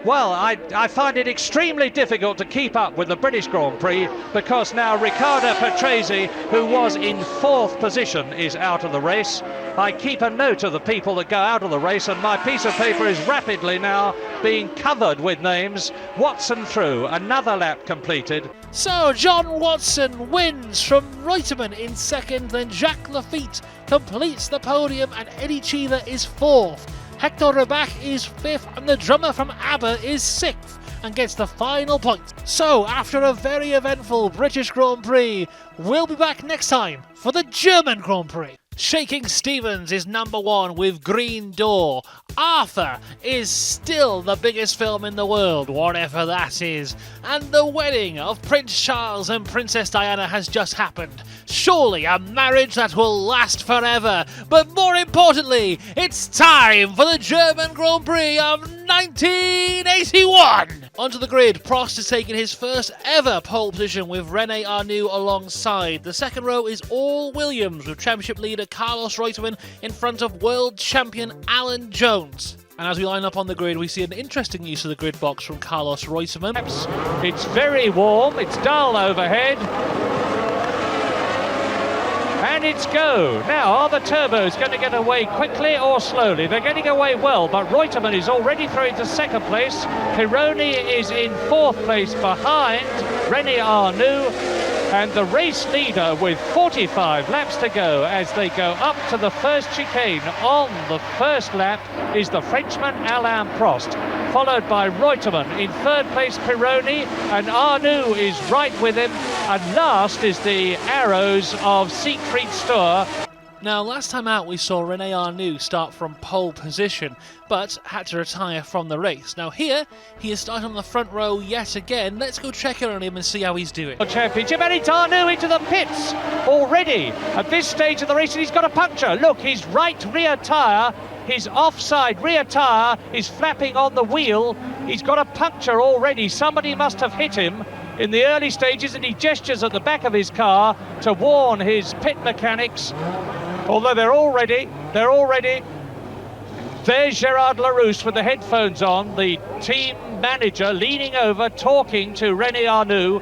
Well, I find it extremely difficult to keep up with the British Grand Prix because now Riccardo Patrese, who was in 4th position, is out of the race. I keep a note of the people that go out of the race, and my piece of paper is rapidly now being covered with names. Watson through, another lap completed. So John Watson wins from Reutemann in 2nd, then Jacques Lafitte completes the podium and Eddie Cheever is 4th. Hector Rebach is 5th and the drummer from ABBA is 6th and gets the final point. So after a very eventful British Grand Prix, we'll be back next time for the German Grand Prix. Shaking Stevens is number 1 with Green Door. Arthur is still the biggest film in the world, whatever that is. And the wedding of Prince Charles and Princess Diana has just happened. Surely a marriage that will last forever. But more importantly, it's time for the German Grand Prix of 1981. Onto the grid, Prost has taken his first ever pole position with René Arnoux alongside. The second row is all Williams with championship leader Carlos Reutemann in front of world champion Alan Jones. And as we line up on the grid, we see an interesting use of the grid box from Carlos Reutemann. It's very warm, it's dull overhead. And it's go. Now, are the turbos going to get away quickly or slowly? They're getting away well, but Reutemann is already through into 2nd place. Pironi is in 4th place behind René Arnoux. And the race leader with 45 laps to go as they go up to the first chicane on the first lap is the Frenchman Alain Prost, followed by Reutemann. In 3rd place Pironi, and Arnoux is right with him, and last is the Arrows of Siegfried Sturr. Now, last time out we saw René Arnoux start from pole position, but had to retire from the race. Now here, he is starting on the front row yet again. Let's go check in on him and see how he's doing. Championship, and it's Arnoux into the pits already. At this stage of the race, and he's got a puncture. Look, his right rear tyre, his offside rear tyre is flapping on the wheel. He's got a puncture already. Somebody must have hit him in the early stages, and he gestures at the back of his car to warn his pit mechanics. Although they're all ready. There's Gerard Larousse with the headphones on, the team manager leaning over, talking to René Arnoux.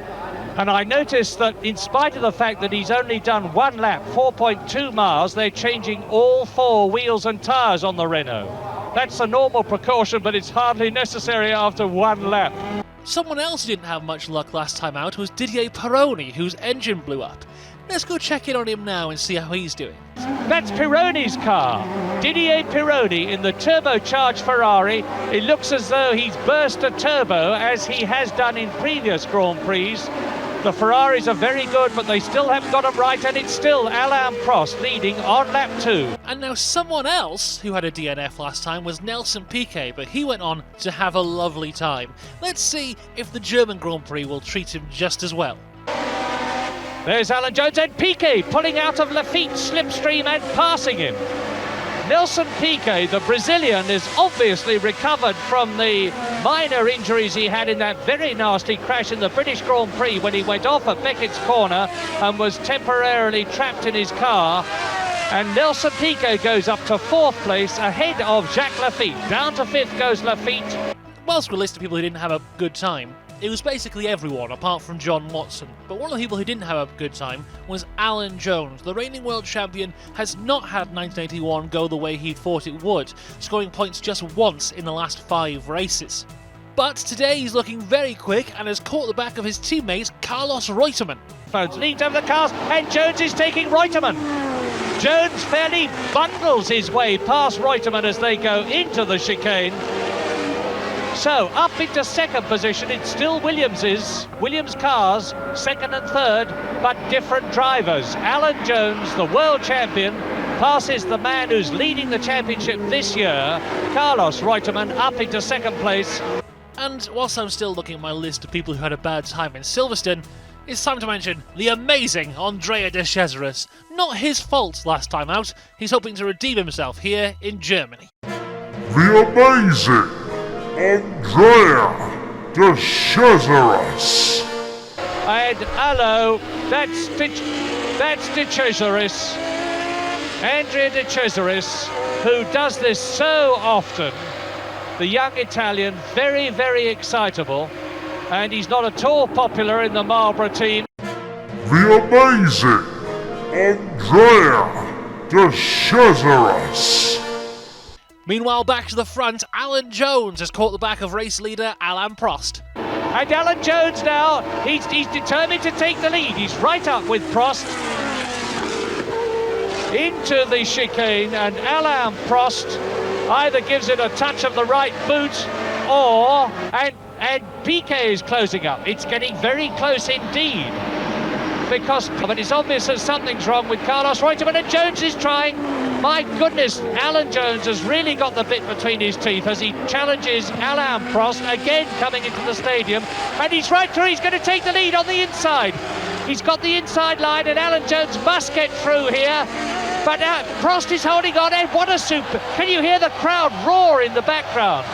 And I noticed that in spite of the fact that he's only done 1 lap, 4.2 miles, they're changing all 4 wheels and tyres on the Renault. That's a normal precaution, but it's hardly necessary after 1 lap. Someone else who didn't have much luck last time out was Didier Pironi, whose engine blew up. Let's go check in on him now and see how he's doing. That's Pironi's car. Didier Pironi in the turbocharged Ferrari. It looks as though he's burst a turbo, as he has done in previous Grand Prix. The Ferraris are very good, but they still haven't got them right, and it's still Alain Prost leading on lap 2. And now someone else who had a DNF last time was Nelson Piquet, but he went on to have a lovely time. Let's see if the German Grand Prix will treat him just as well. There's Alan Jones, and Piquet pulling out of Lafitte's slipstream and passing him. Nelson Piquet, the Brazilian, is obviously recovered from the minor injuries he had in that very nasty crash in the British Grand Prix when he went off at Beckett's corner and was temporarily trapped in his car. And Nelson Piquet goes up to 4th place ahead of Jacques Lafitte. Down to 5th goes Lafitte. Whilst we list of people who didn't have a good time, it was basically everyone apart from John Watson. But one of the people who didn't have a good time was Alan Jones. The reigning world champion has not had 1981 go the way he thought it would, scoring points just once in the last 5 races. But today he's looking very quick and has caught the back of his teammate Carlos Reutemann. Leads over the cars, and Jones is taking Reutemann. Jones fairly bundles his way past Reutemann as they go into the chicane. So up into 2nd position, it's still Williams' cars, 2nd and 3rd, but different drivers. Alan Jones, the world champion, passes the man who's leading the championship this year, Carlos Reutemann, up into 2nd place. And whilst I'm still looking at my list of people who had a bad time in Silverstone, it's time to mention the amazing Andrea de Cesaris. Not his fault last time out, he's hoping to redeem himself here in Germany. The amazing Andrea de Cesaris. And hello, that's De Cesaris. Andrea De Cesaris, who does this so often. The young Italian, very, very excitable. And he's not at all popular in the Marlborough team. The amazing Andrea de Cesaris. Meanwhile, back to the front, Alan Jones has caught the back of race leader Alain Prost. And Alan Jones now, he's determined to take the lead. He's right up with Prost into the chicane, and Alain Prost either gives it a touch of the right boot or... And Piquet is closing up. It's getting very close indeed. But it's obvious that something's wrong with Carlos Reutemann, and Jones is trying. My goodness, Alan Jones has really got the bit between his teeth as he challenges Alain Prost, again coming into the stadium. And he's right through, he's going to take the lead on the inside. He's got the inside line, and Alan Jones must get through here. But Prost is holding on, and what a super. Can you hear the crowd roar in the background?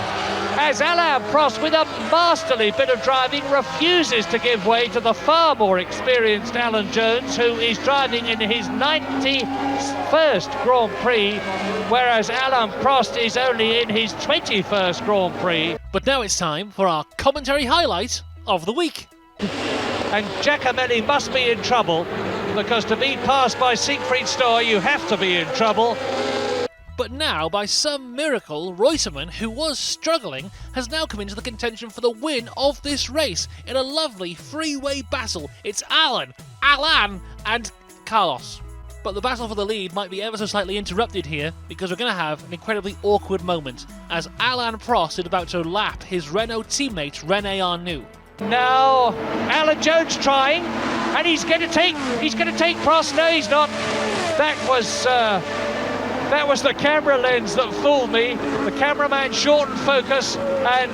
As Alain Prost, with a masterly bit of driving, refuses to give way to the far more experienced Alan Jones, who is driving in his 91st Grand Prix, whereas Alain Prost is only in his 21st Grand Prix. But now it's time for our commentary highlight of the week. And Giacomelli must be in trouble, because to be passed by Siegfried Stohr, you have to be in trouble. But now, by some miracle, Reutemann, who was struggling, has now come into the contention for the win of this race in a lovely freeway battle. It's Alain, and Carlos. But the battle for the lead might be ever so slightly interrupted here, because we're going to have an incredibly awkward moment as Alain Prost is about to lap his Renault teammate René Arnoux. Now Alan Jones trying, and he's going to take Prost. No, he's not. That was the camera lens that fooled me. The cameraman shortened focus, and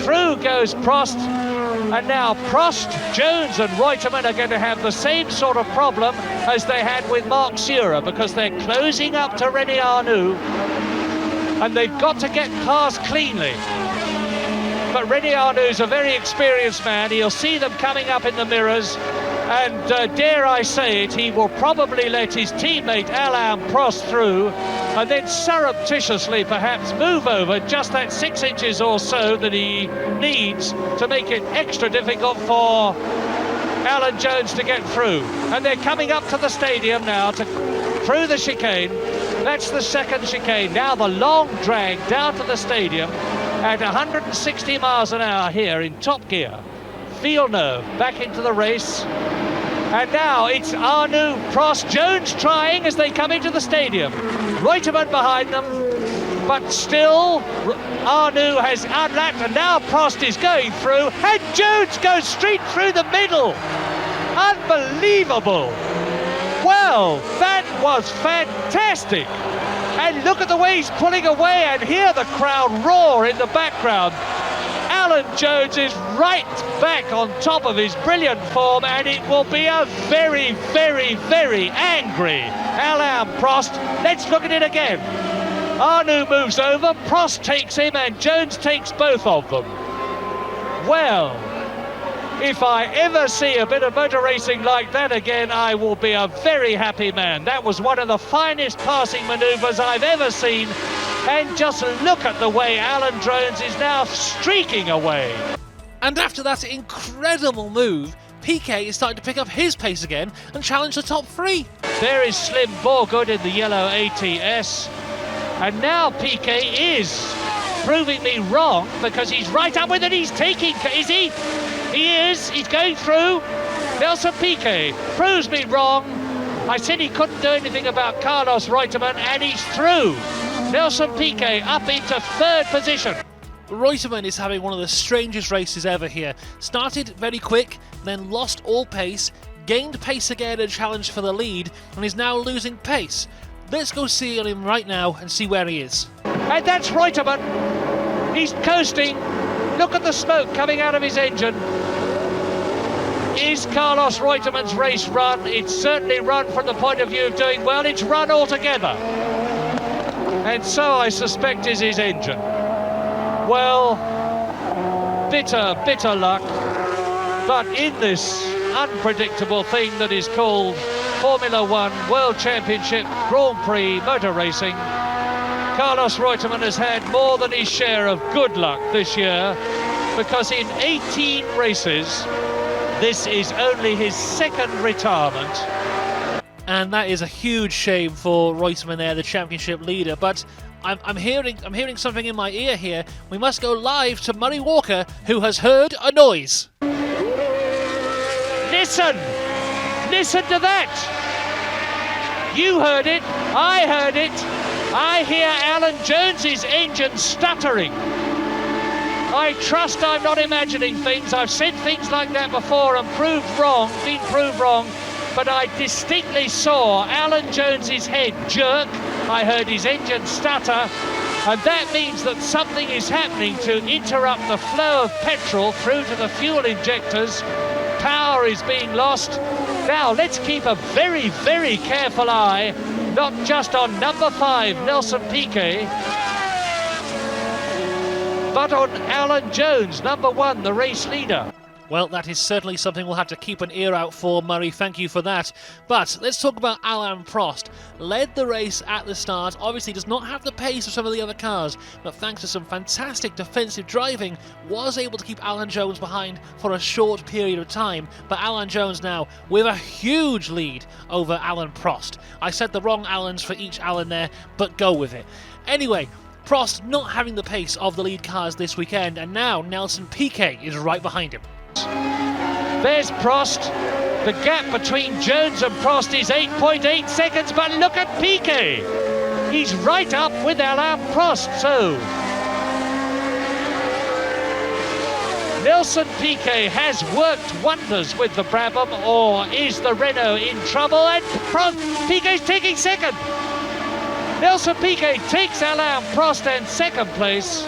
through goes Prost. And now Prost, Jones and Reutemann are going to have the same sort of problem as they had with Marc Surer, because they're closing up to René Arnoux, and they've got to get past cleanly. But René Arnoux a very experienced man. He'll see them coming up in the mirrors, and dare I say it, he will probably let his teammate Alain Prost through, and then surreptitiously perhaps move over just that 6 inches or so that he needs to make it extra difficult for Alan Jones to get through. And they're coming up to the stadium now through the chicane. That's the second chicane. Now the long drag down to the stadium at 160 miles an hour here in top gear. Villeneuve back into the race. And now it's Arnoux, Prost, Jones trying as they come into the stadium. Reutemann behind them, but still Arnoux has unlapped, and now Prost is going through, and Jones goes straight through the middle. Unbelievable. Well, that was fantastic. And look at the way he's pulling away, and hear the crowd roar in the background. Alan Jones is right back on top of his brilliant form, and it will be a very, very, very angry Alain Prost. Let's look at it again. Arnoux moves over, Prost takes him, and Jones takes both of them. Well, if I ever see a bit of motor racing like that again, I will be a very happy man. That was one of the finest passing manoeuvres I've ever seen. And just look at the way Alan Jones is now streaking away. And after that incredible move, Piquet is starting to pick up his pace again and challenge the top three. There is Slim Borgood in the yellow ATS. And now Piquet is proving me wrong, because he's right up with it. He's taking, is he? He is, he's going through. Nelson Piquet proves me wrong. I said he couldn't do anything about Carlos Reutemann, and he's through. Nelson Piquet up into third position. Reutemann is having one of the strangest races ever here. Started very quick, then lost all pace, gained pace again and challenged for the lead, and is now losing pace. Let's go see on him right now and see where he is. And that's Reutemann. He's coasting. Look at the smoke coming out of his engine. Is Carlos Reutemann's race run? It's certainly run from the point of view of doing well. It's run altogether. And so I suspect is his engine. Well, bitter, bitter luck. But in this unpredictable thing that is called Formula One World Championship Grand Prix motor racing, Carlos Reutemann has had more than his share of good luck this year, because in 18 races, this is only his second retirement. And that is a huge shame for Reutemann there, the championship leader. But I'm hearing something in my ear here. We must go live to Murray Walker, who has heard a noise. Listen! Listen to that! You heard it, I heard it. I hear Alan Jones's engine stuttering. I trust I'm not imagining things. I've said things like that before and been proved wrong, but I distinctly saw Alan Jones's head jerk. I heard his engine stutter, and that means that something is happening to interrupt the flow of petrol through to the fuel injectors. Power is being lost. Now let's keep a very, very careful eye, not just on number 5, Nelson Piquet, but on Alan Jones, number 1, the race leader. Well, that is certainly something we'll have to keep an ear out for, Murray. Thank you for that. But let's talk about Alain Prost. Led the race at the start. Obviously does not have the pace of some of the other cars, but thanks to some fantastic defensive driving, was able to keep Alan Jones behind for a short period of time. But Alan Jones now with a huge lead over Alain Prost. I said the wrong Alans for each Alan there, but go with it. Anyway, Prost not having the pace of the lead cars this weekend, and now Nelson Piquet is right behind him. There's Prost. The gap between Jones and Prost is 8.8 seconds, but look at Piquet. He's right up with Alain Prost, so Nelson Piquet has worked wonders with the Brabham, or is the Renault in trouble? And Piquet's taking second. Nelson Piquet takes Alain Prost in second place.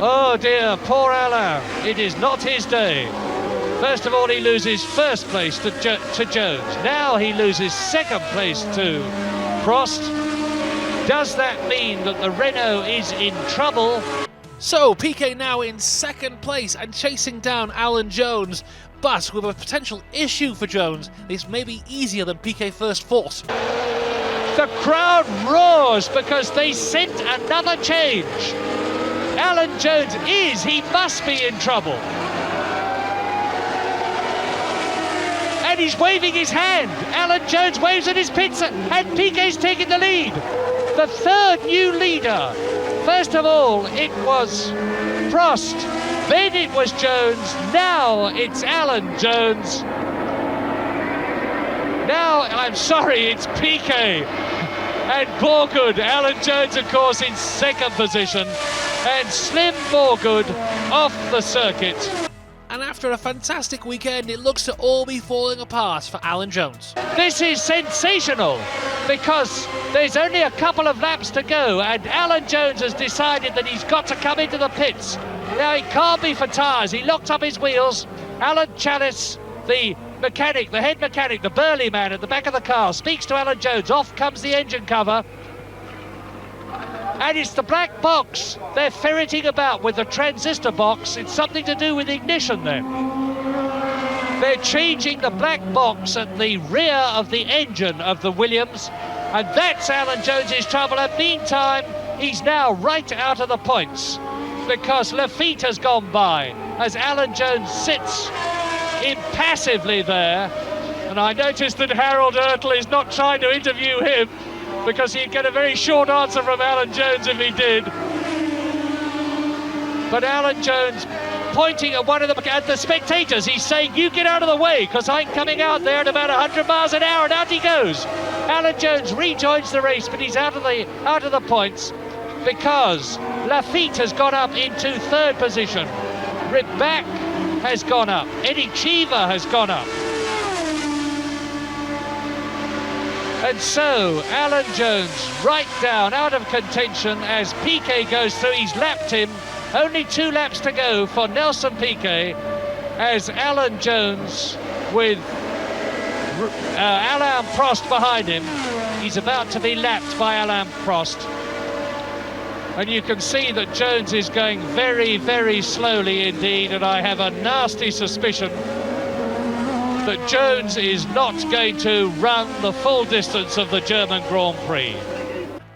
Oh dear, poor Alain. It is not his day. First of all, he loses first place to Jones. Now he loses second place to Prost. Does that mean that the Renault is in trouble? So, Piquet now in second place and chasing down Alan Jones. But with a potential issue for Jones, this may be easier than Piquet first thought. The crowd roars because they sent another change. Alan Jones he must be in trouble. And he's waving his hand. Alan Jones waves at his pits, and Piquet's taking the lead. The third new leader. First of all, it was Prost. Then it was Jones. Now it's Alan Jones. Now, I'm sorry, it's Piquet. And Borgood, Alan Jones, of course, in second position. And Slim Borgood off the circuit. And after a fantastic weekend, it looks to all be falling apart for Alan Jones. This is sensational, because there's only a couple of laps to go, and Alan Jones has decided that he's got to come into the pits. Now, it can't be for tyres. He locked up his wheels. Alan Chalice, the mechanic, the head mechanic, the burly man at the back of the car, speaks to Alan Jones. Off comes the engine cover. And it's the black box they're ferreting about with the transistor box. It's something to do with ignition then. They're changing the black box at the rear of the engine of the Williams, and that's Alan Jones's trouble. And meantime, he's now right out of the points because Lafitte has gone by as Alan Jones sits impassively there. And I noticed that Harold Ertl is not trying to interview him, because he'd get a very short answer from Alan Jones if he did. But Alan Jones pointing at one of the spectators, he's saying, you get out of the way, because I'm coming out there at about 100 miles an hour, and out he goes. Alan Jones rejoins the race, but he's out of the points because Lafitte has gone up into third position. Ribback has gone up. Eddie Cheever has gone up. And so, Alan Jones right down, out of contention as Piquet goes through. He's lapped him. Only 2 laps to go for Nelson Piquet as Alan Jones with Alain Prost behind him. He's about to be lapped by Alain Prost. And you can see that Jones is going very, very slowly indeed, and I have a nasty suspicion that Jones is not going to run the full distance of the German Grand Prix.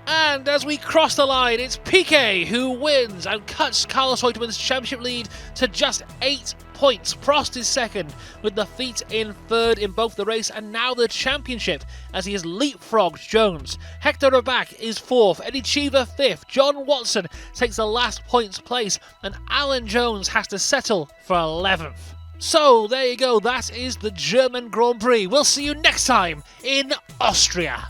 And as we cross the line, it's Piquet who wins and cuts Carlos Reutemann's championship lead to just 8 points. Prost is second, with Lafitte in third in both the race and now the championship, as he has leapfrogged Jones. Hector Raback is fourth, Eddie Cheever fifth, John Watson takes the last points place, and Alan Jones has to settle for 11th. So there you go, that is the German Grand Prix. We'll see you next time in Austria.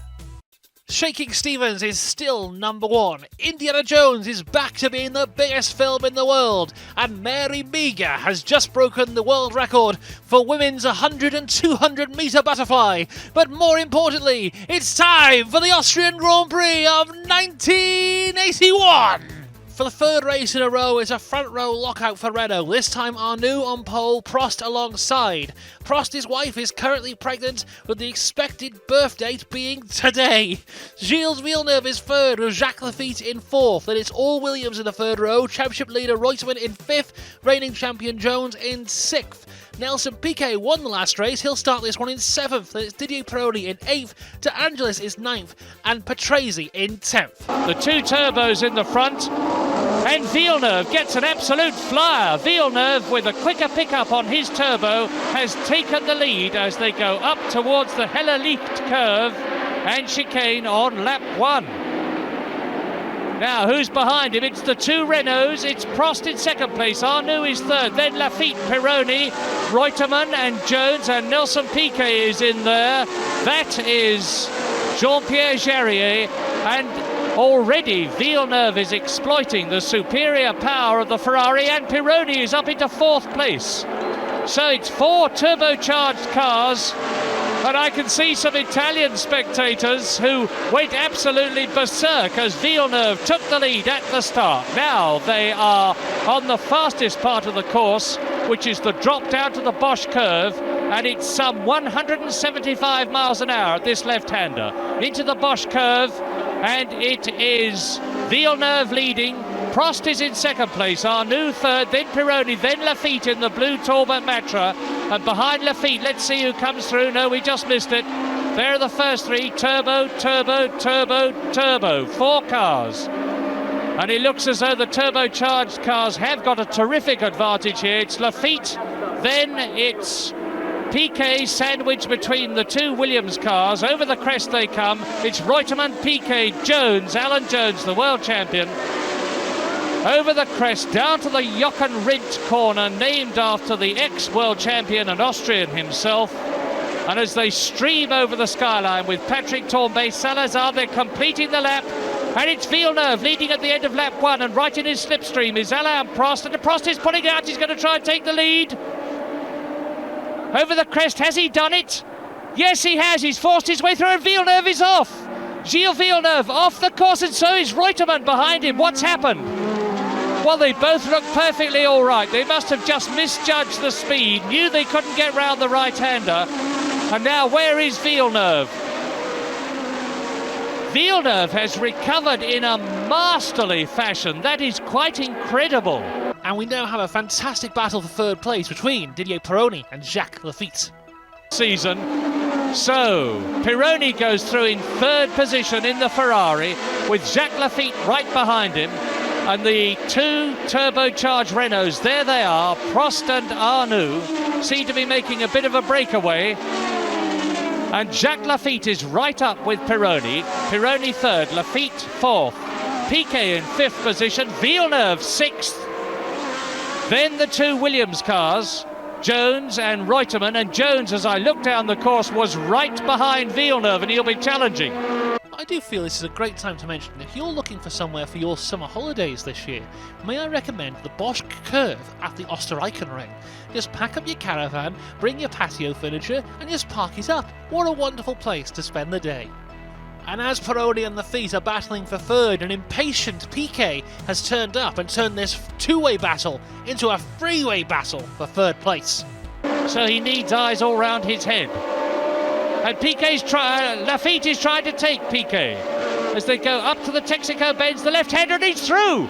Shaking Stevens is still number one. Indiana Jones is back to being the biggest film in the world. And Mary Meager has just broken the world record for women's 100 and 200 metre butterfly. But more importantly, it's time for the Austrian Grand Prix of 1981. For the third race in a row, it's a front row lockout for Renault. This time Arnoux on pole, Prost alongside. Prost's wife is currently pregnant, with the expected birth date being today. Gilles Villeneuve is third, with Jacques Lafitte in fourth. Then it's all Williams in the third row, championship leader Reutemann in fifth, reigning champion Jones in sixth. Nelson Piquet won the last race, he'll start this one in seventh. Then it's Didier Pironi in eighth, De Angelis is ninth, and Patrese in 10th. The two turbos in the front, and Villeneuve gets an absolute flyer. Villeneuve, with a quicker pickup on his turbo, has taken the lead as they go up towards the Helle-Licht curve and chicane on lap 1. Now, who's behind him? It's the two Renaults. It's Prost in second place. Arnoux is third. Then Lafitte, Pironi, Reutemann and Jones, and Nelson Piquet is in there. That is Jean-Pierre Jarier, and already Villeneuve is exploiting the superior power of the Ferrari, and Pironi is up into fourth place. So it's 4 turbocharged cars, and I can see some Italian spectators who went absolutely berserk as Villeneuve took the lead at the start. Now they are on the fastest part of the course, which is the drop down to the Bosch curve, and it's some 175 miles an hour at this left-hander. Into the Bosch curve, and it is Villeneuve leading. Prost is in second place, Arnoux third, then Pironi, then Lafitte in the blue Talbot Matra, and behind Lafitte, let's see who comes through. No, we just missed it. There are the first three, turbo, turbo, turbo, turbo, 4 cars. And it looks as though the turbocharged cars have got a terrific advantage here. It's Lafitte, then it's Piquet sandwiched between the two Williams cars. Over the crest they come. It's Reutemann, Piquet, Jones, Alan Jones, the world champion. Over the crest, down to the Jochen Rindt corner, named after the ex-world champion and Austrian himself. And as they stream over the skyline with Patrick Tambay, Salazar, they're completing the lap. And it's Villeneuve leading at the end of lap 1, and right in his slipstream is Alain Prost. And Prost is pulling out, he's going to try and take the lead. Over the crest, has he done it? Yes, he has. He's forced his way through, and Villeneuve is off. Gilles Villeneuve off the course, and so is Reutemann behind him. What's happened? Well, they both look perfectly all right. They must have just misjudged the speed, knew they couldn't get round the right-hander. And now, where is Villeneuve? Villeneuve has recovered in a masterly fashion. That is quite incredible. And we now have a fantastic battle for third place between Didier Pironi and Jacques Lafitte. Season. So, Pironi goes through in third position in the Ferrari, with Jacques Lafitte right behind him. And the two turbocharged Renaults, there they are, Prost and Arnoux, seem to be making a bit of a breakaway. And Jacques Lafitte is right up with Pironi. Pironi third, Lafitte fourth, Piquet in fifth position, Villeneuve sixth. Then the two Williams cars, Jones and Reutemann, and Jones, as I look down the course, was right behind Villeneuve, and he'll be challenging. I do feel this is a great time to mention, if you're looking for somewhere for your summer holidays this year, may I recommend the Bosch Curve at the Osterreichenring. Just pack up your caravan, bring your patio furniture, and just park it up. What a wonderful place to spend the day. And as Pironi and Lafitte are battling for third, an impatient Piquet has turned up and turned this two-way battle into a three-way battle for third place. So he needs eyes all round his head. And Lafitte is trying to take Piquet. as they go up to the Texaco bends, the left-hander, and he's through.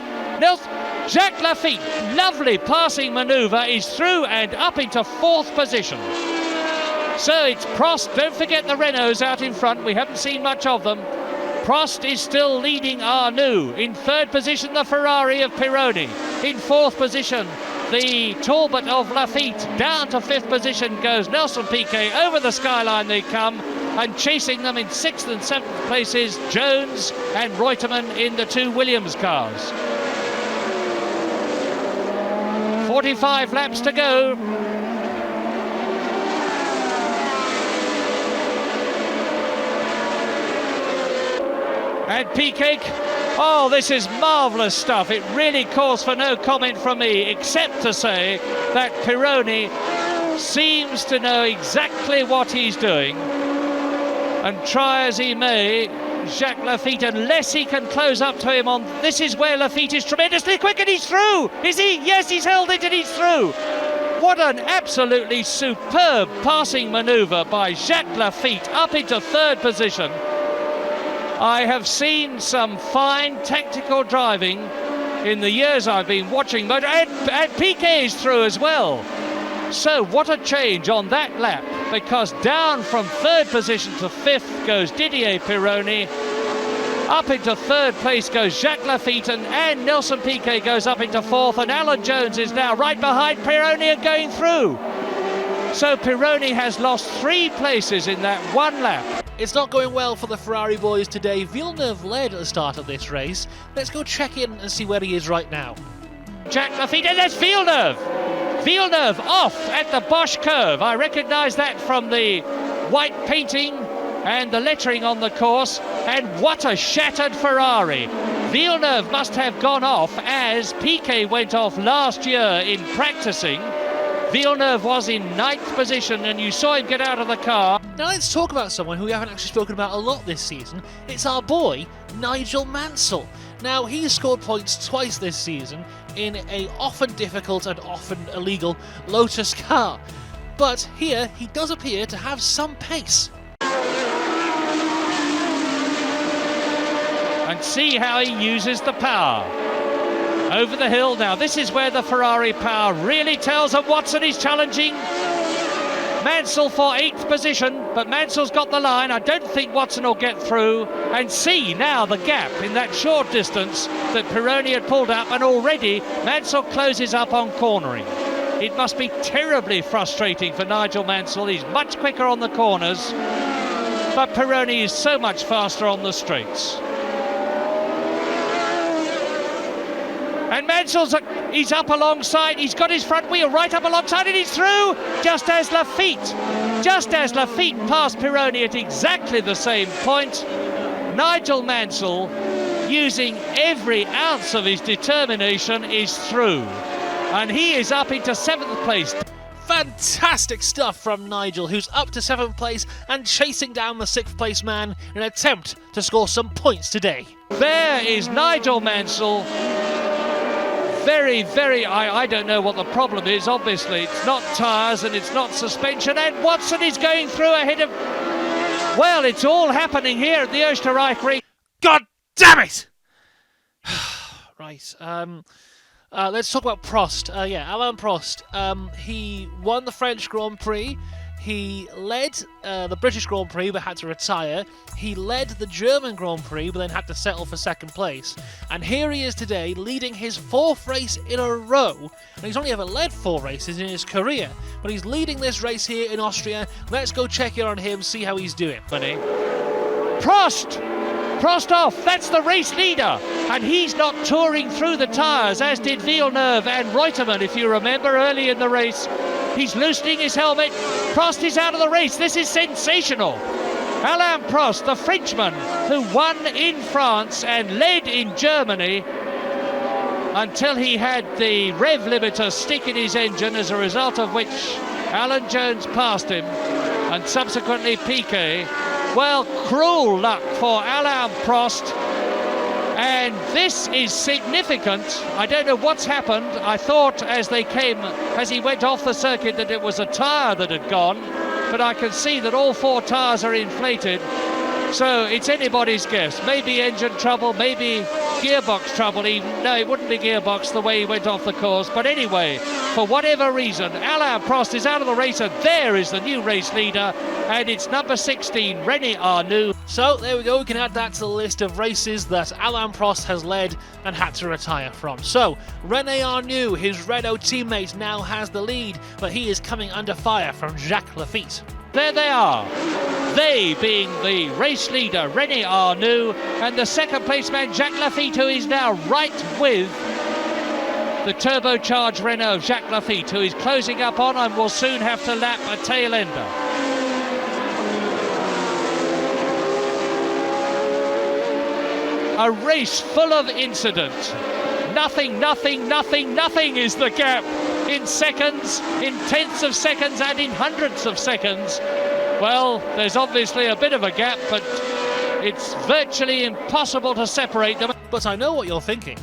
Jacques Lafitte, lovely passing manoeuvre, is through and up into 4th position. So it's Prost, don't forget the Renaults out in front, we haven't seen much of them. Prost is still leading Arnoux. In 3rd position, the Ferrari of Pironi. In 4th position, the Talbot of Lafitte. Down to 5th position goes Nelson Piquet. Over the skyline they come, and chasing them in 6th and 7th places, Jones and Reutemann in the 2 Williams cars. 45 laps to go. And Piquet, oh, this is marvellous stuff. It really calls for no comment from me, except to say that Pironi seems to know exactly what he's doing. And try as he may, Jacques Lafitte, unless he can close up to him on... This is where Lafitte is tremendously quick, and he's through! Is he? Yes, he's held it and he's through! What an absolutely superb passing manoeuvre by Jacques Lafitte up into 3rd position. I have seen some fine tactical driving in the years I've been watching, but and Piquet is through as well. So what a change on that lap, because down from 3rd position to 5th goes Didier Pironi. Up into 3rd place goes Jacques Lafitte, and Nelson Piquet goes up into 4th, and Alan Jones is now right behind Pironi and going through. So Pironi has lost 3 places in that one lap. It's not going well for the Ferrari boys today. Villeneuve led at the start of this race. Let's go check in and see where he is right now. Jacques Lafitte, and there's Villeneuve! Villeneuve off at the Bosch curve. I recognise that from the white painting and the lettering on the course. And what a shattered Ferrari. Villeneuve must have gone off as Piquet went off last year in practicing. Villeneuve was in 9th position, and you saw him get out of the car. Now let's talk about someone who we haven't actually spoken about a lot this season. It's our boy, Nigel Mansell. Now, he's scored points twice this season in a often difficult and often illegal Lotus car. But here, he does appear to have some pace. And see how he uses the power. Over the hill now. This is where the Ferrari power really tells, and Watson is challenging Mansell for 8th position, but Mansell's got the line. I don't think Watson will get through. And see now the gap in that short distance that Pironi had pulled up, and already Mansell closes up on cornering. It must be terribly frustrating for Nigel Mansell. He's much quicker on the corners, but Pironi is so much faster on the straights. And Mansell's he's up alongside, he's got his front wheel right up alongside, and he's through, just as Lafitte passed Pironi at exactly the same point. Nigel Mansell, using every ounce of his determination, is through. And he is up into 7th place. Fantastic stuff from Nigel, who's up to 7th place and chasing down the 6th place man in an attempt to score some points today. There is Nigel Mansell. I don't know what the problem is. Obviously, it's not tyres and it's not suspension. And Watson is going through ahead of... Well, it's all happening here at the Österreich Ring. God damn it! Right, let's talk about Prost. Alain Prost. He won the French Grand Prix. He led the British Grand Prix but had to retire. He led the German Grand Prix but then had to settle for 2nd place. And here he is today leading his 4th race in a row. And he's only ever led 4 races in his career. But he's leading this race here in Austria. Let's go check in on him, see how he's doing. Buddy. Prost off, that's the race leader. And he's not touring through the tyres, as did Villeneuve and Reutemann, if you remember, early in the race. He's loosening his helmet. Prost is out of the race. This is sensational. Alain Prost, the Frenchman who won in France and led in Germany until he had the rev limiter stick in his engine, as a result of which Alan Jones passed him, and subsequently Piquet. Well, cruel luck for Alain Prost. And this is significant. I don't know what's happened. I thought as he went off the circuit that it was a tyre that had gone, but I can see that all 4 tyres are inflated. So it's anybody's guess. Maybe engine trouble, maybe gearbox trouble even. No, it wouldn't be gearbox the way he went off the course. But anyway, for whatever reason, Alain Prost is out of the race, and there is the new race leader, and it's number 16, René Arnoux. So there we go, we can add that to the list of races that Alain Prost has led and had to retire from. So René Arnoux, his Renault teammate, now has the lead, but he is coming under fire from Jacques Laffite. There they are. They being the race leader, René Arnoux, and the second place man, Jacques Laffite, who is now right with the turbocharged Renault of Jacques Laffite, who is closing up on and will soon have to lap a tail ender. A race full of incident. Nothing is the gap in seconds, in tenths of seconds and in hundredths of seconds. Well, there's obviously a bit of a gap, but it's virtually impossible to separate them. But I know what you're thinking.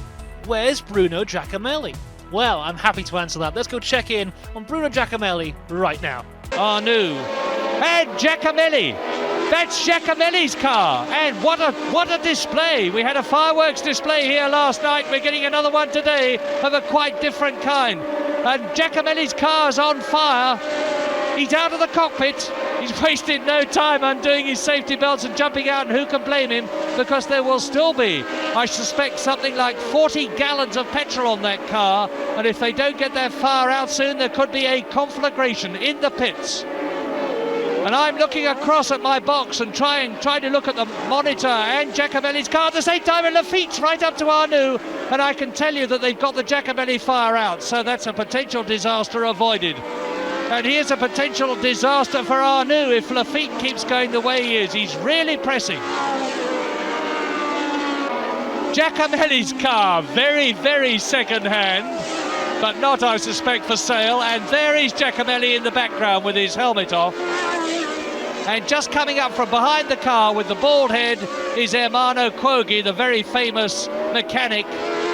Where's Bruno Giacomelli? Well, I'm happy to answer that. Let's go check in on Bruno Giacomelli right now. Arnoux and Giacomelli. That's Giacomelli's car, and what a display. We had a fireworks display here last night. We're getting another one today of a quite different kind. And Giacomelli's car's on fire. He's out of the cockpit. He's wasted no time undoing his safety belts and jumping out, and who can blame him, because there will still be, I suspect, something like 40 gallons of petrol on that car, and if they don't get that fire out soon, there could be a conflagration in the pits. And I'm looking across at my box and trying to look at the monitor and Giacomelli's car at the same time, and Laffite's right up to Arnoux, and I can tell you that they've got the Giacomelli fire out, so that's a potential disaster avoided. And here's a potential disaster for Arnoux if Laffite keeps going the way he is. He's really pressing. Giacomelli's car, very second hand, but not, I suspect, for sale. And there is Giacomelli in the background with his helmet off. And just coming up from behind the car with the bald head is Ermanno Cuoghi, the very famous mechanic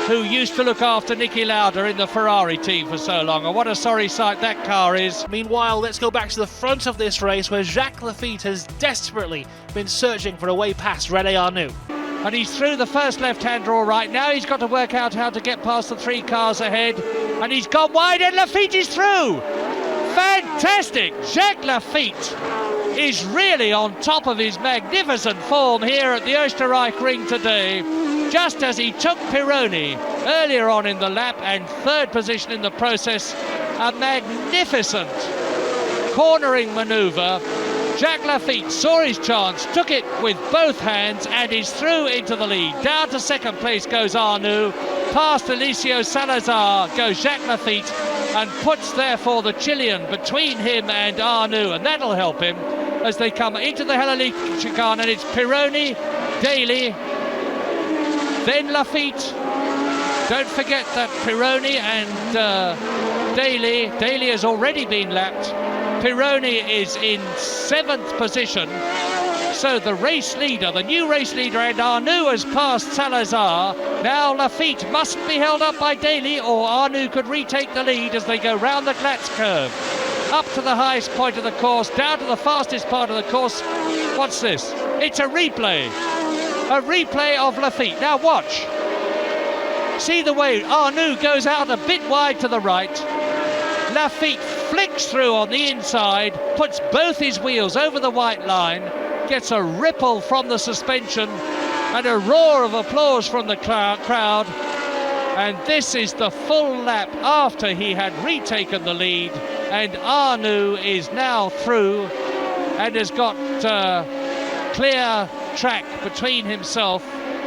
who used to look after Niki Lauda in the Ferrari team for so long. And what a sorry sight that car is. Meanwhile, let's go back to the front of this race where Jacques Laffite has desperately been searching for a way past René Arnoux. And he's through the first left-hand draw right now. He's got to work out how to get past the three cars ahead. And he's gone wide, and Laffite is through! Fantastic! Jacques Laffite is really on top of his magnificent form here at the Österreich Ring today, just as he took Pironi earlier on in the lap, and third position in the process. A magnificent cornering manoeuvre. Jacques Laffite saw his chance, took it with both hands, and is through into the lead. Down to second place goes Arnoux. Past Eliseo Salazar goes Jacques Laffite, and puts therefore the Chilean between him and Arnoux, and that'll help him as they come into the Hellenic chicane. And it's Pironi, Daly, then Laffite. Don't forget that Pironi and Daly has already been lapped. Pironi is in 7th position. So the race leader, the new race leader, and Arnoux has passed Salazar. Now Laffite mustn't be held up by Daly, or Arnoux could retake the lead as they go round the Glatz curve. Up to the highest point of the course, down to the fastest part of the course. What's this? It's a replay. A replay of Laffite. Now watch. See the way Arnoux goes out a bit wide to the right. Laffite flicks through on the inside, puts both his wheels over the white line, gets a ripple from the suspension and a roar of applause from the crowd. And this is the full lap after he had retaken the lead, and Arnoux is now through and has got clear track between himself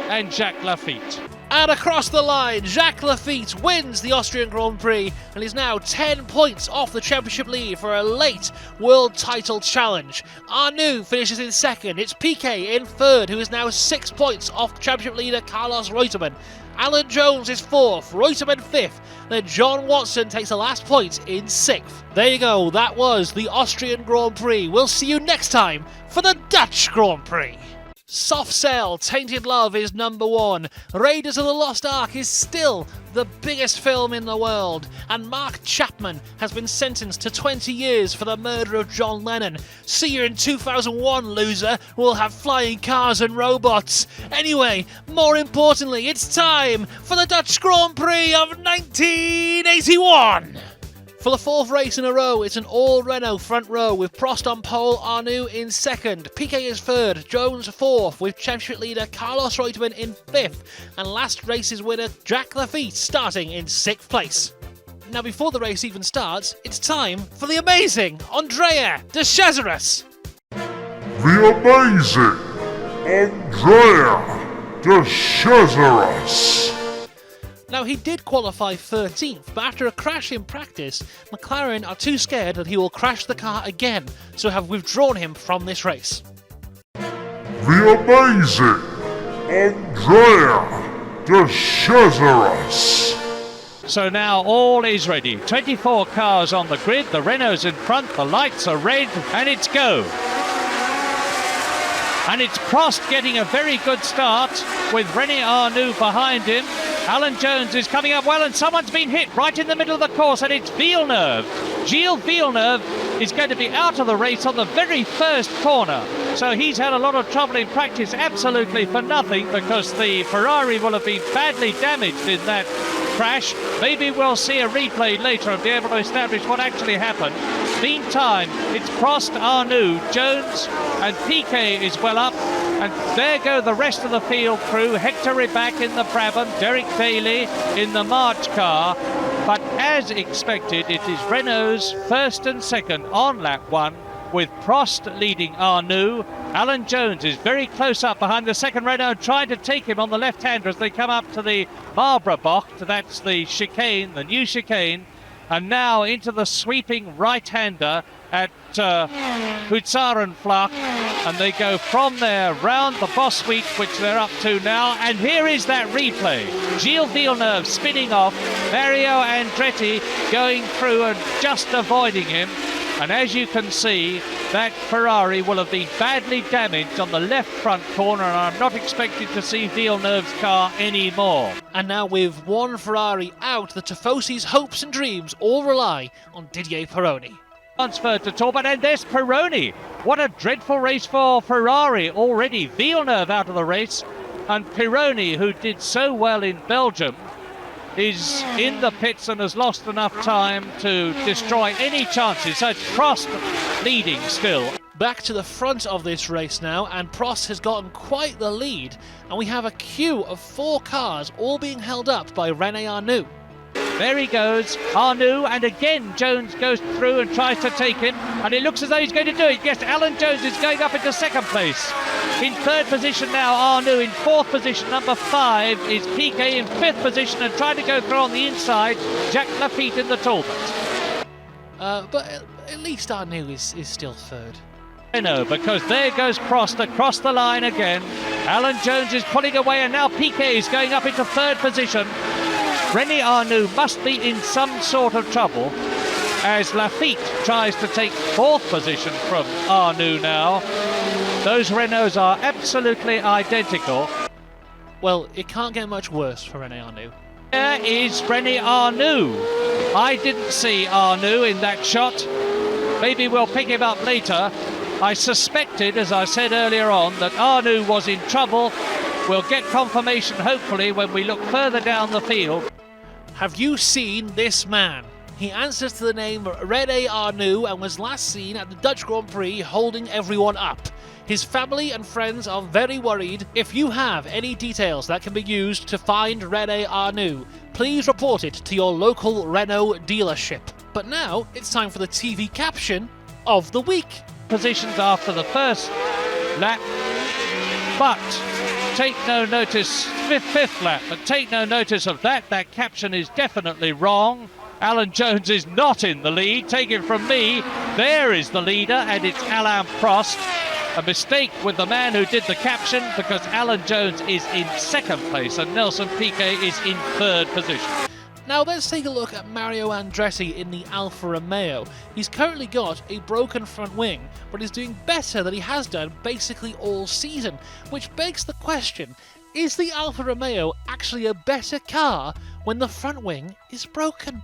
and Jacques Laffite. And across the line, Jacques Laffite wins the Austrian Grand Prix and is now 10 points off the championship lead for a late world title challenge. Arnoux finishes in second. It's Piquet in third, who is now 6 points off championship leader Carlos Reutemann. Alan Jones is fourth, Reutemann fifth. Then John Watson takes the last point in sixth. There you go, that was the Austrian Grand Prix. We'll see you next time for the Dutch Grand Prix. Soft Cell, Tainted Love is number 1. Raiders of the Lost Ark is still the biggest film in the world. And Mark Chapman has been sentenced to 20 years for the murder of John Lennon. See you in 2001, loser. We'll have flying cars and robots. Anyway, more importantly, it's time for the Dutch Grand Prix of 1981. For the 4th race in a row, it's an all-Renault front row with Prost on pole, Arnoux in 2nd, Piquet is 3rd, Jones 4th, with championship leader Carlos Reutemann in 5th, and last race's winner Jack Lafitte starting in 6th place. Now before the race even starts, it's time for the amazing Andrea de Cesaris. The amazing Andrea de Cesaris. Now, he did qualify 13th, but after a crash in practice, McLaren are too scared that he will crash the car again, so have withdrawn him from this race. The amazing Andrea de Cesaris. So now all is ready. 24 cars on the grid, the Renault's in front, the lights are red, and it's go. And it's Prost getting a very good start with René Arnoux behind him. Alan Jones is coming up well, and someone's been hit right in the middle of the course, and it's Villeneuve. Gilles Villeneuve is going to be out of the race on the very first corner. So he's had a lot of trouble in practice, absolutely for nothing, because the Ferrari will have been badly damaged in that crash. Maybe we'll see a replay later and be able to establish what actually happened. Meantime, it's Prost, Arnoux, Jones, and Piquet is well up. And there go the rest of the field crew. Hector Rybak in the Brabham, Derek Daly in the March car. But as expected, it is Renault's first and second on lap 1, with Prost leading Arnoux. Alan Jones is very close up behind the second Renault, trying to take him on the left-hander as they come up to the Marlborough Bocht. That's the chicane, the new chicane. And now into the sweeping right-hander at Hutzarenflach, and they go from there round the Bosweek, which they're up to now. And here is that replay. Gilles Villeneuve spinning off, Mario Andretti going through and just avoiding him. And as you can see, that Ferrari will have been badly damaged on the left front corner, and I'm not expecting to see Villeneuve's car anymore. And now with one Ferrari out, the Tifosi's hopes and dreams all rely on Didier Pironi. Transferred to Torben, and there's Pironi. What a dreadful race for Ferrari already. Villeneuve out of the race, and Pironi, who did so well in Belgium, is in the pits and has lost enough time to destroy any chances. So it's Prost leading still. Back to the front of this race now, and Prost has gotten quite the lead, and we have a queue of 4 cars all being held up by René Arnoux. There he goes, Arnoux, and again Jones goes through and tries to take him, and it looks as though he's going to do it. Yes, Alan Jones is going up into second place. In third position now, Arnoux. In fourth position, number 5 is Piquet. In fifth position, and trying to go through on the inside, Jack Lafitte in the Talbot. But at least Arnoux is still third. No, because there goes Prost across the line again. Alan Jones is pulling away, and now Piquet is going up into third position. René Arnoux must be in some sort of trouble as Lafitte tries to take fourth position from Arnoux now. Those Renaults are absolutely identical. Well, it can't get much worse for René Arnoux. There is René Arnoux. I didn't see Arnoux in that shot. Maybe we'll pick him up later. I suspected, as I said earlier on, that Arnoux was in trouble. We'll get confirmation, hopefully, when we look further down the field. Have you seen this man? He answers to the name René Arnoux and was last seen at the Dutch Grand Prix holding everyone up. His family and friends are very worried. If you have any details that can be used to find René Arnoux, please report it to your local Renault dealership. But now it's time for the TV caption of the week. Positions after the first lap, but take no notice, fifth lap, but take no notice of that. That caption is definitely wrong. Alan Jones is not in the lead. Take it from me, there is the leader, and it's Alain Prost. A mistake with the man who did the caption, because Alan Jones is in second place and Nelson Piquet is in third position. Now let's take a look at Mario Andretti in the Alfa Romeo. He's currently got a broken front wing, but he's doing better than he has done basically all season, which begs the question, is the Alfa Romeo actually a better car when the front wing is broken?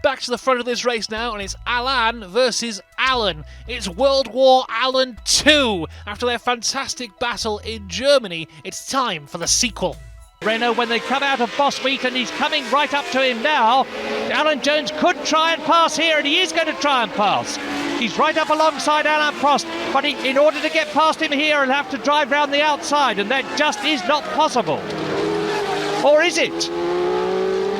Back to the front of this race now, and it's Alain versus Alan. It's World War Alan 2. After their fantastic battle in Germany, it's time for the sequel. Renault, when they come out of Bosweet, and he's coming right up to him now. Alan Jones could try and pass here, and he is going to try and pass. He's right up alongside Alain Prost, but in order to get past him here, he'll have to drive round the outside, and that just is not possible. Or is it?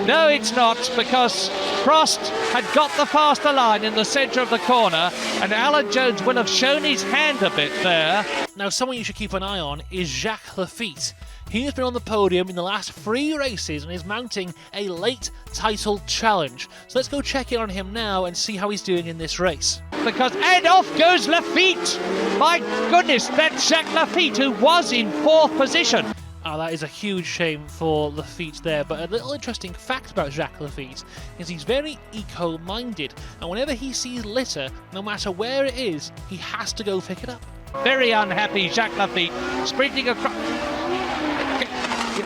No, it's not, because Prost had got the faster line in the centre of the corner, and Alan Jones will have shown his hand a bit there. Now, someone you should keep an eye on is Jacques Lafitte. He has been on the podium in the last 3 races and is mounting a late title challenge. So let's go check in on him now and see how he's doing in this race. And off goes Lafitte! My goodness, that's Jacques Lafitte, who was in 4th position. That is a huge shame for Lafitte there, but a little interesting fact about Jacques Lafitte is he's very eco-minded, and whenever he sees litter, no matter where it is, he has to go pick it up. Very unhappy Jacques Lafitte, sprinting across.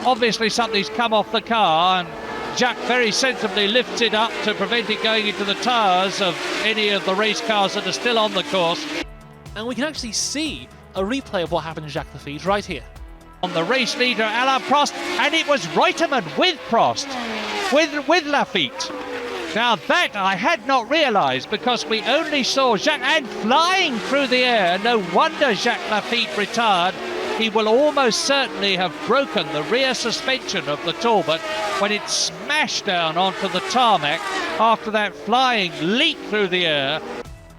Obviously something's come off the car, and Jacques very sensibly lifts it up to prevent it going into the tyres of any of the race cars that are still on the course. And we can actually see a replay of what happened to Jacques Lafitte right here. On the race leader, Alain Prost, and it was Reutemann with Prost, with Lafitte. Now that I had not realised, because we only saw Jacques, and flying through the air. No wonder Jacques Lafitte retired. He will almost certainly have broken the rear suspension of the Talbot when it smashed down onto the tarmac after that flying leap through the air.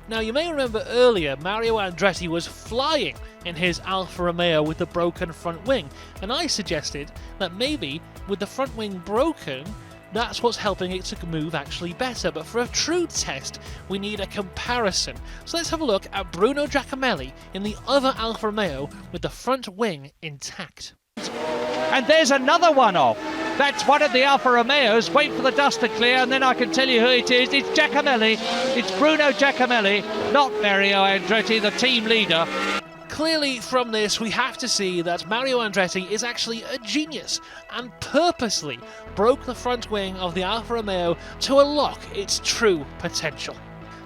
Now, you may remember earlier Mario Andretti was flying in his Alfa Romeo with the broken front wing, and I suggested that maybe with the front wing broken, that's what's helping it to move actually better. But for a true test, we need a comparison. So let's have a look at Bruno Giacomelli in the other Alfa Romeo with the front wing intact. And there's another one off. That's one of the Alfa Romeos. Wait for the dust to clear, and then I can tell you who it is. It's Giacomelli. It's Bruno Giacomelli, not Mario Andretti, the team leader. Clearly from this we have to see that Mario Andretti is actually a genius and purposely broke the front wing of the Alfa Romeo to unlock its true potential.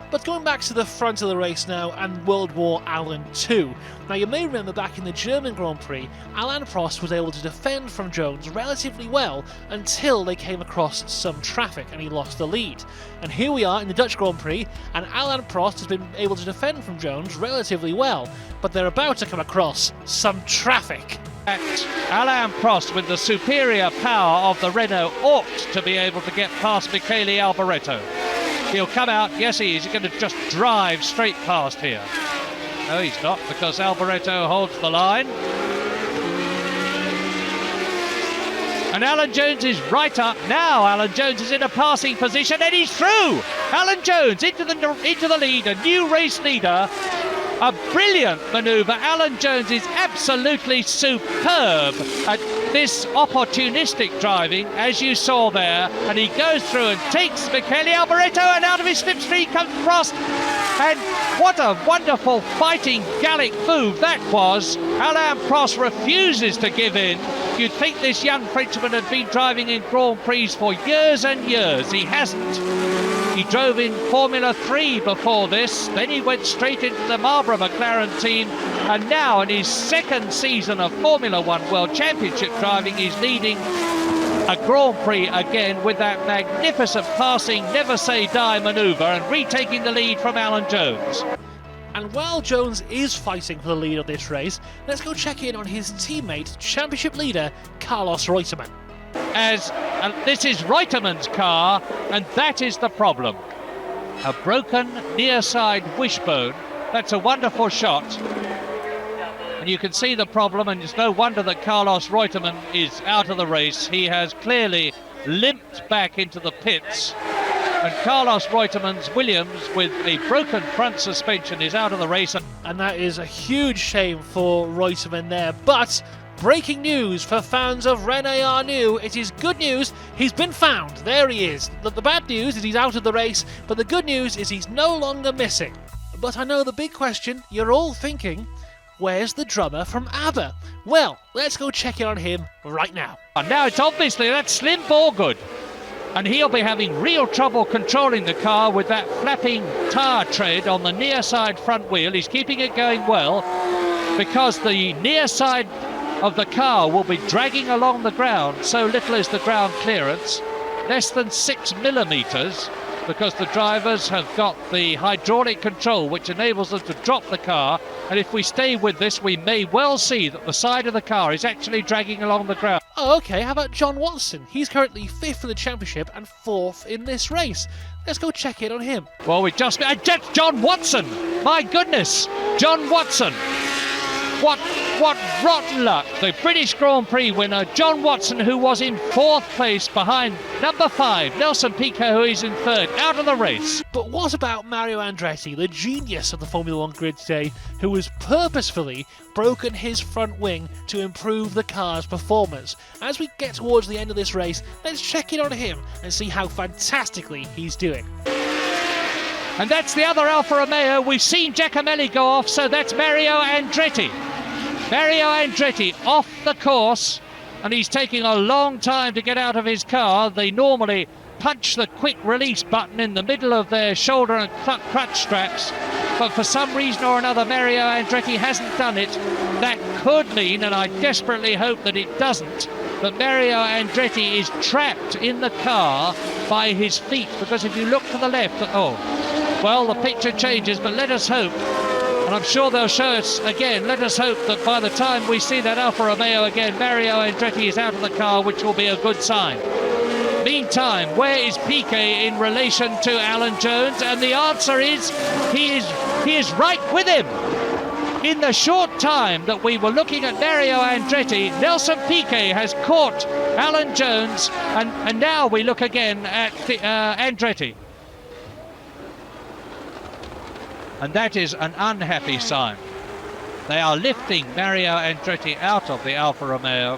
But going back to the front of the race now and World War Alan 2. Now you may remember back in the German Grand Prix, Alain Prost was able to defend from Jones relatively well until they came across some traffic and he lost the lead. And here we are in the Dutch Grand Prix, and Alain Prost has been able to defend from Jones relatively well, but they're about to come across some traffic. Alain Prost, with the superior power of the Renault, ought to be able to get past Michele Alboreto. He'll come out, yes he is, he's going to just drive straight past here. No, he's not, because Alboreto holds the line. And Alan Jones is right up now. Alan Jones is in a passing position, and he's through! Alan Jones into the lead, a new race leader. A brilliant manoeuvre. Alan Jones is absolutely superb at this opportunistic driving, as you saw there, and he goes through and takes Michele Alboreto, and out of his slipstream comes Prost. And what a wonderful fighting Gallic move that was. Alain Prost refuses to give in. You'd think this young Frenchman had been driving in Grand Prix for years and years. He hasn't. He drove in Formula 3 before this, then he went straight into the Marlboro McLaren team, and now in his 2nd season of Formula 1 World Championship driving, he's leading a Grand Prix again with that magnificent passing never say die manoeuvre and retaking the lead from Alan Jones. And while Jones is fighting for the lead of this race, let's go check in on his teammate, championship leader Carlos Reutemann. As this is Reutemann's car, and that is the problem. A broken near side wishbone. That's a wonderful shot. And you can see the problem, and it's no wonder that Carlos Reutemann is out of the race. He has clearly limped back into the pits. And Carlos Reutemann's Williams, with a broken front suspension, is out of the race. And that is a huge shame for Reutemann there, but breaking news for fans of René Arnoux. It is good news, he's been found. There he is. The bad news is he's out of the race, but the good news is he's no longer missing. But I know the big question, you're all thinking, where's the drummer from ABBA? Well, let's go check in on him right now. And now it's obviously that Slim Ballgood. And he'll be having real trouble controlling the car with that flapping tyre tread on the near side front wheel. He's keeping it going well because the near side of the car will be dragging along the ground. So little is the ground clearance, less than 6 millimetres, because the drivers have got the hydraulic control which enables them to drop the car, and if we stay with this we may well see that the side of the car is actually dragging along the ground. Oh, okay, how about John Watson? He's currently 5th in the championship and 4th in this race. Let's go check in on him. Well, we just... John Watson! My goodness! John Watson! What rotten luck. The British Grand Prix winner, John Watson, who was in 4th place behind number 5, Nelson Piquet, who is in 3rd, out of the race. But what about Mario Andretti, the genius of the Formula 1 grid today, who has purposefully broken his front wing to improve the car's performance? As we get towards the end of this race, let's check in on him and see how fantastically he's doing. And that's the other Alfa Romeo. We've seen Giacomelli go off, so that's Mario Andretti. Mario Andretti off the course, and he's taking a long time to get out of his car. They normally punch the quick release button in the middle of their shoulder and crutch straps, but for some reason or another Mario Andretti hasn't done it. That could mean, and I desperately hope that it doesn't, that Mario Andretti is trapped in the car by his feet, because if you look to the left, well, the picture changes, but let us hope, and I'm sure they'll show us again, let us hope that by the time we see that Alfa Romeo again, Mario Andretti is out of the car, which will be a good sign. Meantime, where is Piquet in relation to Alan Jones? And the answer is he is right with him. In the short time that we were looking at Mario Andretti, Nelson Piquet has caught Alan Jones, and now we look again at Andretti. And that is an unhappy sign. They are lifting Mario Andretti out of the Alfa Romeo.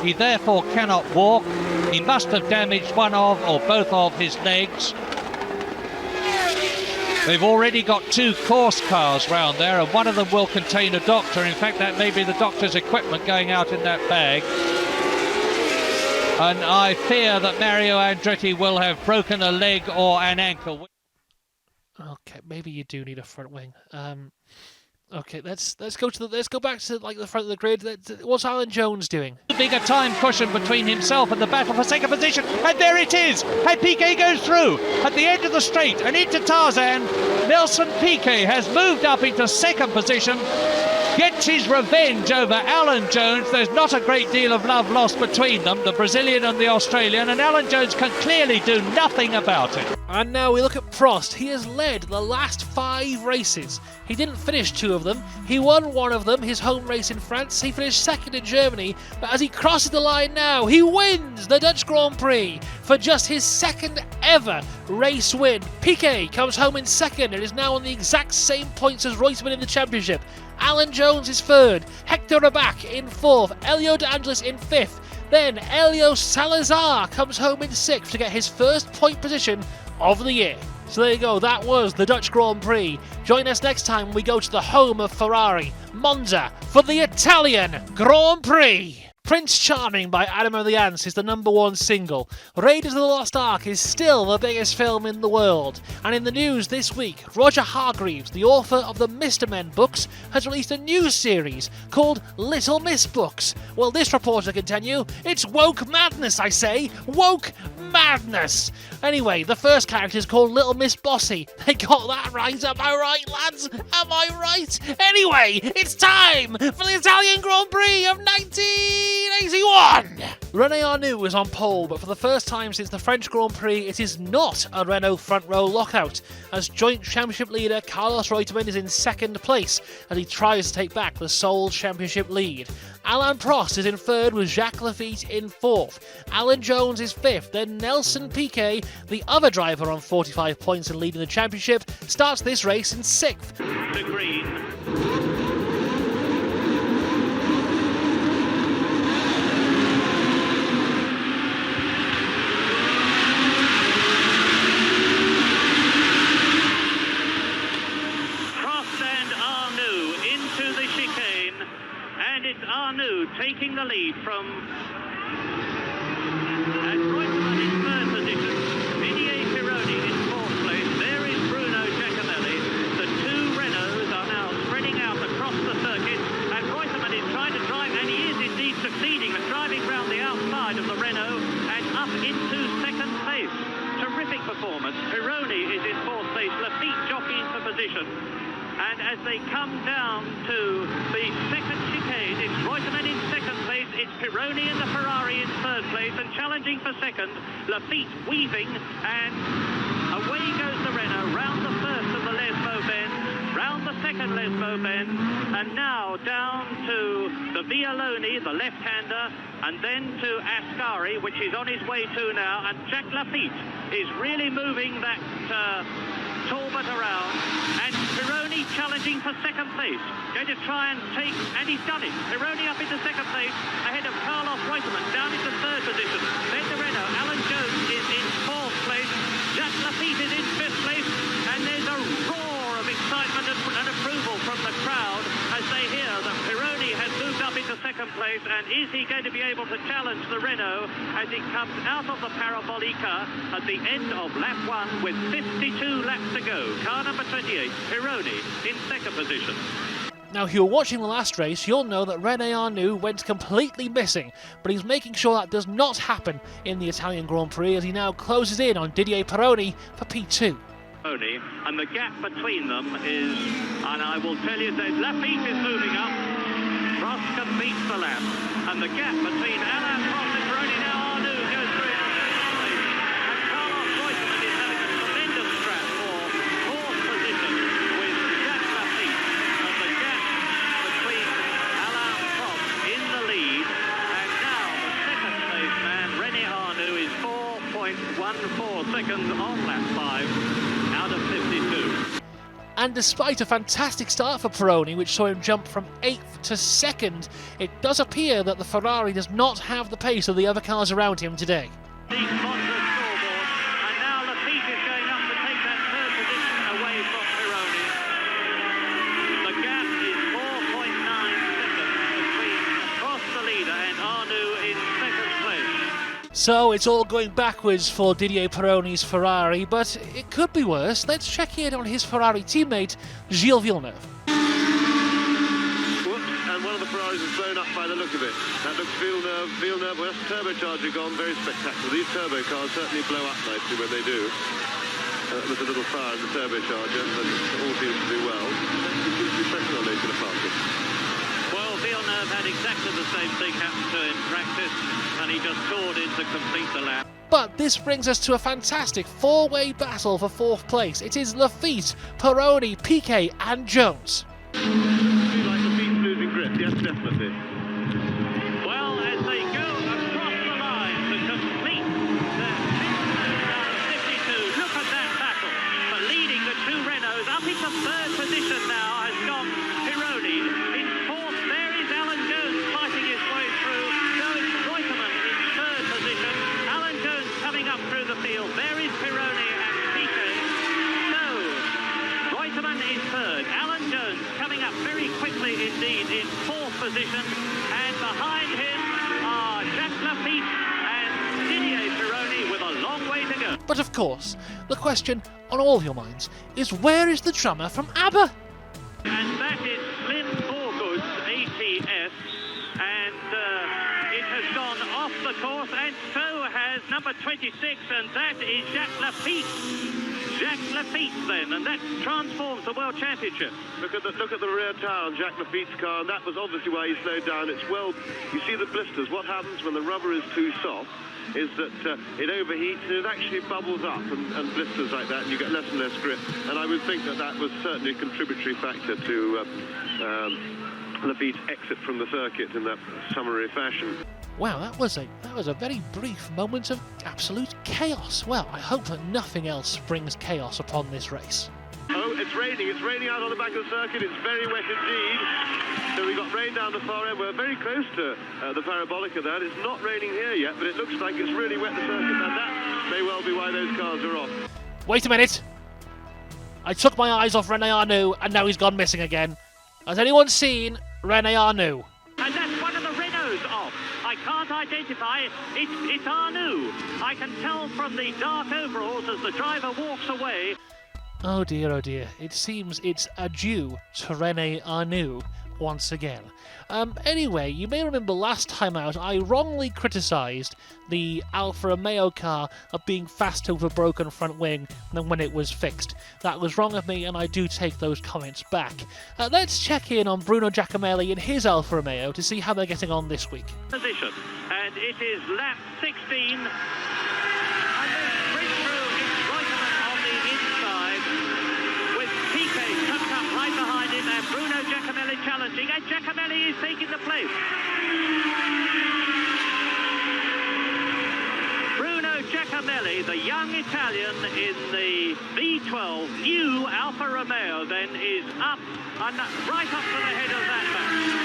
He therefore cannot walk. He must have damaged one of or both of his legs. They've already got 2 course cars round there, and one of them will contain a doctor. In fact, that may be the doctor's equipment going out in that bag. And I fear that Mario Andretti will have broken a leg or an ankle. Okay, maybe you do need a front wing. Okay, let's go back to the front of the grid. What's Alan Jones doing? Bigger time cushion between himself and the battle for second position, and there it is. And Piquet goes through at the end of the straight and into Tarzan. Nelson Piquet has moved up into second position, gets his revenge over Alan Jones. There's not a great deal of love lost between them, the Brazilian and the Australian, and Alan Jones can clearly do nothing about it. And now we look at Prost. He has led the last 5 races. He didn't finish 2 of them. He won one of them, his home race in France. He finished 2nd in Germany. But as he crosses the line now, he wins the Dutch Grand Prix for just his 2nd ever race win. Piquet comes home in 2nd and is now on the exact same points as Reutemann in the championship. Alan Jones is 3rd, Hector Rabac in 4th, Elio De Angelis in 5th. Then Elio Salazar comes home in 6th to get his first point position of the year. So there you go, that was the Dutch Grand Prix. Join us next time when we go to the home of Ferrari, Monza, for the Italian Grand Prix. Prince Charming by Adam and the Ants is the #1 single. Raiders of the Lost Ark is still the biggest film in the world. And in the news this week, Roger Hargreaves, the author of the Mr. Men books, has released a new series called Little Miss Books. Well, this reporter can tell you, it's woke madness, I say. Woke madness. Anyway, the first character is called Little Miss Bossy. They got that right, am I right, lads? Am I right? Anyway, it's time for the Italian Grand Prix of 1981! René Arnoux is on pole, but for the first time since the French Grand Prix, it is not a Renault front row lockout, as joint championship leader Carlos Reutemann is in 2nd place as he tries to take back the sole championship lead. Alain Prost is in 3rd with Jacques Lafitte in 4th. Alan Jones is 5th, then Nelson Piquet, the other driver on 45 points and leading the championship, starts this race in 6th. The green. it's Arnoux taking the lead from... And Reutemann in third position. Didier Pironi in fourth place. There is Bruno Giacomelli. The two Renaults are now spreading out across the circuit, and Reutemann is trying to drive, and he is indeed succeeding at driving round the outside of the Renault and up into second place. Terrific performance. Pironi is in fourth place. Lafitte jockeying for position. And as they come down to the second chicane, it's Reutemann in second place, it's Pironi in the Ferrari in third place, and challenging for second, Lafitte weaving, and away goes the Renault, round the first of the Lesmo bend, round the second Lesmo bend, and now down to the Vialoni, the left-hander, and then to Ascari, which is on his way to now, and Jacques Lafitte is really moving that Talbot around, and Pironi challenging for second place, going to try and take, and he's done it. Pironi up into second place, ahead of Carlos Reutemann, down into third position. Then the Renault, Alan Jones is in fourth place, Jacques Lafitte is in fifth place, and there's a roar of excitement and approval from the crowd as they hear that Pironi has moved up into second place, and is he going to be able to challenge the Renault as he comes out of the Parabolica at the end of lap 1 with 52 laps to go. Car number 28, Pironi in second position. Now, if you were watching the last race, you'll know that René Arnoux went completely missing, but he's making sure that does not happen in the Italian Grand Prix as he now closes in on Didier Pironi for P2. And the gap between them is, and I will tell you that Lafitte is moving up, Prost completes the lap, and the gap between Alain Prost and Pironi, now Arnoux goes through it, and Carlos Reutemann is having a tremendous scrap for fourth position with Jacques Lafitte, and the gap between Alain Prost in the lead, and now the second place man, René Arnoux, is 4.14 seconds on lap 5. Out of 52. And despite a fantastic start for Pironi, which saw him jump from 8th to 2nd, it does appear that the Ferrari does not have the pace of the other cars around him today. The Monza scoreboard, and now Lafitte is going up to take that third position away from Pironi. The gap is 4.9 seconds between Prost, the leader, and Arnoux in second place. So it's all going backwards for Didier Pironi's Ferrari, but it could be worse. Let's check in on his Ferrari teammate, Gilles Villeneuve. Whoops, and one of the Ferraris is blown up by the look of it. That looks Villeneuve. Villeneuve, well, that's turbocharger gone, very spectacular. These turbo cars certainly blow up nicely when they do. There's a little fire in the turbocharger, but it all seems to do well. It seems to be pressing on those to the parking. Well, Villeneuve had exactly the same thing happen to him in practice, and he just toured in to complete the lap. But this brings us to a fantastic four-way battle for fourth place. It is Lafitte, Pironi, Piquet and Jones. Do you like Lafitte's losing grip? Yes, definitely. Well, as they go across the line to complete their 52, look at that battle. But leading the two Renaults up into third position now has gone Pironi. In fourth, there is Alan Jones fighting his way through. So it's Reutemann in third position. Alan Jones coming up through the field. There is Pironi and Piquet. So Reutemann is third. Alan Jones coming up very quickly indeed in fourth position. And behind him are Jacques Lafitte and Didier Pironi with a long way to go. But of course, the question on all your minds is, where is the drummer from ABBA? And that is Slim Borgud's ATS, and it has gone off the course, and so has number 26, and that is Jacques Lafitte. Jacques Lafitte then, and that transforms the World Championship. Look at the rear tire on Jacques Lafitte's car, and that was obviously why he slowed down. It's well, you see the blisters. What happens when the rubber is too soft is that it overheats and it actually bubbles up and blisters like that, and you get less and less grip. And I would think that that was certainly a contributory factor to Lafitte's exit from the circuit in that summary fashion. Wow, that was a very brief moment of absolute chaos. Well, I hope that nothing else brings chaos upon this race. Oh, it's raining out on the back of the circuit, it's very wet indeed. So we got rain down the far end, we're very close to the Parabolica there. It's not raining here yet, but it looks like it's really wet the circuit, and that may well be why those cars are off. Wait a minute! I took my eyes off René Arnoux and now he's gone missing again. Has anyone seen René Arnoux? And goes off. I can't identify it. It's Arnoux. I can tell from the dark overalls as the driver walks away. Oh dear, it seems it's adieu to René Arnoux once again. Anyway, you may remember last time out I wrongly criticised the Alfa Romeo car of being faster with a broken front wing than when it was fixed. That was wrong of me and I do take those comments back. Let's check in on Bruno Giacomelli and his Alfa Romeo to see how they're getting on this week. Position, and it is lap 16. And then sprint through is Reutemann on the inside, with Piquet tucked up right behind him, and Bruno Giacomelli challenging, and Giacomelli is taking the place. Bruno Giacomelli, the young Italian in the V12 new Alfa Romeo, then is up and right up to the head of that batch.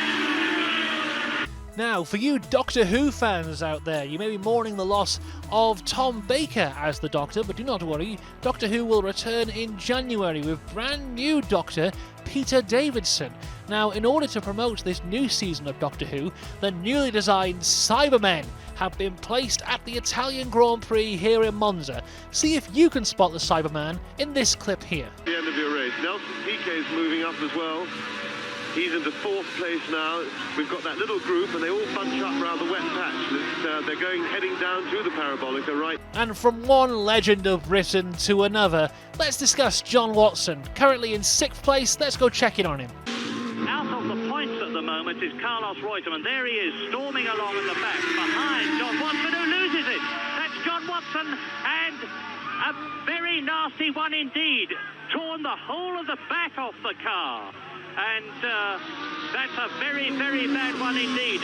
Now, for you Doctor Who fans out there, you may be mourning the loss of Tom Baker as the Doctor, but do not worry, Doctor Who will return in January with brand new Doctor Peter Davidson. Now, in order to promote this new season of Doctor Who, the newly designed Cybermen have been placed at the Italian Grand Prix here in Monza. See if you can spot the Cyberman in this clip here. The end of your race. Nelson Piquet's moving up as well. He's into fourth place now. We've got that little group and they all bunch up around the wet patch. They're heading down to the Parabolica, right? And from one legend of Britain to another, let's discuss John Watson. Currently in 6th place, let's go check in on him. Out of the points at the moment is Carlos Reutemann. There he is, storming along at the back behind John Watson, who loses it. That's John Watson, and a very nasty one indeed. Torn the whole of the back off the car. And that's a very, very bad one indeed.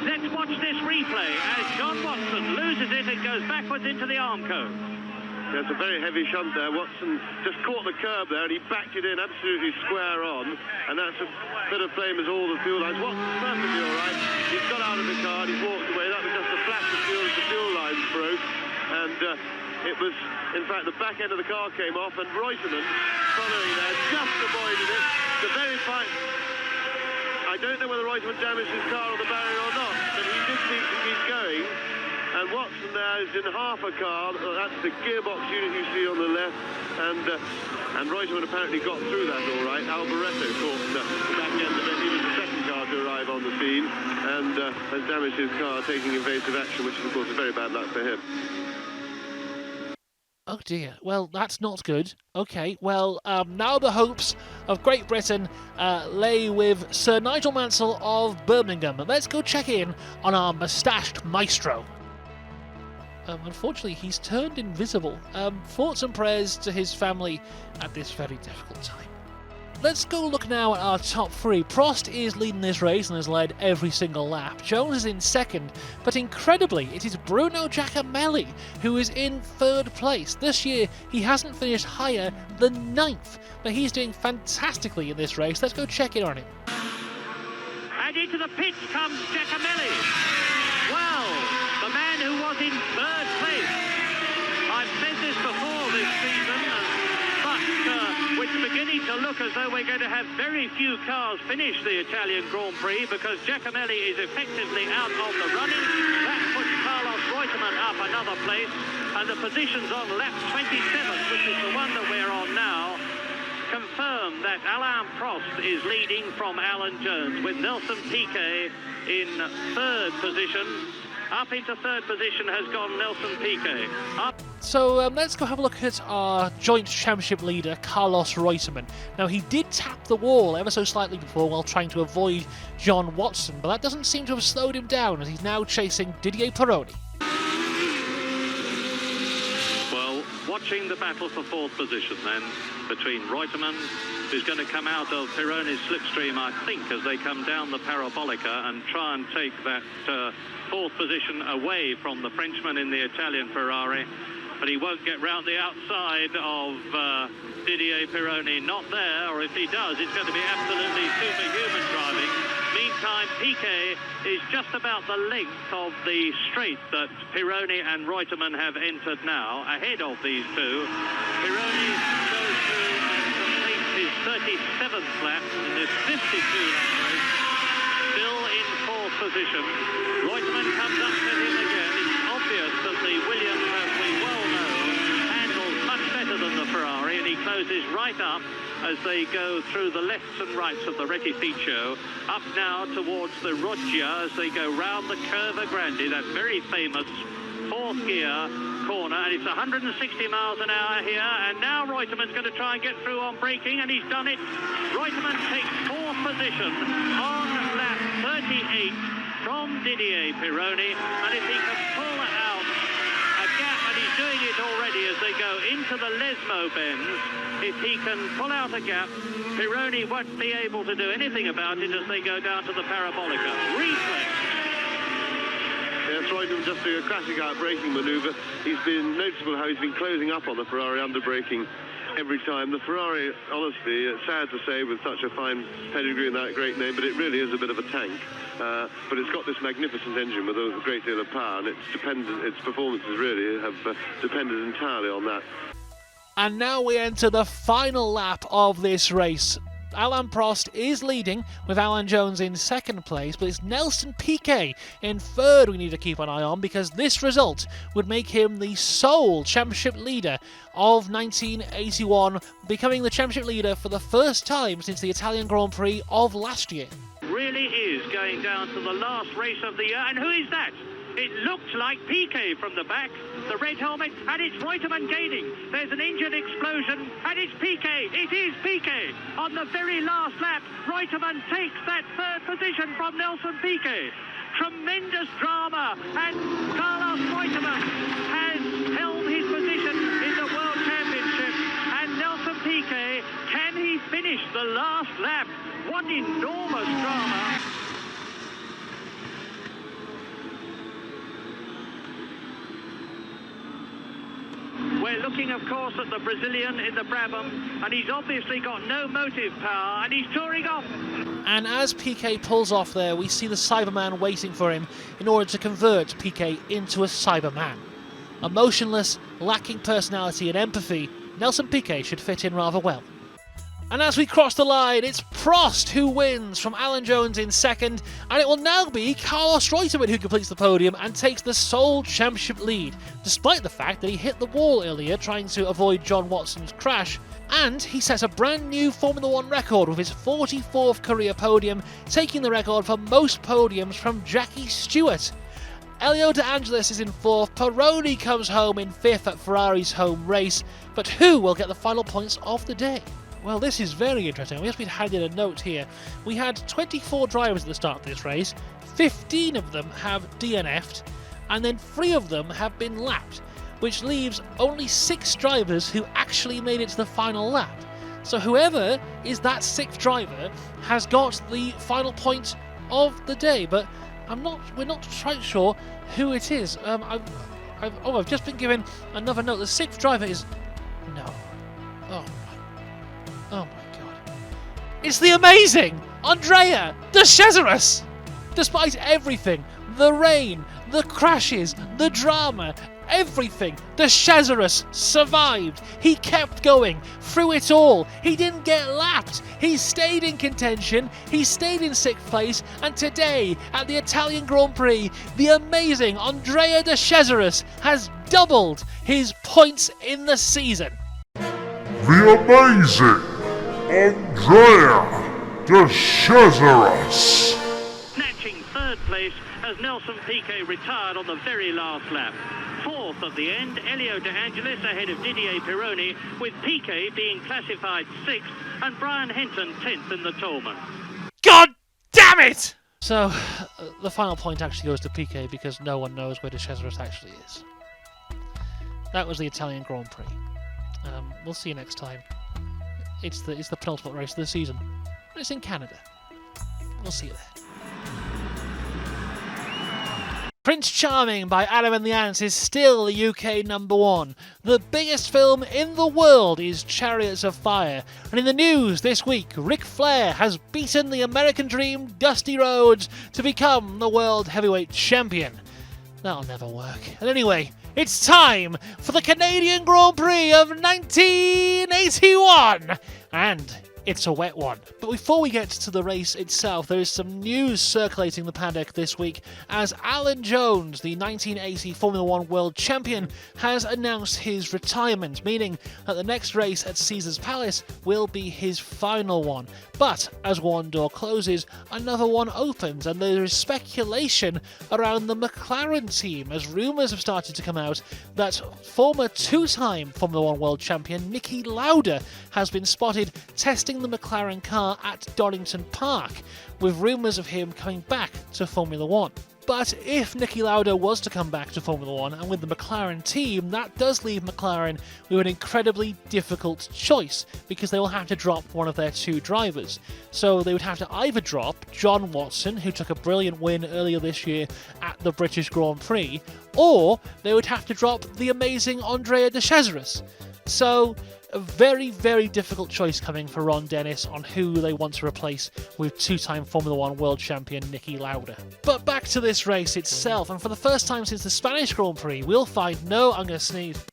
Let's watch this replay as John Watson loses it and goes backwards into the Armco. There's a very heavy shunt there. Watson just caught the curb there and he backed it in absolutely square on. And that's a bit of flame as all the fuel lines. Watson's perfectly all right. He's got out of the car and he's walked away. That was just a flash of fuel as the fuel lines broke. And it was, in fact, the back end of the car came off and Reutemann, following there, just avoided it. The very fine... I don't know whether Reutemann damaged his car on the barrier or not, but he did seem to keep going. And Watson there is in half a car. That's the gearbox unit you see on the left. And Reutemann apparently got through that all right. Alboreto caught the back end of it. He was the second car to arrive on the scene and has damaged his car, taking evasive action, which is, of course, a very bad luck for him. Oh dear, well that's not good. Okay, well now the hopes of Great Britain lay with Sir Nigel Mansell of Birmingham. Let's go check in on our moustached maestro. Unfortunately, he's turned invisible. Thoughts and prayers to his family at this very difficult time. Let's go look now at our top 3. Prost is leading this race and has led every single lap. Jones is in 2nd, but incredibly, it is Bruno Giacomelli who is in 3rd place. This year, he hasn't finished higher than 9th, but he's doing fantastically in this race. Let's go check in on him. And into the pits comes Giacomelli. Well, the man who was in 3rd place. I've said this before this season, but it's beginning to look as though we're going to have very few cars finish the Italian Grand Prix because Giacomelli is effectively out of the running. That puts Carlos Reutemann up another place, and the positions on lap 27, which is the one that we're on now, confirm that Alain Prost is leading from Alan Jones, with Nelson Piquet in 3rd position. Up into 3rd position has gone Nelson Piquet. So let's go have a look at our joint championship leader, Carlos Reutemann. Now, he did tap the wall ever so slightly before while trying to avoid John Watson, but that doesn't seem to have slowed him down as he's now chasing Didier Pironi. Well, watching the battle for 4th position then between Reutemann, who's going to come out of Pironi's slipstream, I think, as they come down the Parabolica and try and take that 4th position away from the Frenchman in the Italian Ferrari. but he won't get round the outside of Didier Pironi. Not there, or if he does, it's going to be absolutely superhuman driving. Meantime, Piquet is just about the length of the straight that Pironi and Reutemann have entered now, ahead of these two. Pironi goes through and completes his 37th lap in this 52-lap race, still in fourth position. Reutemann comes up to him again. It's obvious that the Williams, as we well know, handles much better than the Ferrari, and he closes right up as they go through the lefts and rights of the Rettificio, up now towards the Roggia as they go round the Curva Grande, that very famous fourth gear corner, and it's 160 miles an hour here, and now Reutemann's going to try and get through on braking, and he's done it. Reutemann takes fourth position on lap 38 from Didier Pironi, and if he can pull out a gap, and he's doing it already as they go into the Lesmo bends, if he can pull out a gap, Pironi won't be able to do anything about it as they go down to the Parabolica. Reflex. Yes, Reutemann just doing a classic out-braking manoeuvre. He's been noticeable how he's been closing up on the Ferrari under-braking every time. The Ferrari, honestly, it's sad to say with such a fine pedigree and that great name, but it really is a bit of a tank. But it's got this magnificent engine with a great deal of power, and its performances really have depended entirely on that. And now we enter the final lap of this race. Alain Prost is leading with Alan Jones in second place, but it's Nelson Piquet in third we need to keep an eye on, because this result would make him the sole championship leader of 1981, becoming the championship leader for the first time since the Italian Grand Prix of last year. Really is going down to the last race of the year, and who is that? It looked like Piquet from the back, the red helmet, and it's Reutemann gaining. There's an engine explosion, and it's Piquet. It is Piquet. On the very last lap, Reutemann takes that third position from Nelson Piquet. Tremendous drama, and Carlos Reutemann has held his position in the World Championship. And Nelson Piquet, can he finish the last lap? What enormous drama. We're looking, of course, at the Brazilian in the Brabham, and he's obviously got no motive power, and he's touring off. And as Piquet pulls off there, we see the Cyberman waiting for him in order to convert Piquet into a Cyberman. Emotionless, lacking personality and empathy, Nelson Piquet should fit in rather well. And as we cross the line, it's Prost who wins from Alan Jones in second, and it will now be Carlos Reutemann who completes the podium and takes the sole championship lead, despite the fact that he hit the wall earlier trying to avoid John Watson's crash, and he sets a brand new Formula 1 record with his 44th career podium, taking the record for most podiums from Jackie Stewart. Elio De Angelis is in fourth, Pironi comes home in fifth at Ferrari's home race, but who will get the final points of the day? Well, this is very interesting. We just been handed a note here. We had 24 drivers at the start of this race. 15 of them have DNF'd, and then 3 of them have been lapped, which leaves only 6 drivers who actually made it to the final lap. So whoever is that 6th driver has got the final point of the day, but we're not quite sure who it is. I've just been given another note. The 6th driver is... No. Oh my god. It's the amazing Andrea De Cesaris! Despite everything, the rain, the crashes, the drama, everything, De Cesaris survived. He kept going through it all. He didn't get lapped. He stayed in contention. He stayed in 6th place. And today, at the Italian Grand Prix, the amazing Andrea De Cesaris has doubled his points in the season. The amazing Andrea De Cesaris. Snatching third place as Nelson Piquet retired on the very last lap. Fourth at the end, Elio De Angelis ahead of Didier Pironi, with Piquet being classified 6th and Brian Henton 10th in the Tolman. God damn it! So, the final point actually goes to Piquet because no one knows where De Cesaris actually is. That was the Italian Grand Prix. We'll see you next time. It's the penultimate race of the season. It's in Canada. We'll see you there. Prince Charming by Adam and the Ants is still the UK #1. The biggest film in the world is Chariots of Fire. And in the news this week, Ric Flair has beaten the American Dream Dusty Rhodes to become the World Heavyweight Champion. That'll never work. And anyway, it's time for the Canadian Grand Prix of 1981! And it's a wet one. But before we get to the race itself, there is some news circulating the paddock this week as Alan Jones, the 1980 Formula 1 World Champion, has announced his retirement, meaning that the next race at Caesars Palace will be his final one. But as one door closes, another one opens, and there is speculation around the McLaren team as rumours have started to come out that former two-time Formula 1 World Champion Niki Lauda has been spotted testing the McLaren car at Donington Park, with rumours of him coming back to Formula 1. But if Niki Lauda was to come back to Formula 1 and with the McLaren team, that does leave McLaren with an incredibly difficult choice because they will have to drop one of their two drivers. So they would have to either drop John Watson, who took a brilliant win earlier this year at the British Grand Prix, or they would have to drop the amazing Andrea De Cesaris. So a very, very difficult choice coming for Ron Dennis on who they want to replace with two-time Formula 1 World Champion Niki Lauda. But back to this race itself, and for the first time since the Spanish Grand Prix, we'll find I'm going to sneeze.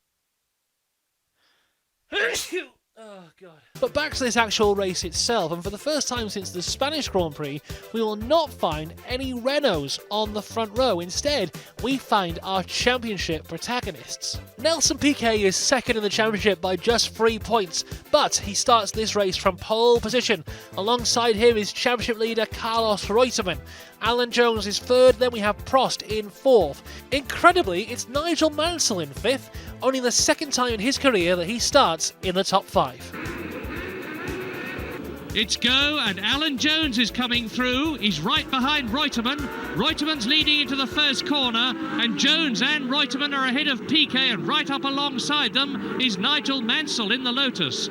Oh, God. But back to this actual race itself, and for the first time since the Spanish Grand Prix, we will not find any Renaults on the front row. Instead, we find our championship protagonists. Nelson Piquet is second in the championship by just 3 points, but he starts this race from pole position. Alongside him is championship leader Carlos Reutemann. Alan Jones is third, then we have Prost in fourth. Incredibly, it's Nigel Mansell in fifth, only the second time in his career that he starts in the top 5. It's go, and Alan Jones is coming through. He's right behind Reutemann. Reutemann's leading into the first corner, and Jones and Reutemann are ahead of Piquet, and right up alongside them is Nigel Mansell in the Lotus.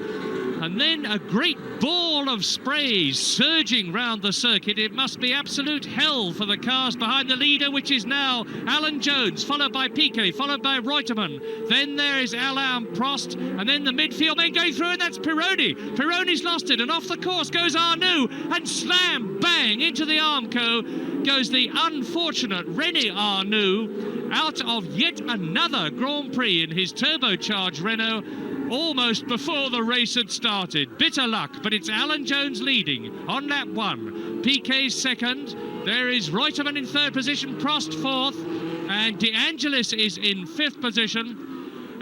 And then a great ball of spray surging round the circuit. It must be absolute hell for the cars behind the leader, which is now Alan Jones, followed by Piquet, followed by Reutemann. Then there is Alain Prost, and then the midfield men going through, and that's Pironi. Pironi's lost it, and off the course goes Arnoux, and slam, bang, into the Armco goes the unfortunate René Arnoux, out of yet another Grand Prix in his turbocharged Renault, almost before the race had started. Bitter luck, but it's Alan Jones leading on lap 1. Piquet's second. There is Reutemann in third position, Prost fourth, and De Angelis is in fifth position.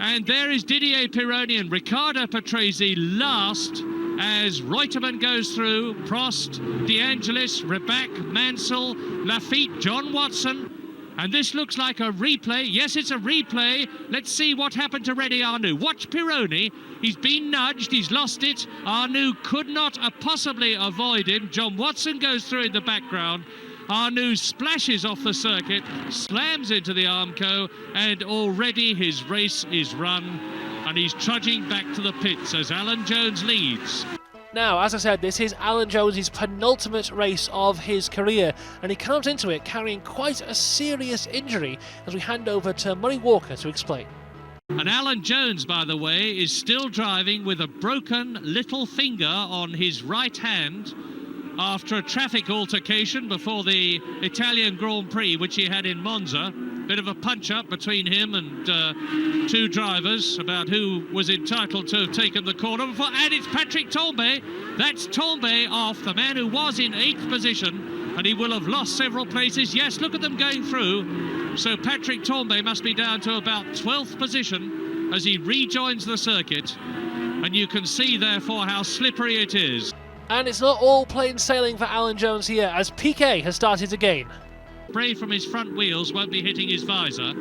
And there is Didier Pironi and Riccardo Patrese last as Reutemann goes through. Prost, De Angelis, Rebac, Mansell, Lafitte, John Watson. And this looks like a replay. Yes, it's a replay. Let's see what happened to René Arnoux. Watch Pironi. He's been nudged. He's lost it. Arnoux could not possibly avoid him. John Watson goes through in the background. Arnoux splashes off the circuit, slams into the Armco, and already his race is run. And he's trudging back to the pits as Alan Jones leads. Now, as I said, this is Alan Jones' penultimate race of his career, and he comes into it carrying quite a serious injury as we hand over to Murray Walker to explain. And Alan Jones, by the way, is still driving with a broken little finger on his right hand after a traffic altercation before the Italian Grand Prix, which he had in Monza. Bit of a punch-up between him and two drivers about who was entitled to have taken the corner. And it's Patrick Tambay. That's Tambay off, the man who was in 8th position, and he will have lost several places. Yes, look at them going through. So Patrick Tambay must be down to about 12th position as he rejoins the circuit. And you can see, therefore, how slippery it is. And it's not all plain sailing for Alan Jones here, as Piquet has started again. Spray from his front wheels won't be hitting his visor,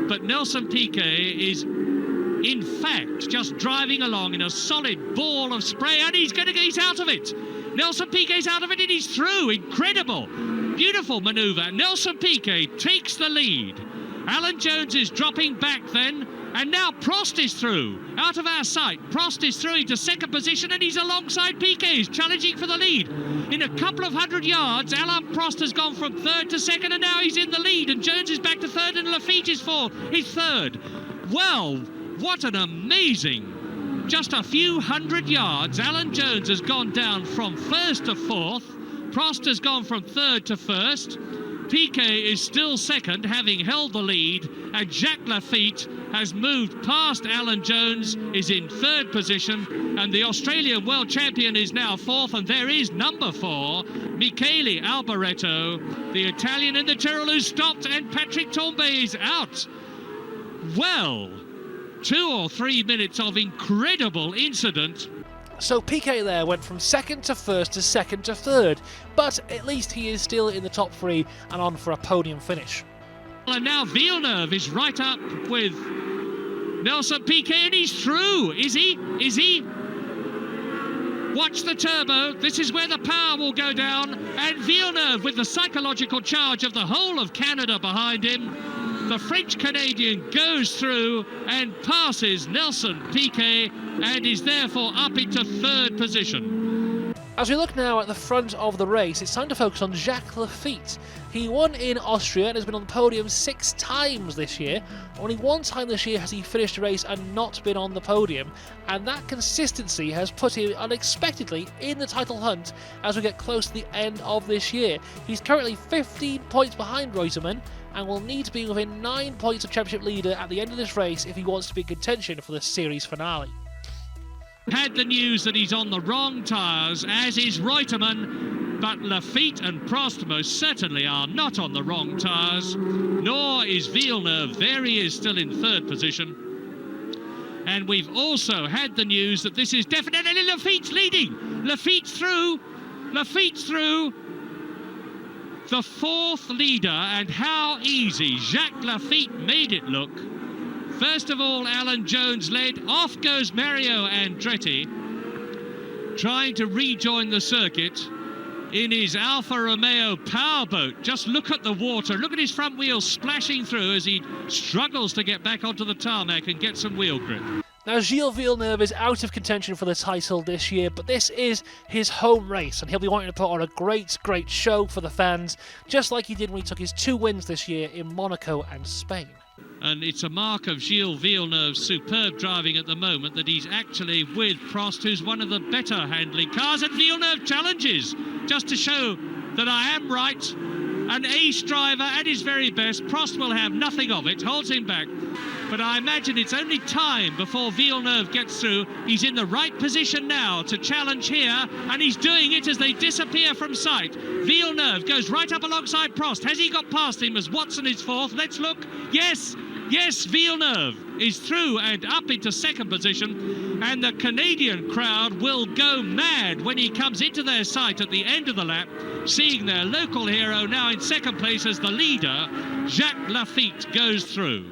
but Nelson Piquet is in fact just driving along in a solid ball of spray, and he's out of it. Nelson Piquet's out of it, and he's through. Incredible, beautiful manoeuvre. Nelson Piquet takes the lead. Alan Jones is dropping back then, And now Prost is through, out of our sight. Prost is through into second position, and he's alongside Piquet, he's challenging for the lead. In a couple of 100 yards, Alain Prost has gone from third to second, and now he's in the lead, and Jones is back to third, and Lafitte is third. Well, what an amazing, just a few 100 yards. Alan Jones has gone down from first to fourth. Prost has gone from third to first. Piquet is still second, having held the lead, and Jacques Lafitte has moved past Alan Jones, is in third position, and the Australian world champion is now fourth, and there is number 4, Michele Alboreto, the Italian in the Tyrrell, who stopped, and Patrick Tambay is out. Well, 2 or 3 minutes of incredible incident. So Piquet there went from second to first to second to third, but at least he is still in the top 3 and on for a podium finish. And now Villeneuve is right up with Nelson Piquet, and he's through. Is he? Is he? Watch the turbo. This is where the power will go down. And Villeneuve, with the psychological charge of the whole of Canada behind him, the French-Canadian goes through and passes Nelson Piquet and is therefore up into third position. As we look now at the front of the race, it's time to focus on Jacques Lafitte. He won in Austria and has been on the podium 6 times this year. Only 1 time this year has he finished a race and not been on the podium, and that consistency has put him unexpectedly in the title hunt as we get close to the end of this year. He's currently 15 points behind Reutemann and will need to be within 9 points of championship leader at the end of this race if he wants to be in contention for the series finale. Had the news that he's on the wrong tyres, as is Reutemann, but Lafitte and Prost most certainly are not on the wrong tyres, nor is Villeneuve. There he is, still in third position. And we've also had the news that this is definitely Lafitte's leading. Lafitte's through. Lafitte's through. The 4th leader, and how easy Jacques Lafitte made it look. First of all, Alan Jones led. Off goes Mario Andretti, trying to rejoin the circuit in his Alfa Romeo powerboat. Just look at the water. Look at his front wheels splashing through as he struggles to get back onto the tarmac and get some wheel grip. Now, Gilles Villeneuve is out of contention for the title this year, but this is his home race, and he'll be wanting to put on a great show for the fans, just like he did when he took his 2 wins this year in Monaco and Spain. And it's a mark of Gilles Villeneuve's superb driving at the moment that he's actually with Prost, who's one of the better handling cars, and Villeneuve challenges, just to show that I am right. An ace driver at his very best. Prost will have nothing of it, holds him back. But I imagine it's only time before Villeneuve gets through. He's in the right position now to challenge here, and he's doing it as they disappear from sight. Villeneuve goes right up alongside Prost. Has he got past him as Watson is 4th? Let's look. Yes, Villeneuve is through and up into second position, and the Canadian crowd will go mad when he comes into their sight at the end of the lap, seeing their local hero now in second place as the leader. Jacques Lafitte goes through.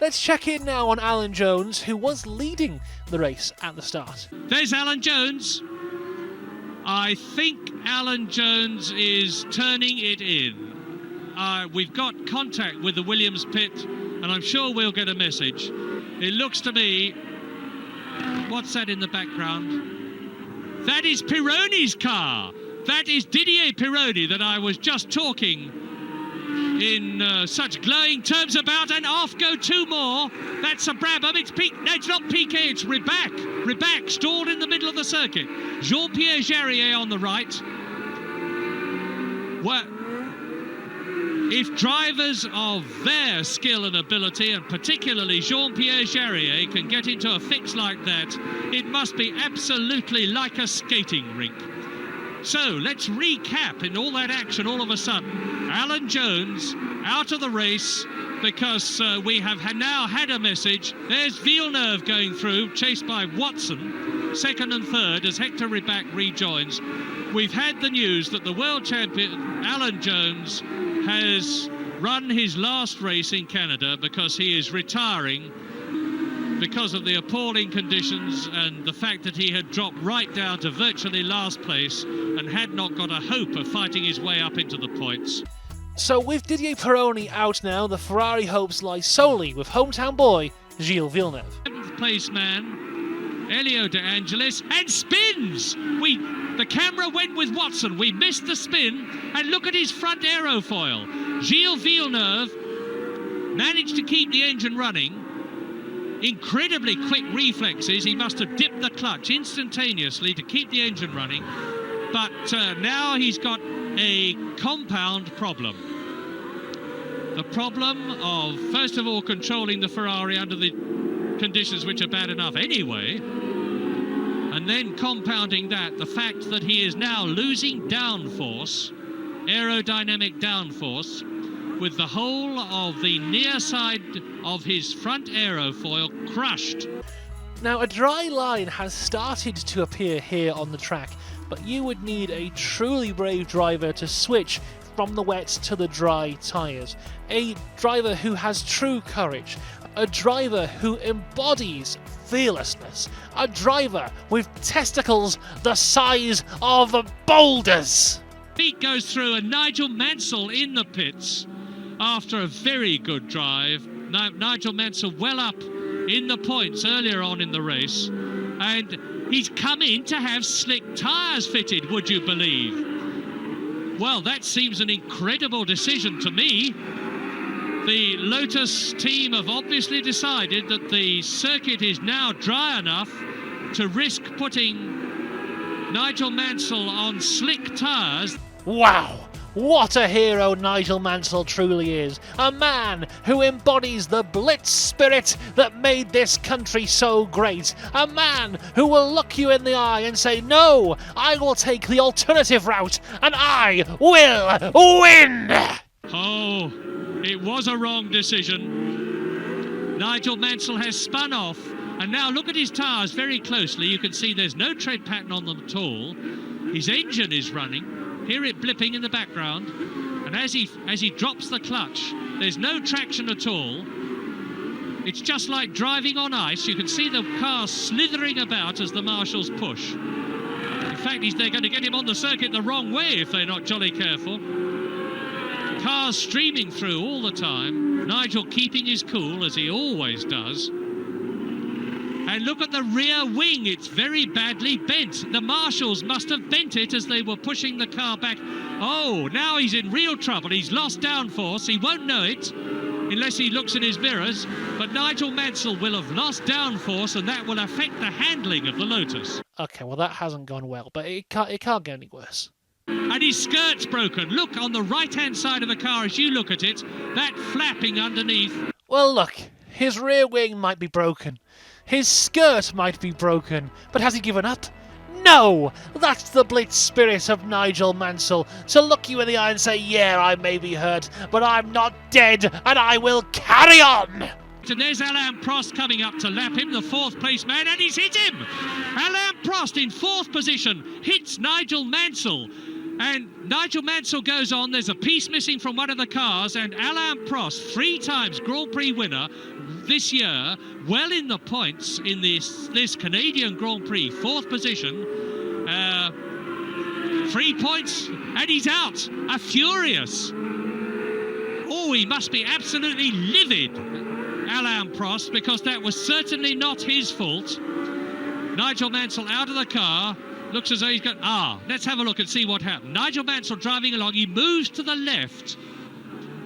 Let's check in now on Alan Jones, who was leading the race at the start. There's Alan Jones. I think Alan Jones is turning it in. We've got contact with the Williams pit, and I'm sure we'll get a message. It looks to me... What's that in the background? That is Pironi's car. That is Didier Pironi that I was just talking in such glowing terms about, and off go 2 more. That's a Brabham. No, it's not Piquet, it's Ribac. Ribac stalled in the middle of the circuit. Jean-Pierre Jarier on the right. Well, if drivers of their skill and ability, and particularly Jean-Pierre Jarier, can get into a fix like that, it must be absolutely like a skating rink. So let's recap in all that action all of a sudden. Alan Jones out of the race because we have now had a message. There's Villeneuve going through, chased by Watson, second and third as Hector Ribac rejoins. We've had the news that the world champion Alan Jones has run his last race in Canada because he is retiring because of the appalling conditions and the fact that he had dropped right down to virtually last place and had not got a hope of fighting his way up into the points. So with Didier Pironi out now, the Ferrari hopes lie solely with hometown boy Gilles Villeneuve. 7th place man, Elio De Angelis, and spins! The camera went with Watson. We missed the spin, and look at his front aerofoil. Gilles Villeneuve managed to keep the engine running. Incredibly quick reflexes. He must have dipped the clutch instantaneously to keep the engine running. But now he's got a compound problem. The problem of, first of all, controlling the Ferrari under the conditions which are bad enough anyway, and then compounding that, the fact that he is now losing downforce, aerodynamic downforce, with the whole of the near side of his front aerofoil crushed. Now, a dry line has started to appear here on the track, but you would need a truly brave driver to switch from the wet to the dry tyres. A driver who has true courage, a driver who embodies fearlessness, a driver with testicles the size of boulders. Beat goes through, and Nigel Mansell in the pits after a very good drive. Nigel Mansell well up in the points earlier on in the race, and he's come in to have slick tyres fitted, would you believe? Well, that seems an incredible decision to me. The Lotus team have obviously decided that the circuit is now dry enough to risk putting Nigel Mansell on slick tyres. Wow! What a hero Nigel Mansell truly is. A man who embodies the blitz spirit that made this country so great. A man who will look you in the eye and say, no, I will take the alternative route and I will win! Oh, it was a wrong decision. Nigel Mansell has spun off, and now look at his tyres very closely. You can see there's no tread pattern on them at all. His engine is running. Hear it blipping in the background, and as he drops the clutch, there's no traction at all. It's just like driving on ice. You can see the car slithering about as the marshals push. In fact, they're going to get him on the circuit the wrong way if they're not jolly careful. Cars streaming through all the time. Nigel keeping his cool, as he always does. And look at the rear wing, it's very badly bent. The marshals must have bent it as they were pushing the car back. Oh, now he's in real trouble. He's lost downforce. He won't know it unless he looks in his mirrors. But Nigel Mansell will have lost downforce, and that will affect the handling of the Lotus. Okay, well, that hasn't gone well, but it can't get any worse. And his skirt's broken. Look on the right-hand side of the car as you look at it. That flapping underneath. Well, look, his rear wing might be broken. His skirt might be broken, but has he given up? No! That's the blitz spirit of Nigel Mansell, to look you in the eye and say, yeah, I may be hurt, but I'm not dead, and I will carry on! And there's Alain Prost coming up to lap him, the 4th place man, and he's hit him! Alain Prost in 4th position hits Nigel Mansell. And Nigel Mansell goes on, there's a piece missing from one of the cars, and Alain Prost, 3 times Grand Prix winner this year, well in the points in this Canadian Grand Prix, 4th position, 3 points, and he's out, furious. Oh, he must be absolutely livid, Alain Prost, because that was certainly not his fault. Nigel Mansell out of the car. Looks as though he's got... let's have a look and see what happened. Nigel Mansell driving along. He moves to the left.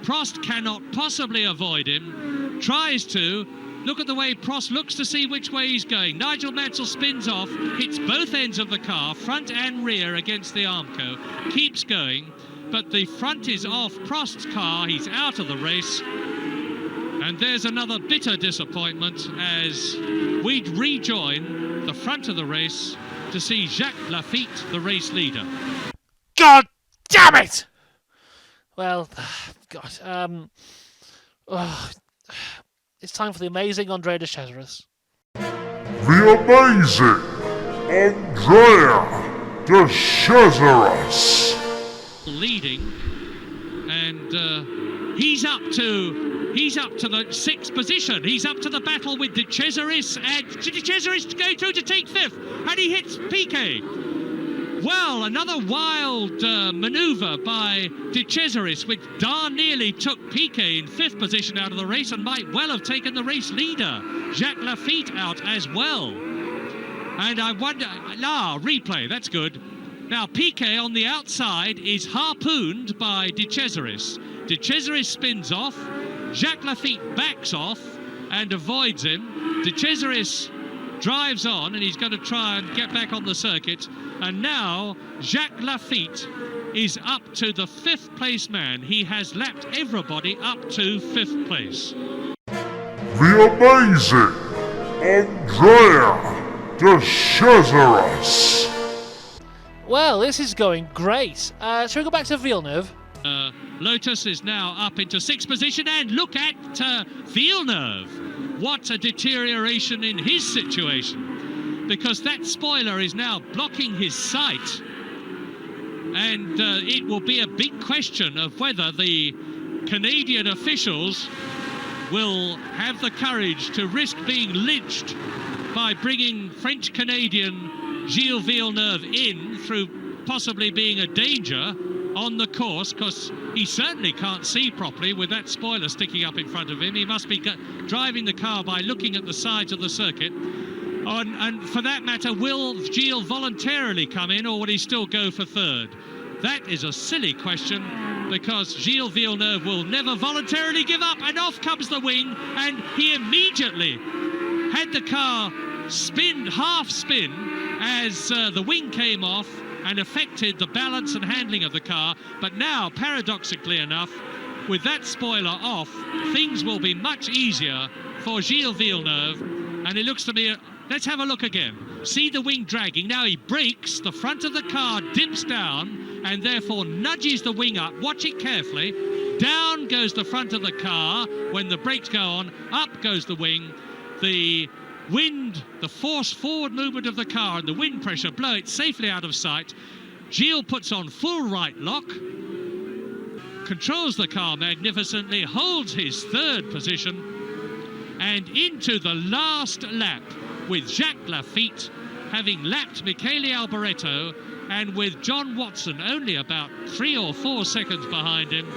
Prost cannot possibly avoid him. Tries to. Look at the way Prost looks to see which way he's going. Nigel Mansell spins off, hits both ends of the car, front and rear against the Armco. Keeps going, but the front is off Prost's car. He's out of the race. And there's another bitter disappointment as we rejoin the front of the race to see Jacques Lafitte, the race leader. God damn it! Well, God, it's time for the amazing Andrea de Cesaris. The amazing Andrea de Cesaris. Leading, and he's up to the 6th position. He's up to the battle with De Cesaris, and De Cesaris going through to take 5th, and he hits Piquet. Well, another wild manoeuvre by De Cesaris, which darn nearly took Piquet in 5th position out of the race and might well have taken the race leader, Jacques Lafitte, out as well. And I wonder, replay, that's good. Now, Piquet on the outside is harpooned by De Cesaris. De Cesaris spins off, Jacques Lafitte backs off and avoids him. De Cesaris drives on and he's going to try and get back on the circuit. And now Jacques Lafitte is up to the 5th place man. He has lapped everybody up to 5th place. The amazing Andrea De Cesaris. Well, this is going great. Shall we go back to Villeneuve? Lotus is now up into 6th position, and look at Villeneuve. What a deterioration in his situation, because that spoiler is now blocking his sight, and it will be a big question of whether the Canadian officials will have the courage to risk being lynched by bringing French-Canadian Gilles Villeneuve in through possibly being a danger on the course, because he certainly can't see properly with that spoiler sticking up in front of him. He must be driving the car by looking at the sides of the circuit. And for that matter, will Gilles voluntarily come in, or will he still go for 3rd? That is a silly question, because Gilles Villeneuve will never voluntarily give up, and off comes the wing, and he immediately had the car half spin as the wing came off and affected the balance and handling of the car. But now, paradoxically enough, with that spoiler off, things will be much easier for Gilles Villeneuve. And it looks to me, let's have a look again. See the wing dragging. Now he brakes, the front of the car dips down and therefore nudges the wing up. Watch it carefully. Down goes the front of the car when the brakes go on, up goes the wing. The wind, the force forward movement of the car and the wind pressure blow it safely out of sight. Gilles puts on full right lock, controls the car magnificently, holds his 3rd position, and into the last lap with Jacques Lafitte having lapped Michele Alboreto, and with John Watson only about 3 or 4 seconds behind him,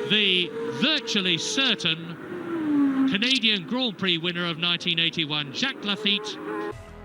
the virtually certain Canadian Grand Prix winner of 1981, Jacques Lafitte.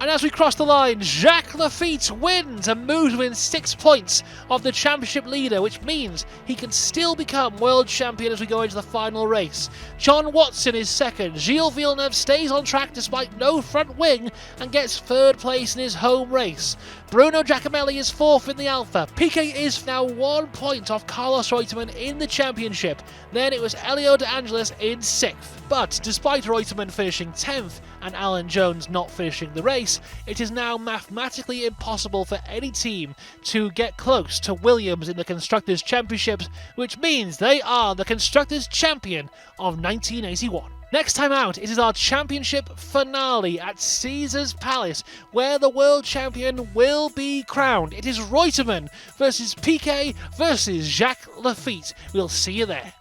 And as we cross the line, Jacques Lafitte wins and moves within 6 points of the championship leader, which means he can still become world champion as we go into the final race. John Watson is 2nd. Gilles Villeneuve stays on track despite no front wing and gets 3rd place in his home race. Bruno Giacomelli is 4th in the Alpha. Piquet is now 1 point off Carlos Reutemann in the championship. Then it was Elio De Angelis in 6th. But despite Reutemann finishing 10th and Alan Jones not finishing the race, it is now mathematically impossible for any team to get close to Williams in the Constructors' Championships, which means they are the Constructors' Champion of 1981. Next time out, it is our championship finale at Caesars Palace, where the world champion will be crowned. It is Reutemann versus Piquet versus Jacques Lafitte. We'll see you there.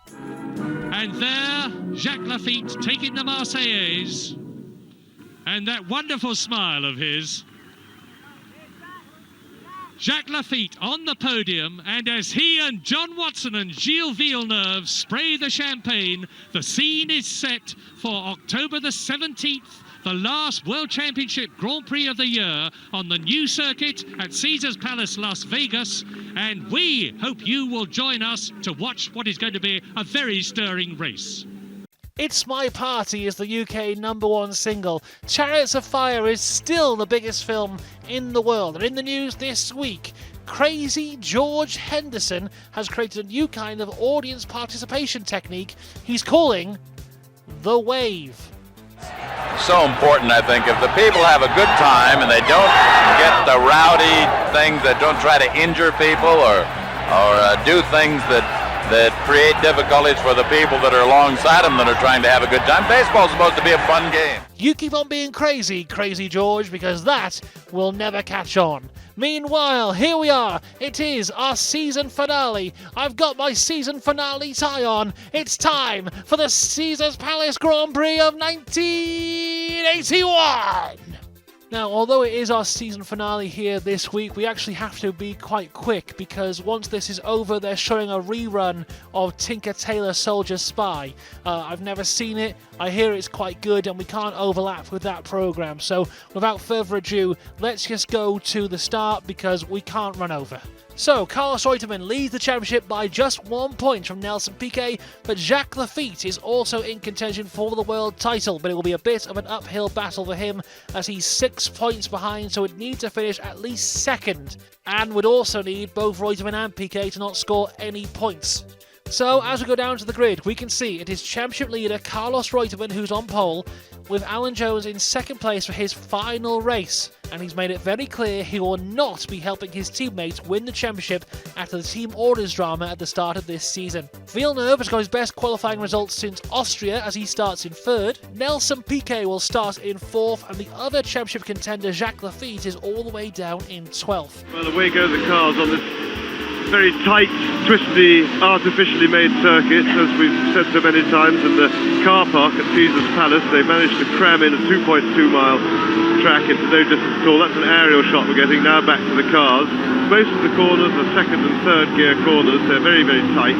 And there, Jacques Lafitte taking the Marseillaise, and that wonderful smile of his. Jacques Lafitte on the podium, and as he and John Watson and Gilles Villeneuve spray the champagne, the scene is set for October the 17th, the last World Championship Grand Prix of the year on the new circuit at Caesars Palace, Las Vegas, and we hope you will join us to watch what is going to be a very stirring race. It's My Party is the UK #1 single. Chariots of Fire is still the biggest film in the world. And in the news this week, crazy George Henderson has created a new kind of audience participation technique he's calling the wave. So important, I think, if the people have a good time and they don't get the rowdy things, that don't try to injure people or do things that create difficulties for the people that are alongside them that are trying to have a good time. Baseball's supposed to be a fun game. You keep on being crazy, Crazy George, because that will never catch on. Meanwhile, here we are. It is our season finale. I've got my season finale tie on. It's time for the Caesars Palace Grand Prix of 1981. Now, although it is our season finale here this week, we actually have to be quite quick because once this is over, they're showing a rerun of Tinker Tailor Soldier Spy. I've never seen it, I hear it's quite good, and we can't overlap with that program. So, without further ado, let's just go to the start because we can't run over. So, Carlos Reutemann leads the championship by just 1 point from Nelson Piquet, but Jacques Lafitte is also in contention for the world title, but it will be a bit of an uphill battle for him as he's 6 points behind, so would need to finish at least second, and would also need both Reutemann and Piquet to not score any points. So, as we go down to the grid, we can see it is championship leader Carlos Reutemann who's on pole, with Alan Jones in second place for his final race, and he's made it very clear he will not be helping his teammates win the championship after the team orders drama at the start of this season. Villeneuve has got his best qualifying results since Austria as he starts in third. Nelson Piquet will start in fourth, and the other championship contender Jacques Lafitte is all the way down in 12th. Well, away go the cars on this very tight, twisty, artificially made circuit, as we've said so many times, in the car park at Caesar's Palace. They managed to cram in a 2.2-mile track into no distance at all. That's an aerial shot we're getting. Now back to the cars. Most of the corners are second and third gear corners. They're very, very tight,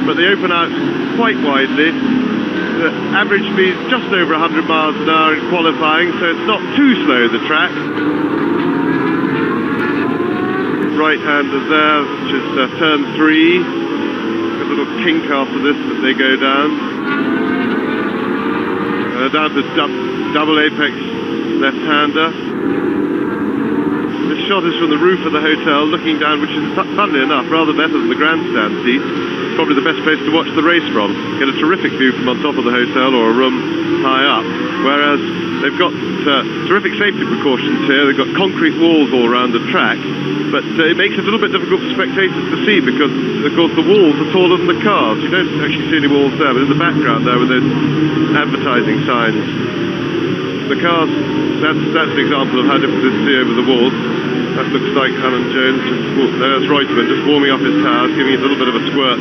but they open out quite widely. The average speed is just over 100 miles an hour in qualifying, so it's not too slow, the track. Right-hander there, which is turn 3. A little kink after this as they go down. Down to double apex left-hander. This shot is from the roof of the hotel, looking down, which is, funnily enough, rather better than the grandstand seat. It's probably the best place to watch the race from. Get a terrific view from on top of the hotel or a room high up, whereas they've got terrific safety precautions here. They've got concrete walls all around the track, but it makes it a little bit difficult for spectators to see because, of course, the walls are taller than the cars. You don't actually see any walls there, but in the background there with those advertising signs. The cars, that's an example of how difficult it is to see over the walls. That looks like Alan Jones, there's Reutemann just warming up his tires, giving it a little bit of a squirt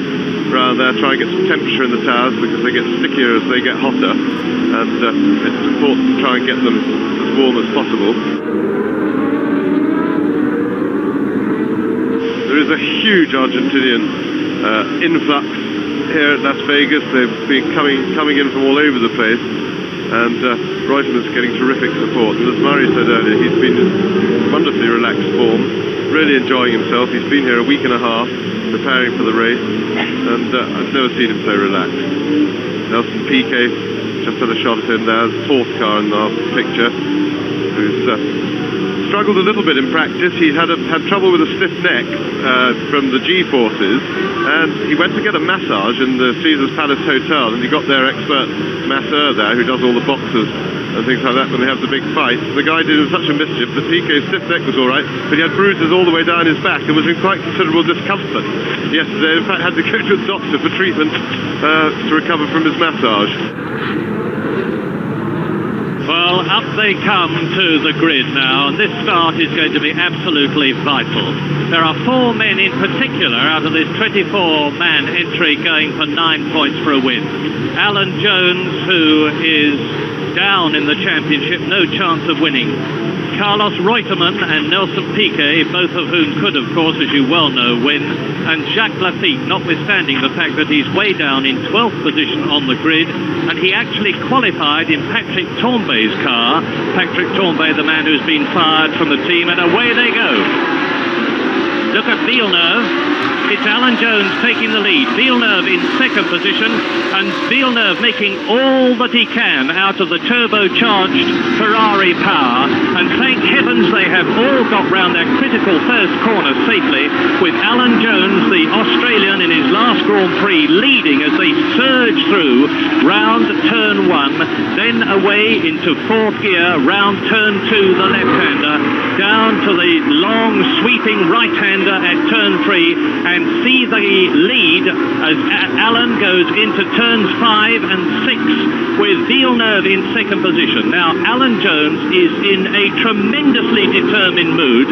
around there, trying to get some temperature in the tires because they get stickier as they get hotter, and it's important to try and get them as warm as possible. There is a huge Argentinian influx here at Las Vegas. They've been coming in from all over the place, and Reutemann's getting terrific support. And as Murray said earlier, he's been in wonderfully relaxed form, really enjoying himself. He's been here a week and a half preparing for the race, and I've never seen him so relaxed. Nelson Piquet just had a shot at him there, fourth car in the picture, who's struggled a little bit in practice. He had trouble with a stiff neck from the G-forces, and he went to get a massage in the Caesar's Palace Hotel, and he got their expert masseur there who does all the boxers and things like that when they have the big fights. The guy did him such a mischief that Piquet's stiff neck was all right, but he had bruises all the way down his back and was in quite considerable discomfort yesterday. In fact, had to go to a doctor for treatment to recover from his massage. Well, up they come to the grid now, and this start is going to be absolutely vital. There are 4 men in particular out of this 24-man entry going for 9 points for a win. Alan Jones, who is down in the championship, no chance of winning. Carlos Reutemann and Nelson Piquet, both of whom could, of course, as you well know, win. And Jacques Lafitte, notwithstanding the fact that he's way down in 12th position on the grid, and he actually qualified in Patrick Tombé's car. Patrick Tombé, the man who's been fired from the team, and away they go. Look at Villeneuve. It's Alan Jones taking the lead. Villeneuve in second position, and Villeneuve making all that he can out of the turbocharged Ferrari power. And thank heavens they have all got round their critical first corner safely, with Alan Jones, the Australian, in his last Grand Prix, leading as they surge through round turn 1, then away into fourth gear, round turn 2, the left-hander, down onto the long sweeping right-hander at turn 3 and see the lead as Alan goes into turns 5 and 6 with Villeneuve in second position. Now, Alan Jones is in a tremendously determined mood.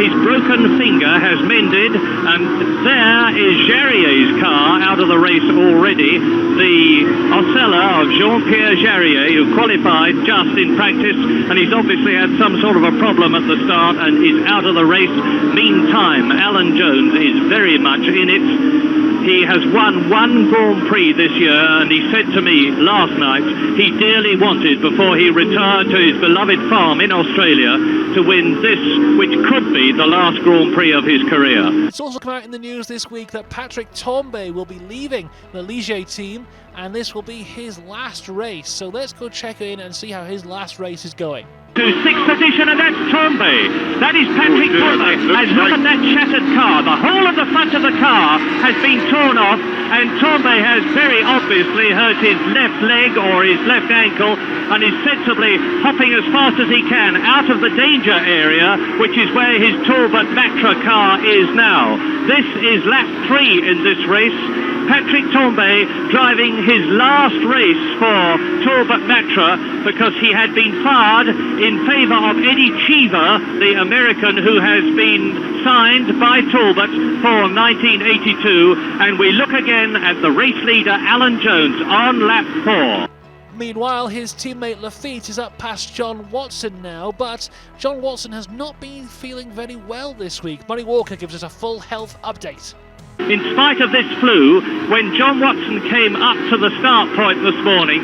His broken finger has mended, and there is Jarrier's car out of the race already. The Ocella of Jean-Pierre Jarrier, who qualified just in practice, and he's obviously had some sort of a problem at the start and is out of the race. Meantime, Alan Jones is very much in it. He has won one Grand Prix this year, and he said to me last night he dearly wanted, before he retired to his beloved farm in Australia, to win this, which could be the last Grand Prix of his career. It's also come out in the news this week that Patrick Tambay will be leaving the Ligier team, and this will be his last race. So let's go check in and see how his last race is going. To sixth position, and that's Tambay. That is Patrick Tambay. And look at that shattered car. The whole of the front of the car has been torn off, and Tambay has very obviously hurt his left leg or his left ankle, and is sensibly hopping as fast as he can out of the danger area, which is where his Talbot Matra car is now. This is lap 3 in this race. Patrick Tambay driving his last race for Talbot Matra because he had been fired in favour of Eddie Cheever, the American who has been signed by Talbot for 1982. And we look again at the race leader Alan Jones on lap 4. Meanwhile, his teammate Lafitte is up past John Watson now, but John Watson has not been feeling very well this week. Murray Walker gives us a full health update. In spite of this flu, when John Watson came up to the start point this morning,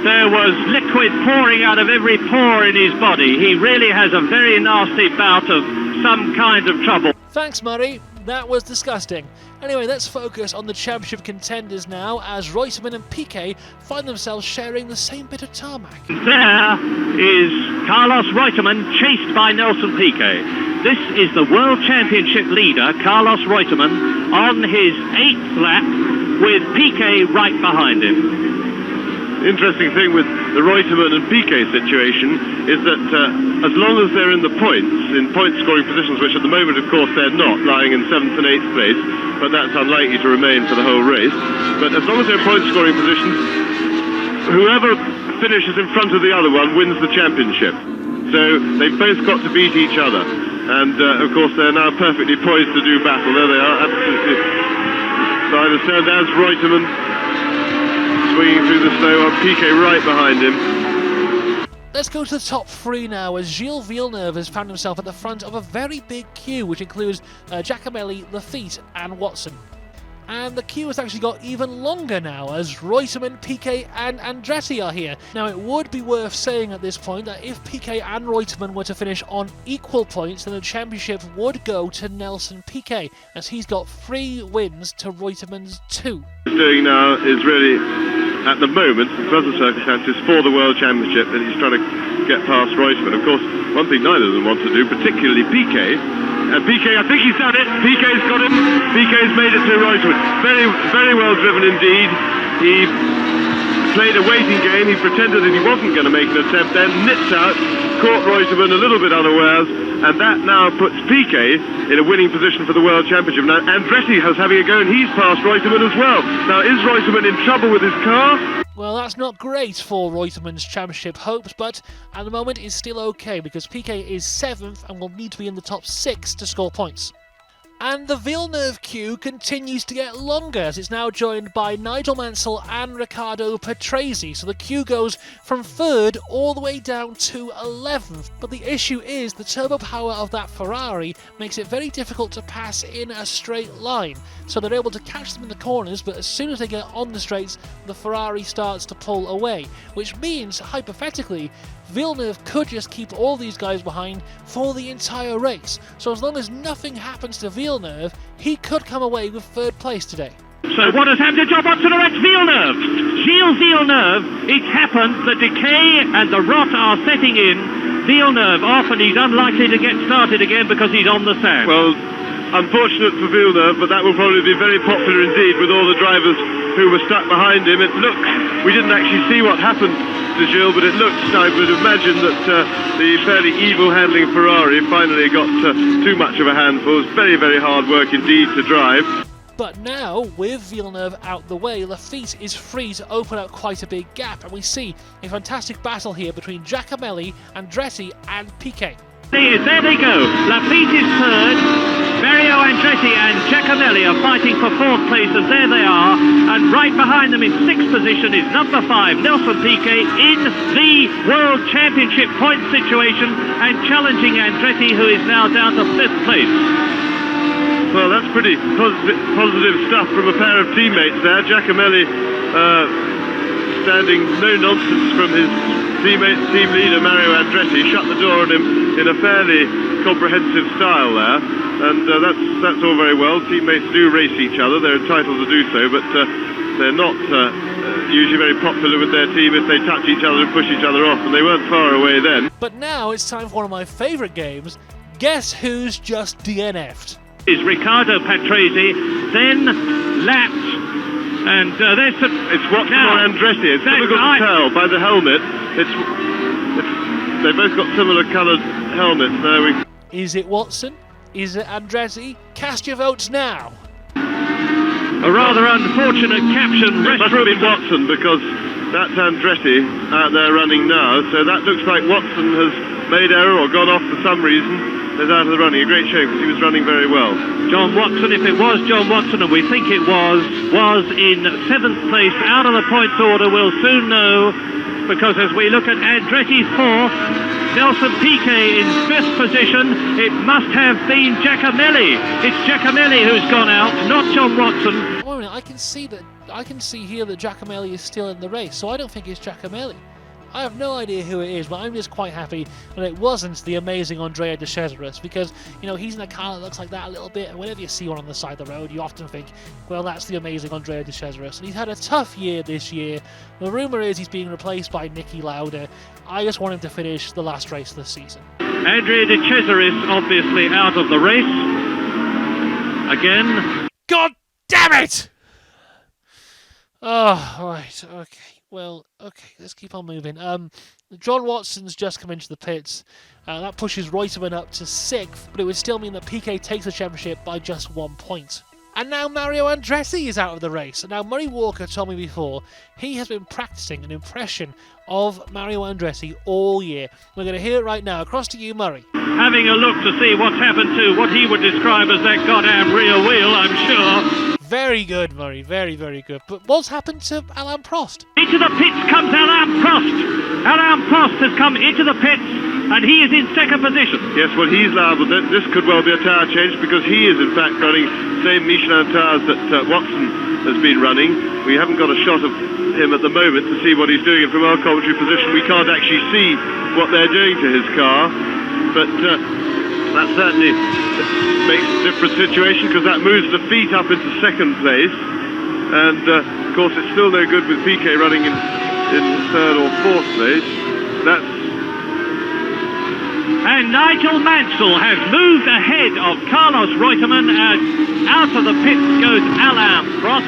there was liquid pouring out of every pore in his body. He really has a very nasty bout of some kind of trouble. Thanks, Murray. That was disgusting. Anyway, let's focus on the championship contenders now, as Reutemann and Piquet find themselves sharing the same bit of tarmac. There is Carlos Reutemann, chased by Nelson Piquet. This is the World Championship leader, Carlos Reutemann, on his 8th lap, with Piquet right behind him. Interesting thing with the Reutemann and Piquet situation is that as long as they're in the points, in point-scoring positions, which at the moment, of course, they're not, lying in 7th and 8th place, but that's unlikely to remain for the whole race. But as long as they're in point-scoring positions, whoever finishes in front of the other one wins the championship. So they've both got to beat each other. And, of course, they're now perfectly poised to do battle. There they are, absolutely. So I understand as Reutemann swinging through the snow, on Piquet right behind him. Let's go to the top 3 now, as Gilles Villeneuve has found himself at the front of a very big queue, which includes Giacomelli, Lafitte and Watson. And the queue has actually got even longer now, as Reutemann, Piquet and Andretti are here. Now, it would be worth saying at this point that if Piquet and Reutemann were to finish on equal points, then the championship would go to Nelson Piquet, as he's got 3 wins to Reutemann's 2. What he's doing now is really, at the moment, because of circumstances, for the World Championship, and he's trying to get past Reutemann. Of course, one thing neither of them want to do, particularly Piquet. And Piquet, I think he's done it. Piquet's got him. Piquet's made it to Reutemann. Very, very well driven indeed. He played a waiting game. He pretended that he wasn't going to make an attempt, then nipped out, caught Reutemann a little bit unawares, and that now puts Piquet in a winning position for the World Championship. Now, Andretti has having a go, and he's passed Reutemann as well. Now, is Reutemann in trouble with his car? Well, that's not great for Reutemann's championship hopes, but at the moment it's still okay because Piquet is 7th and will need to be in the top 6 to score points. And the Villeneuve queue continues to get longer, as it's now joined by Nigel Mansell and Riccardo Patrese. So the queue goes from 3rd all the way down to 11th. But the issue is the turbo power of that Ferrari makes it very difficult to pass in a straight line. So they're able to catch them in the corners, but as soon as they get on the straights, the Ferrari starts to pull away. Which means, hypothetically, Villeneuve could just keep all these guys behind for the entire race. So as long as nothing happens to Villeneuve, he could come away with 3rd place today. So what has happened to John Watson? That's Villeneuve. Gilles Villeneuve. It's happened. The decay and the rot are setting in. Villeneuve off, and he's unlikely to get started again because he's on the sand. Well, unfortunate for Villeneuve, but that will probably be very popular indeed with all the drivers who were stuck behind him. It looked, we didn't actually see what happened to Gilles, but it looks, I would imagine that the fairly evil handling Ferrari finally got too much of a handful. It was very, very hard work indeed to drive. But now, with Villeneuve out the way, Lafitte is free to open up quite a big gap, and we see a fantastic battle here between Giacomelli, Andretti and Piquet. There they go. Lafitte is third. Mario Andretti and Giacomelli are fighting for fourth place, and there they are. And right behind them in sixth position is number 5, Nelson Piquet, in the World Championship point situation and challenging Andretti, who is now down to 5th place. Well, that's pretty positive stuff from a pair of teammates there. Giacomelli standing no nonsense from his team leader Mario Andretti, shut the door on him in a fairly comprehensive style there, and that's all very well. Teammates do race each other, they're entitled to do so, but they're not usually very popular with their team if they touch each other and push each other off, and they weren't far away then. But now it's time for one of my favourite games. Guess who's just DNF'd? Is Riccardo Patrese, then lapped, and there's some... It's Watson or Andretti. It's difficult to tell by the helmet. They've both got similar coloured helmets. There Is it Watson? Is it Andretti? Cast your votes now. A rather unfortunate caption. It must have been Watson, because that's Andretti out there running now. So that looks like Watson has made error or gone off for some reason. Is out of the running. A great shame, because he was running very well. John Watson, if it was John Watson, and we think it was in 7th place out of the points order. We'll soon know, because as we look at Andretti's 4th, Nelson Piquet in 5th position, it must have been Giacomelli. It's Giacomelli who's gone out, not John Watson. Wait a minute, I can see here that Giacomelli is still in the race, so I don't think it's Giacomelli. I have no idea who it is, but I'm just quite happy that it wasn't the amazing Andrea de Cesaris, because, you know, he's in a car that looks like that a little bit, and whenever you see one on the side of the road, you often think, well, that's the amazing Andrea de Cesaris. And he's had a tough year this year. The rumour is he's being replaced by Niki Lauda. I just want him to finish the last race of the season. Andrea de Cesaris obviously out of the race. Again. God damn it! Oh, right, okay. Well, okay, let's keep on moving. John Watson's just come into the pits. That pushes Reutemann up to 6th, but it would still mean that Piquet takes the championship by just 1 point. And now Mario Andretti is out of the race. And now Murray Walker told me before, he has been practicing an impression of Mario Andretti all year. We're going to hear it right now. Across to you, Murray. Having a look to see what's happened to what he would describe as that goddamn rear wheel, I'm sure. Very good, Murray. Very, very good. But what's happened to Alain Prost? Into the pits comes Alain Prost. Alain Prost has come into the pits, and he is in 2nd position. Yes, well, he's liable. This could well be a tyre change, because he is, in fact, running the same Michelin tyres that Watson has been running. We haven't got a shot of him at the moment to see what he's doing, and from our commentary position, we can't actually see what they're doing to his car. But that certainly makes a different situation, because that moves the feet up into 2nd place, and of course it's still no good with Piquet running in 3rd or 4th place. And Nigel Mansell has moved ahead of Carlos Reutemann, as out of the pits goes Alain Prost,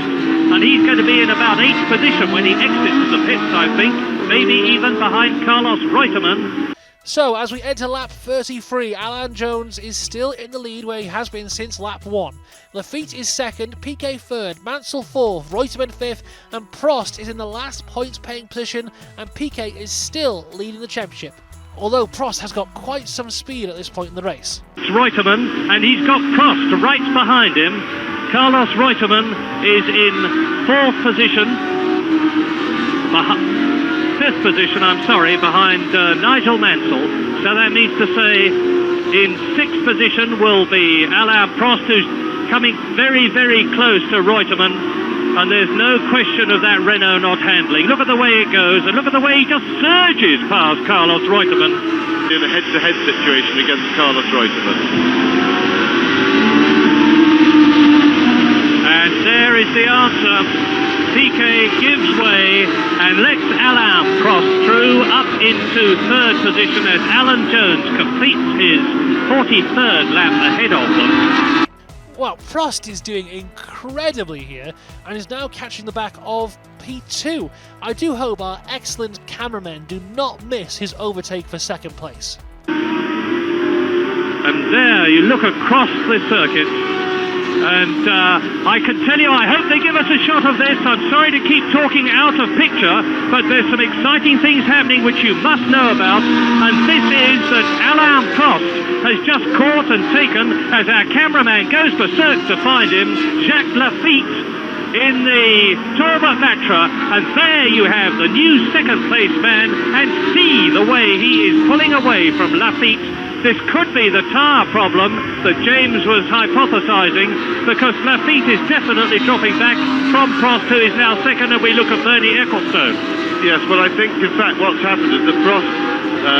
and he's going to be in about 8th position when he exits the pits, I think, maybe even behind Carlos Reutemann. So, as we enter lap 33, Alain Jones is still in the lead where he has been since lap 1. Lafitte is 2nd, Piquet 3rd, Mansell 4th, Reutemann 5th, and Prost is in the last points-paying position, and Piquet is still leading the championship. Although Prost has got quite some speed at this point in the race. It's Reutemann, and he's got Prost right behind him. Carlos Reutemann is in 4th position. 5th position, behind Nigel Mansell. So that means to say in 6th position will be Alain Prost, who's coming very, very close to Reutemann. And there's no question of that Renault not handling. Look at the way it goes, and look at the way he just surges past Carlos Reutemann. In a head-to-head situation against Carlos Reutemann. And there is the answer. Piquet gives way and lets Alain Prost through up into 3rd position as Alan Jones completes his 43rd lap ahead of them. Well, Prost is doing incredibly here and is now catching the back of P2. I do hope our excellent cameramen do not miss his overtake for second place. And there you look across the circuit, and I can tell you, I hope they give us a shot of this. I'm sorry to keep talking out of picture, but there's some exciting things happening which you must know about, and this is that Alain Prost has just caught and taken, as our cameraman goes berserk to find him, Jacques Lafitte in the Torba Matra, and there you have the new second place man, and see the way he is pulling away from Lafitte. This could be the tyre problem that James was hypothesising, because Lafitte is definitely dropping back from Prost, who is now second, and we look at Bernie Ecclestone. Yes, well, I think, in fact, what's happened is that Prost,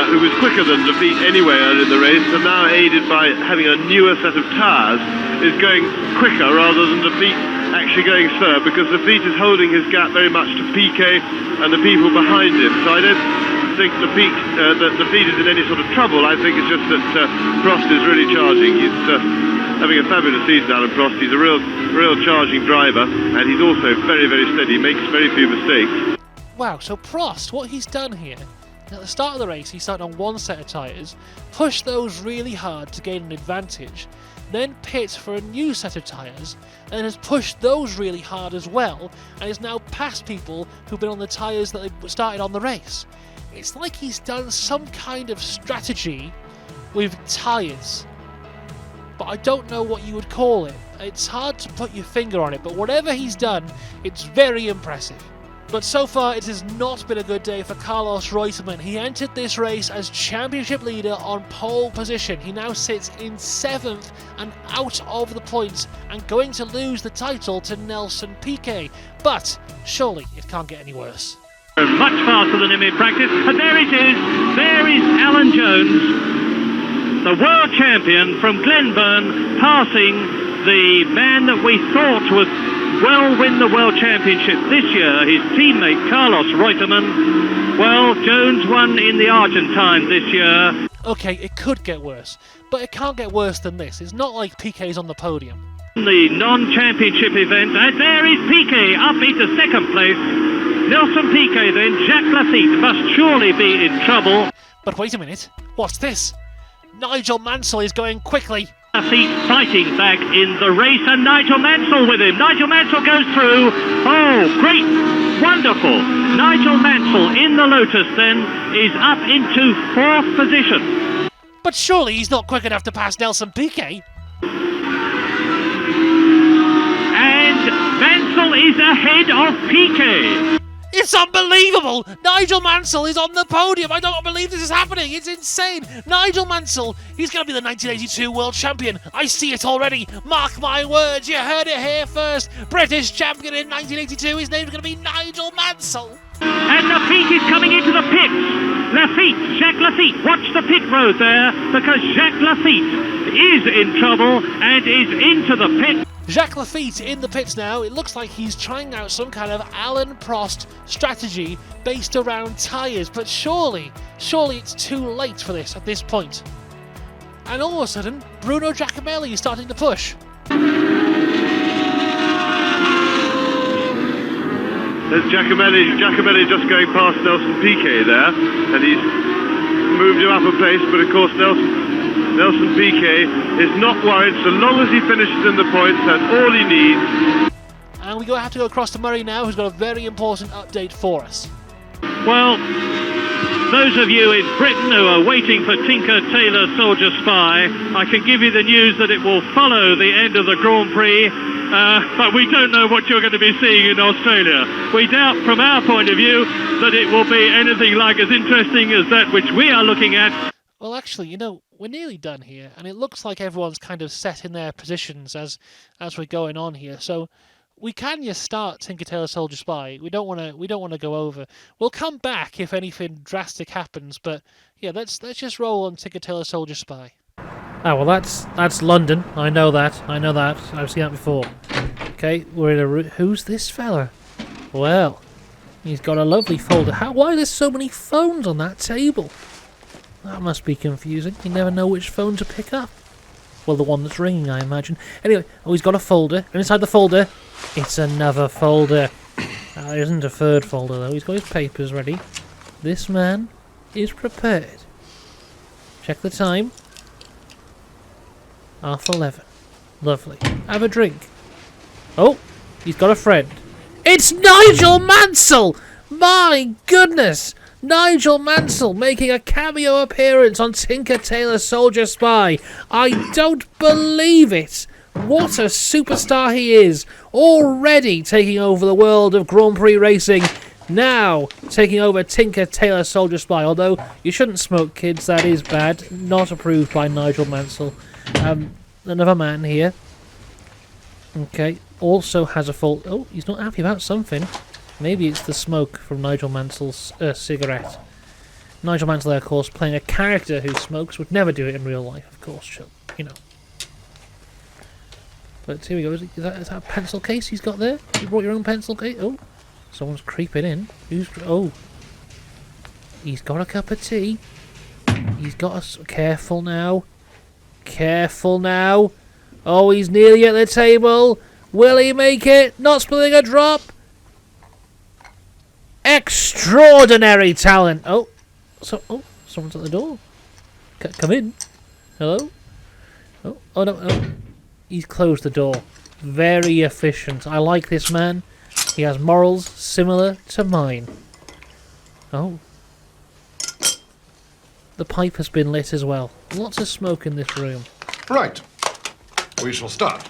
who was quicker than Lafitte anyway early in the race, and now aided by having a newer set of tyres, is going quicker rather than Lafitte actually going slower, because Lafitte is holding his gap very much to Piquet and the people behind him. So I don't think Lafitte is in any sort of trouble. I think it's just that Prost is really charging. He's having a fabulous season, Alan Prost. He's a real charging driver, and he's also very, very steady, makes very few mistakes. Wow, so Prost, what he's done here, at the start of the race he started on one set of tyres, pushed those really hard to gain an advantage, then pit for a new set of tyres, and has pushed those really hard as well, and is now past people who've been on the tyres that they started on the race. It's like he's done some kind of strategy with tyres, but I don't know what you would call it. It's hard to put your finger on it, but whatever he's done, it's very impressive. But so far, it has not been a good day for Carlos Reutemann. He entered this race as championship leader on pole position. He now sits in 7th and out of the points and going to lose the title to Nelson Piquet. But surely it can't get any worse. Much faster than him in practice, and there it is. There is Alan Jones, the world champion from Glenburn, passing the man that we thought would well win the world championship this year, his teammate Carlos Reutemann. Well, Jones won in the Argentine this year. Okay, it could get worse, but it can't get worse than this. It's not like Piquet's on the podium. The non-championship event, and there is Piquet up into second place. Nelson Piquet then, Jacques Lafitte must surely be in trouble. But wait a minute, what's this? Nigel Mansell is going quickly. Lafitte fighting back in the race, and Nigel Mansell with him. Nigel Mansell goes through. Oh, great, wonderful. Nigel Mansell in the Lotus then is up into 4th position. But surely he's not quick enough to pass Nelson Piquet. And Mansell is ahead of Piquet. It's unbelievable! Nigel Mansell is on the podium! I don't believe this is happening! It's insane! Nigel Mansell, he's going to be the 1982 world champion! I see it already! Mark my words, you heard it here first! British champion in 1982, his name's going to be Nigel Mansell! And Lafitte is coming into the pits! Lafitte, Jacques Lafitte, watch the pit road there, because Jacques Lafitte is in trouble and is into the pit. Jacques Lafitte in the pits now. It looks like he's trying out some kind of Alain Prost strategy based around tyres, but surely it's too late for this at this point. And all of a sudden, Bruno Giacomelli is starting to push. There's Giacomelli just going past Nelson Piquet there, and he's moved him up a place, but of course Nelson Piquet is not worried so long as he finishes in the points. That's all he needs. And we have to go across to Murray now, who's got a very important update for us. Well, those of you in Britain who are waiting for Tinker Tailor Soldier Spy, I can give you the news that it will follow the end of the Grand Prix, but we don't know what you're going to be seeing in Australia. We doubt, from our point of view, that it will be anything like as interesting as that which we are looking at. Well, actually, you know, we're nearly done here, and it looks like everyone's kind of set in their positions as we're going on here. So we can just start Tinker Tailor Soldier Spy. We don't want to go over. We'll come back if anything drastic happens. But yeah, let's just roll on Tinker Tailor Soldier Spy. Ah, well, that's London. I know that. I've seen that before. Okay, we're in a. Who's this fella? Well, he's got a lovely folder. Why are there so many phones on that table? That must be confusing. You never know which phone to pick up. Well, the one that's ringing, I imagine. Anyway, oh, he's got a folder, and inside the folder, it's another folder. That isn't a third folder, though. He's got his papers ready. This man is prepared. Check the time. 11:30. Lovely. Have a drink. Oh, he's got a friend. It's Nigel Mansell! My goodness! Nigel Mansell making a cameo appearance on Tinker Tailor Soldier Spy. I don't believe it! What a superstar he is! Already taking over the world of Grand Prix racing. Now taking over Tinker Tailor Soldier Spy. Although you shouldn't smoke, kids. That is bad. Not approved by Nigel Mansell. Another man here. Okay. Also has a fault. Oh, he's not happy about something. Maybe it's the smoke from Nigel Mansell's cigarette. Nigel Mansell, of course, playing a character who smokes, would never do it in real life, of course, you know. But here we go. Is that a pencil case he's got there? You brought your own pencil case? Oh, someone's creeping in. Oh, he's got a cup of tea. He's got a... Careful now. Careful now. Oh, he's nearly at the table. Will he make it? Not spilling a drop. Extraordinary talent. Oh, someone's at the door. Come in. Hello. Oh no. He's closed the door. Very efficient. I like this man. He has morals similar to mine. Oh. The pipe has been lit as well. Lots of smoke in this room. Right. We shall start.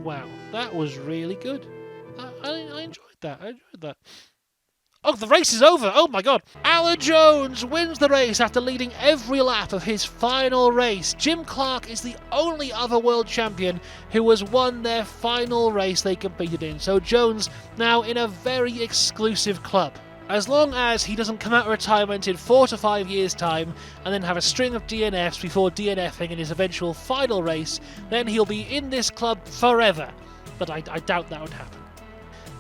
Wow, that was really good. I enjoyed that. Oh, the race is over. Oh my god. Alan Jones wins the race after leading every lap of his final race. Jim Clark is the only other world champion who has won their final race they competed in. So Jones now in a very exclusive club. As long as he doesn't come out of retirement in 4 to 5 years' time and then have a string of DNFs before DNFing in his eventual final race, then he'll be in this club forever. But I doubt that would happen.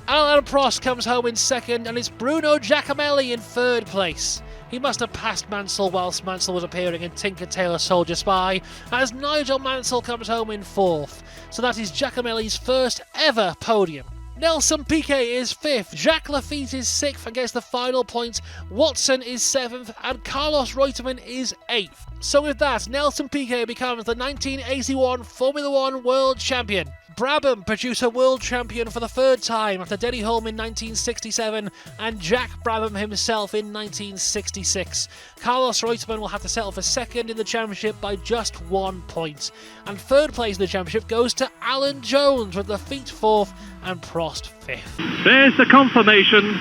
Alain Prost comes home in second, and it's Bruno Giacomelli in third place. He must have passed Mansell whilst Mansell was appearing in Tinker Tailor Soldier Spy, as Nigel Mansell comes home in fourth. So that is Giacomelli's first ever podium. Nelson Piquet is fifth, Jacques Lafitte is sixth and gets the final points, Watson is seventh, and Carlos Reutemann is eighth. So with that, Nelson Piquet becomes the 1981 Formula One World Champion. Brabham produced a world champion for the third time after Denny Hulme in 1967 and Jack Brabham himself in 1966. Carlos Reutemann will have to settle for second in the championship by just 1 point. And third place in the championship goes to Alan Jones with Lafitte fourth and Prost fifth. There's the confirmation.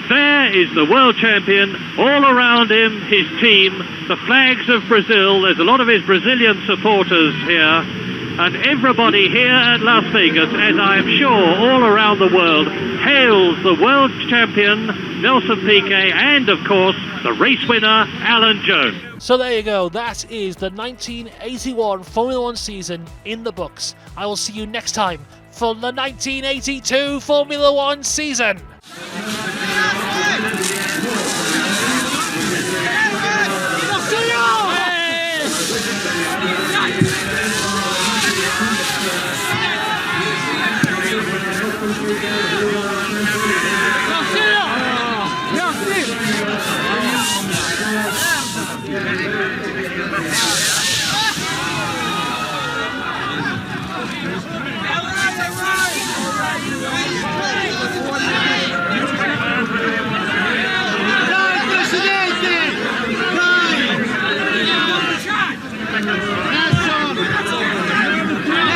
There is the world champion. All around him, his team, the flags of Brazil. There's a lot of his Brazilian supporters here. And everybody here at Las Vegas, as I am sure all around the world, hails the world champion, Nelson Piquet, and of course, the race winner, Alan Jones. So there you go, that is the 1981 Formula One season in the books. I will see you next time for the 1982 Formula One season.